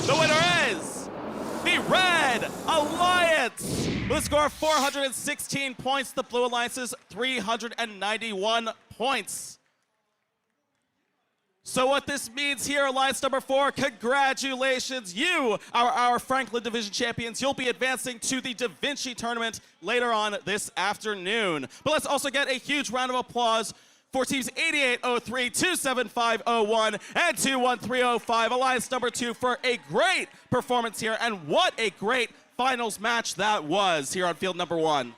The winner is the Red Alliance with a score of 416 points. The Blue Alliance's 391 points. So what this means here, Alliance number 4, congratulations. You are our Franklin Division champions. You'll be advancing to the Da Vinci tournament later on this afternoon. But let's also get a huge round of applause for teams 8803, 27501, and 21305. Alliance number 2 for a great performance here, and what a great finals match that was here on field number 1.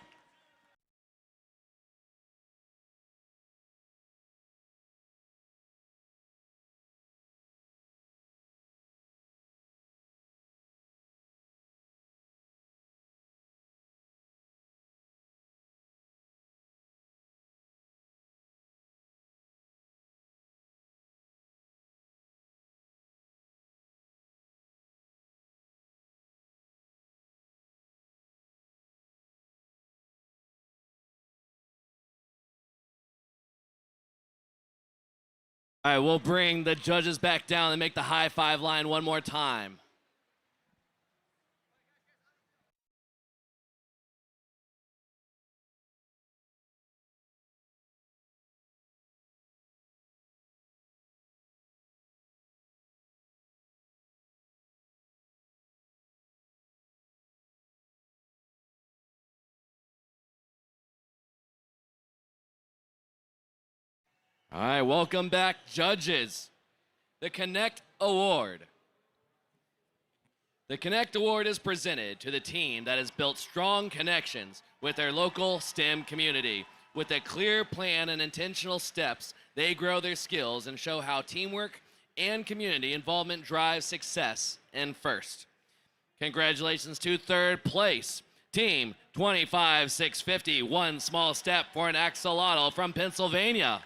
All right, we'll bring the judges back down and make the high five line one more time. All right, welcome back, judges. The Connect Award. The Connect Award is presented to the team that has built strong connections with their local STEM community. With a clear plan and intentional steps, they grow their skills and show how teamwork and community involvement drives success and first. Congratulations to third place, Team 25650, one small step for an axolotl from Pennsylvania.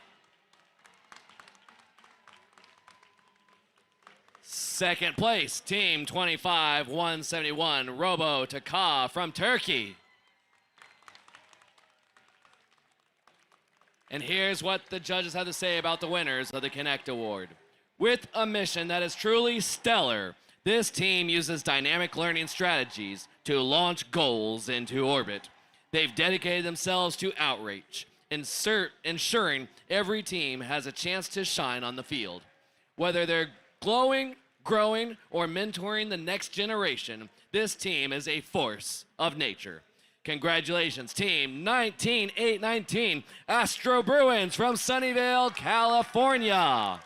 Second place, Team 25171, Robo Taka from Turkey. And here's what the judges have to say about the winners of the Connect Award. With a mission that is truly stellar, this team uses dynamic learning strategies to launch goals into orbit. They've dedicated themselves to outreach, ensuring every team has a chance to shine on the field. Whether they're growing, or mentoring the next generation, this team is a force of nature. Congratulations, Team 19819, Astro Bruins from Sunnyvale, California.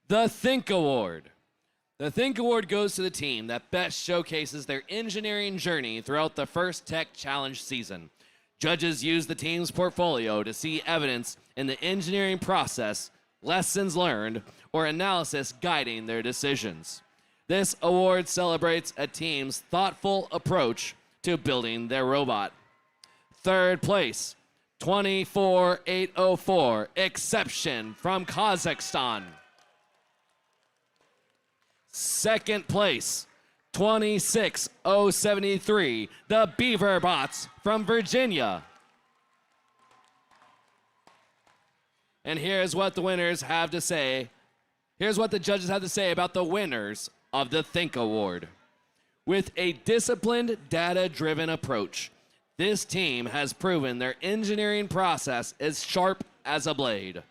The Think Award. The Think Award goes to the team that best showcases their engineering journey throughout the first Tech Challenge season. Judges use the team's portfolio to see evidence in the engineering process, lessons learned, or analysis guiding their decisions. This award celebrates a team's thoughtful approach to building their robot. Third place, 24804, Exception from Kazakhstan. Second place, 26073, the Beaver Bots from Virginia. And here's what the winners have to say. Here's what the judges have to say about the winners of the Think Award. With a disciplined, data-driven approach, this team has proven their engineering process is sharp as a blade.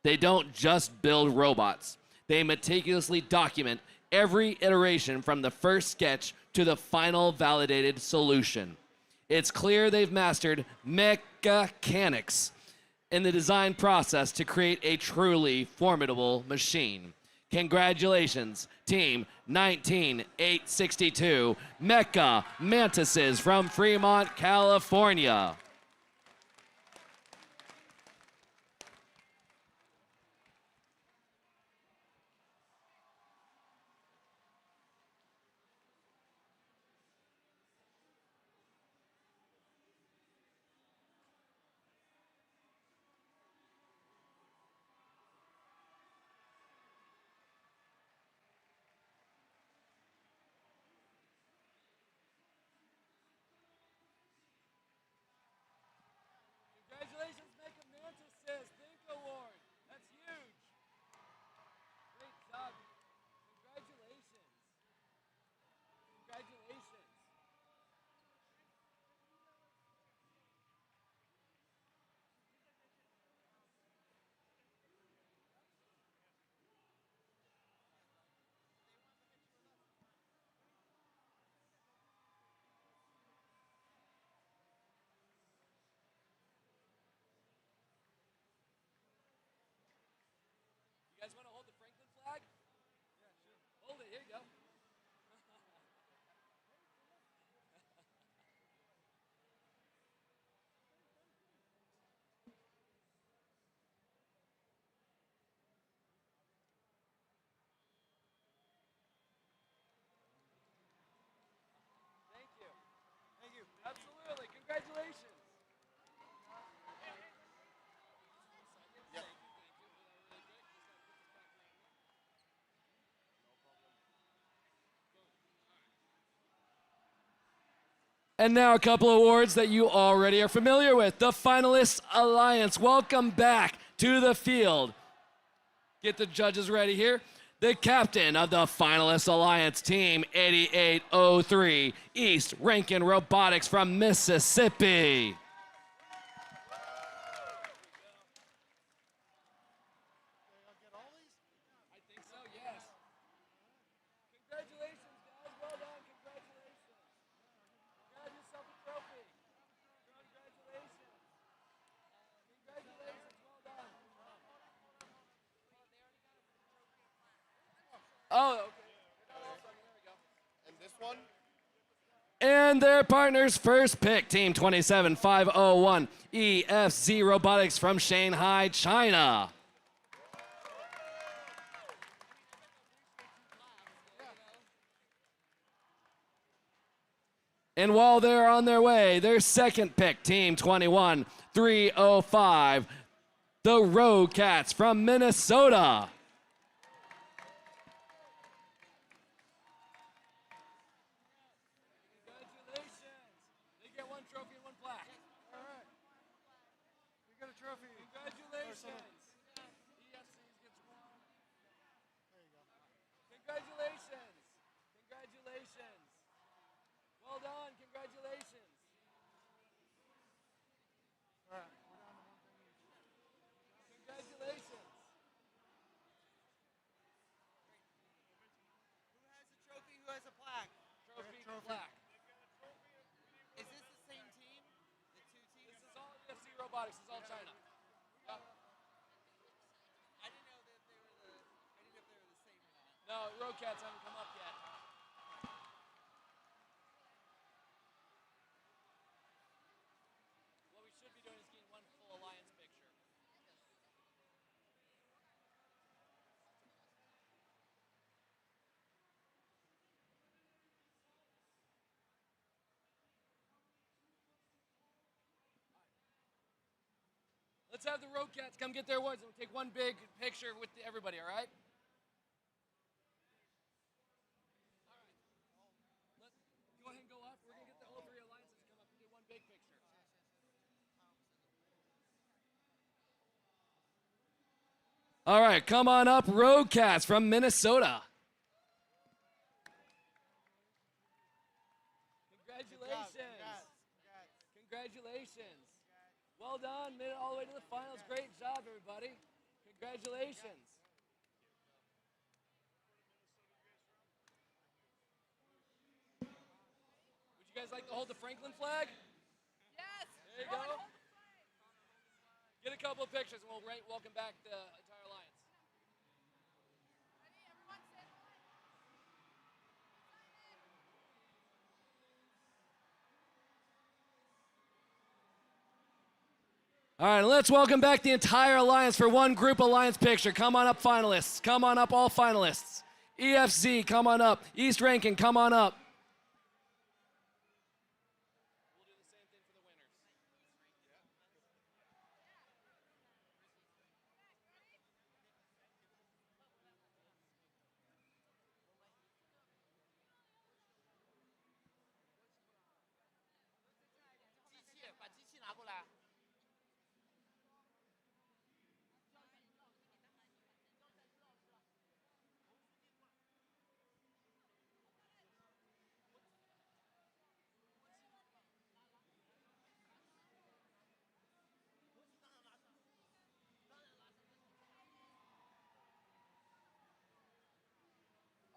They don't just build robots. They meticulously document every iteration from the first sketch to the final validated solution. It's clear they've mastered mechanics in the design process to create a truly formidable machine. Congratulations, Team 19862, Mecha Mantises from Fremont, California. Congratulations, Mecha Mantises. Think Award. That's huge. Great job. Congratulations. Congratulations. You guys want to hold the Franklin flag? Yeah, sure. Hold it. Here you go. Thank you. Thank you. Absolutely. Congratulations. And now a couple of awards that you already are familiar with. The Finalists Alliance, welcome back to the field. Get the judges ready here. The captain of the Finalists Alliance, Team 8803, East Rankin Robotics from Mississippi. I think so, yes. Congratulations, guys. Well done. Congratulations. Grab yourself a trophy. Congratulations. Congratulations. Well done. Oh, okay. And this one? And their partners first pick, Team 27501, EFZ Robotics from Shanghai, China. And while they're on their way, their second pick, Team 21305, the Rogue Cats from Minnesota. Congratulations. They get one trophy and one plaque. All right. You got a trophy. Congratulations. EFCs gets one. There you go. Congratulations. Congratulations. Well done. Congratulations. All right. We're down to one thing each. Congratulations. Who has a trophy? Who has a plaque? Trophy, plaque. Is this the same team? The two teams? This is all EFC Robotics. This is all China. I didn't know that they were the. I didn't know if they were the same or not. No, Rogue Cats haven't come up yet. What we should be doing is getting one full alliance picture. Let's have the Rogue Cats come get their awards and we'll take one big picture with everybody, all right? Go ahead and go up. We're going to get the whole three alliances to come up and do one big picture. All right, come on up, Rogue Cats from Minnesota. Congratulations. Congratulations. Well Well done. Made it all the way to the finals. Great job, everybody. Congratulations. Would you guys like to hold the Franklin flag? Yes. There you go. Get a couple of pictures and we'll welcome back the entire alliance. All right, let's welcome back the entire alliance for one group alliance picture. Come on up, finalists. Come on up, all finalists. EFZ, come on up. East Rankin, come on up.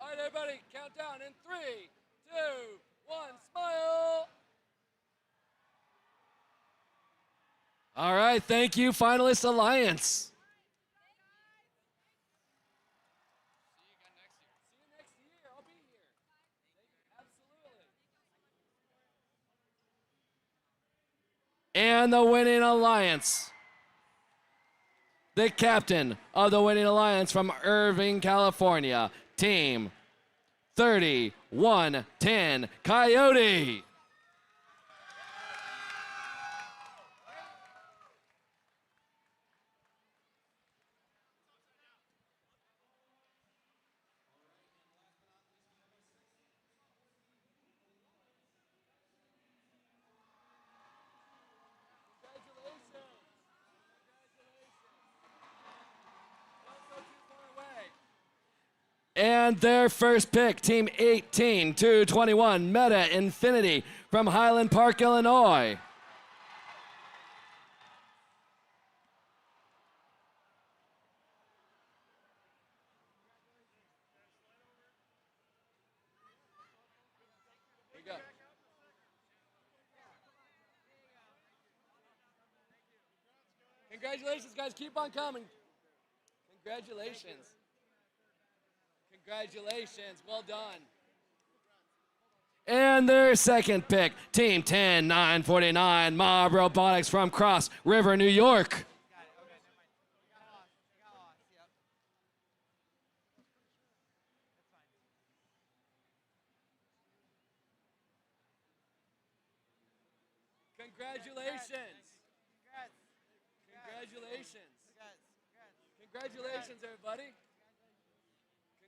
All right, everybody, count down in 3, 2, 1, smile. All right, thank you, Finalist Alliance. And the winning alliance, the captain of the winning alliance from Irving, California, Team 3110 Coyote. And their first pick, Team 18-21, Meta Infinity from Highland Park, Illinois. Here we go. Congratulations, guys. Keep on coming. Congratulations. Congratulations, well done. And their second pick, Team 10-949, Mob Robotics from Cross River, New York. Congratulations. Congratulations. Congratulations, everybody.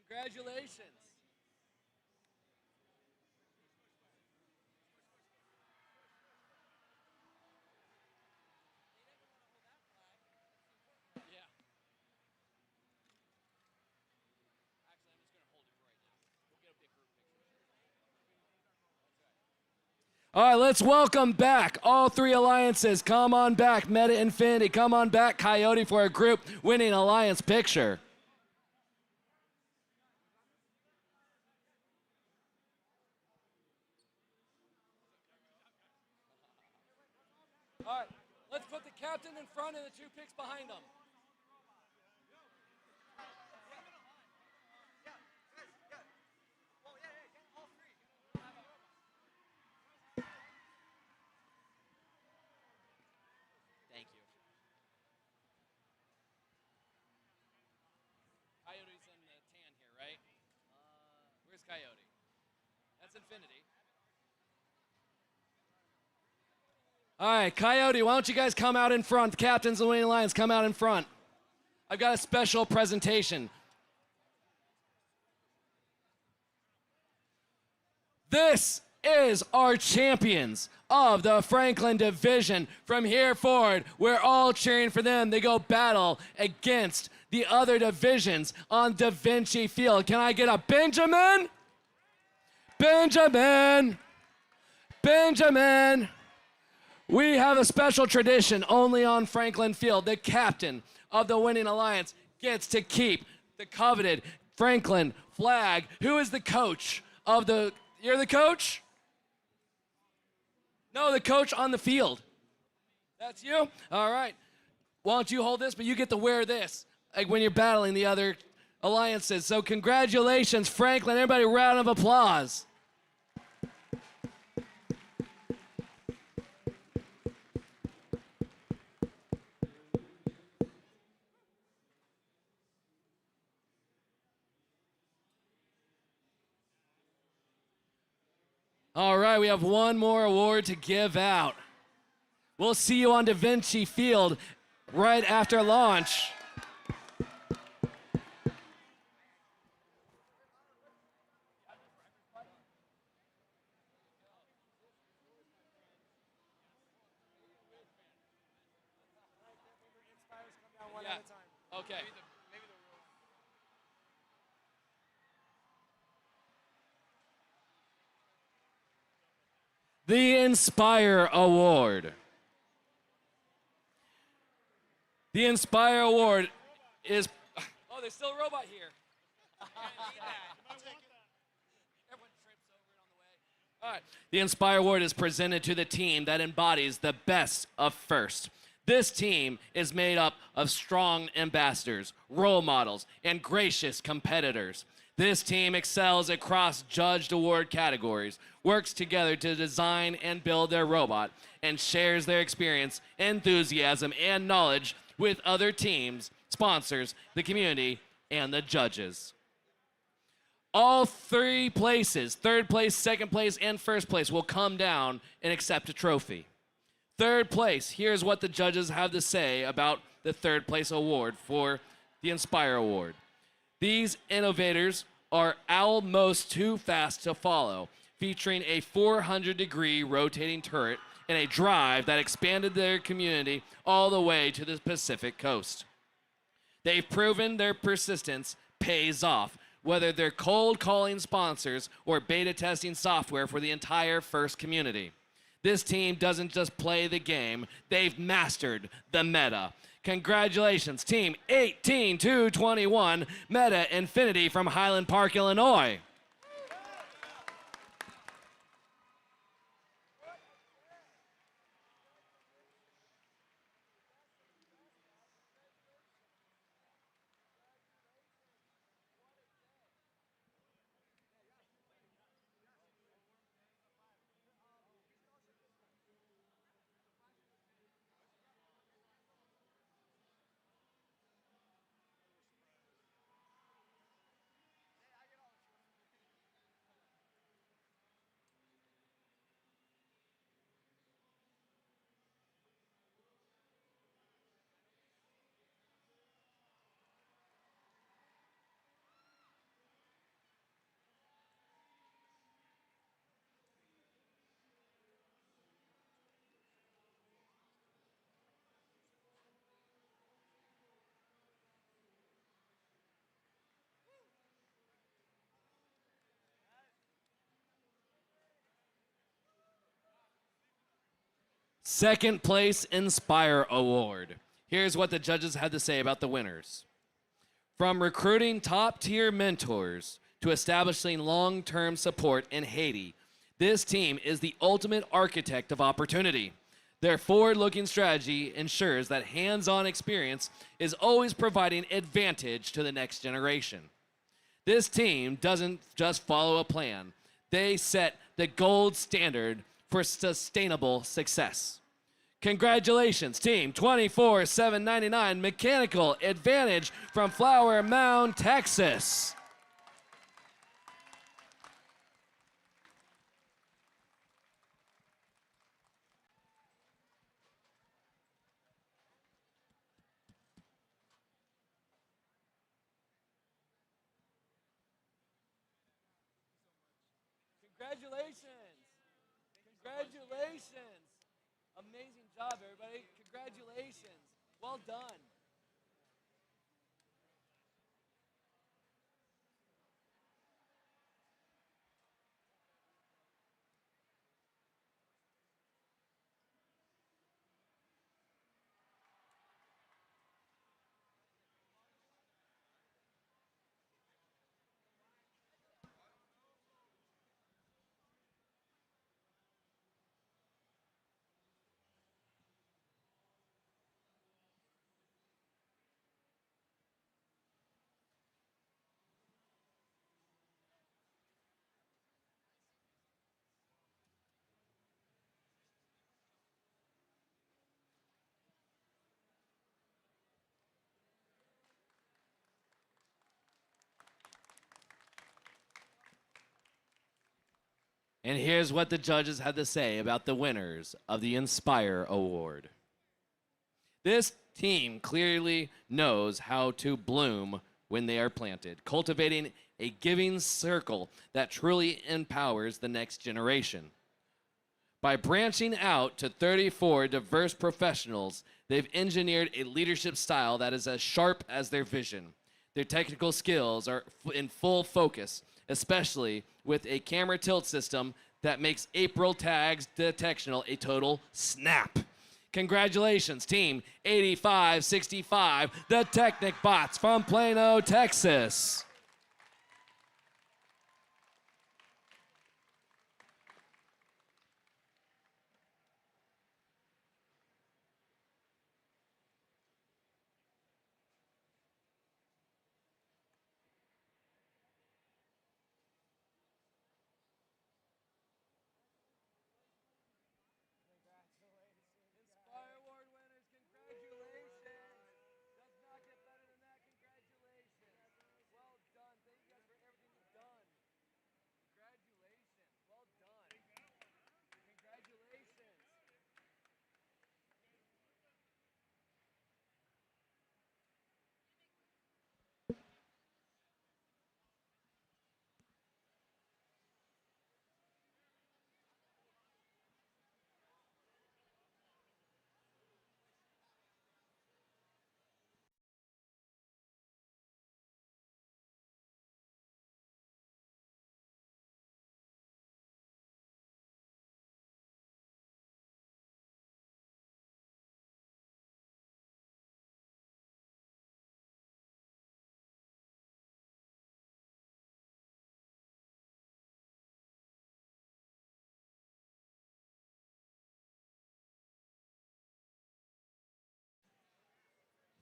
Congratulations. Yeah. Actually, I'm just going to hold it for right now. We'll get a big group picture. All right, let's welcome back all three alliances. Come on back, Meta Infinity. Come on back, Coyote, for a group winning alliance picture. All right, let's put the captain in front and the two picks behind him. Thank you. Coyote's in the tan here, right? Where's Coyote? That's Infinity. All right, Coyote, why don't you guys come out in front? The captains of the winning alliance, come out in front. I've got a special presentation. This is our champions of the Franklin Division. From here forward, we're all cheering for them. They go battle against the other divisions on Da Vinci Field. Can I get a Benjamin? Benjamin! Benjamin! We have a special tradition only on Franklin Field. The captain of the winning alliance gets to keep the coveted Franklin flag. Who is the coach of the... You're the coach? No, the coach on the field. That's you? All right. Why don't you hold this, but you get to wear this, like when you're battling the other alliances. So congratulations, Franklin. Everybody, round of applause. All right, we have one more award to give out. We'll see you on Da Vinci Field right after launch. Yeah. Okay. The Inspire Award. The Inspire Award is... Oh, there's still a robot here. All right. The Inspire Award is presented to the team that embodies the best of FIRST. This team is made up of strong ambassadors, role models, and gracious competitors. This team excels across judged award categories, works together to design and build their robot, and shares their experience, enthusiasm, and knowledge with other teams, sponsors, the community, and the judges. All three places, third place, second place, and first place, will come down and accept a trophy. Third place, here's what the judges have to say about the third place award for the Inspire Award. These innovators are almost too fast to follow, featuring a 400-degree rotating turret and a drive that expanded their community all the way to the Pacific coast. They've proven their persistence pays off, whether they're cold calling sponsors or beta testing software for the entire FIRST community. This team doesn't just play the game, they've mastered the meta. Congratulations, Team 18221, Meta Infinity from Highland Park, Illinois. Second place Inspire Award. Here's what the judges had to say about the winners. From recruiting top-tier mentors to establishing long-term support in Haiti, this team is the ultimate architect of opportunity. Their forward-looking strategy ensures that hands-on experience is always providing advantage to the next generation. This team doesn't just follow a plan. They set the gold standard for sustainable success. Congratulations, Team 24799 Mechanical Advantage from Flower Mound, Texas. Congratulations. Congratulations. Amazing job, everybody. Congratulations. Well done. And here's what the judges had to say about the winners of the Inspire Award. This team clearly knows how to bloom when they are planted, cultivating a giving circle that truly empowers the next generation. By branching out to 34 diverse professionals, they've engineered a leadership style that is as sharp as their vision. Their technical skills are in full focus, especially with a camera tilt system that makes April tags detectional a total snap. Congratulations, Team 8565, the Technic Bots from Plano, Texas.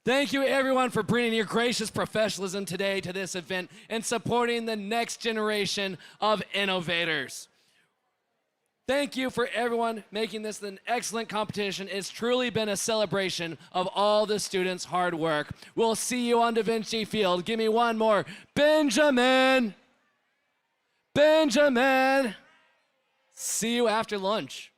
Thank you, everyone, for bringing your gracious professionalism today to this event and supporting the next generation of innovators. Thank you for everyone making this an excellent competition. It's truly been a celebration of all the students' hard work. We'll see you on Da Vinci Field. Give me one more. Benjamin! Benjamin! See you after lunch.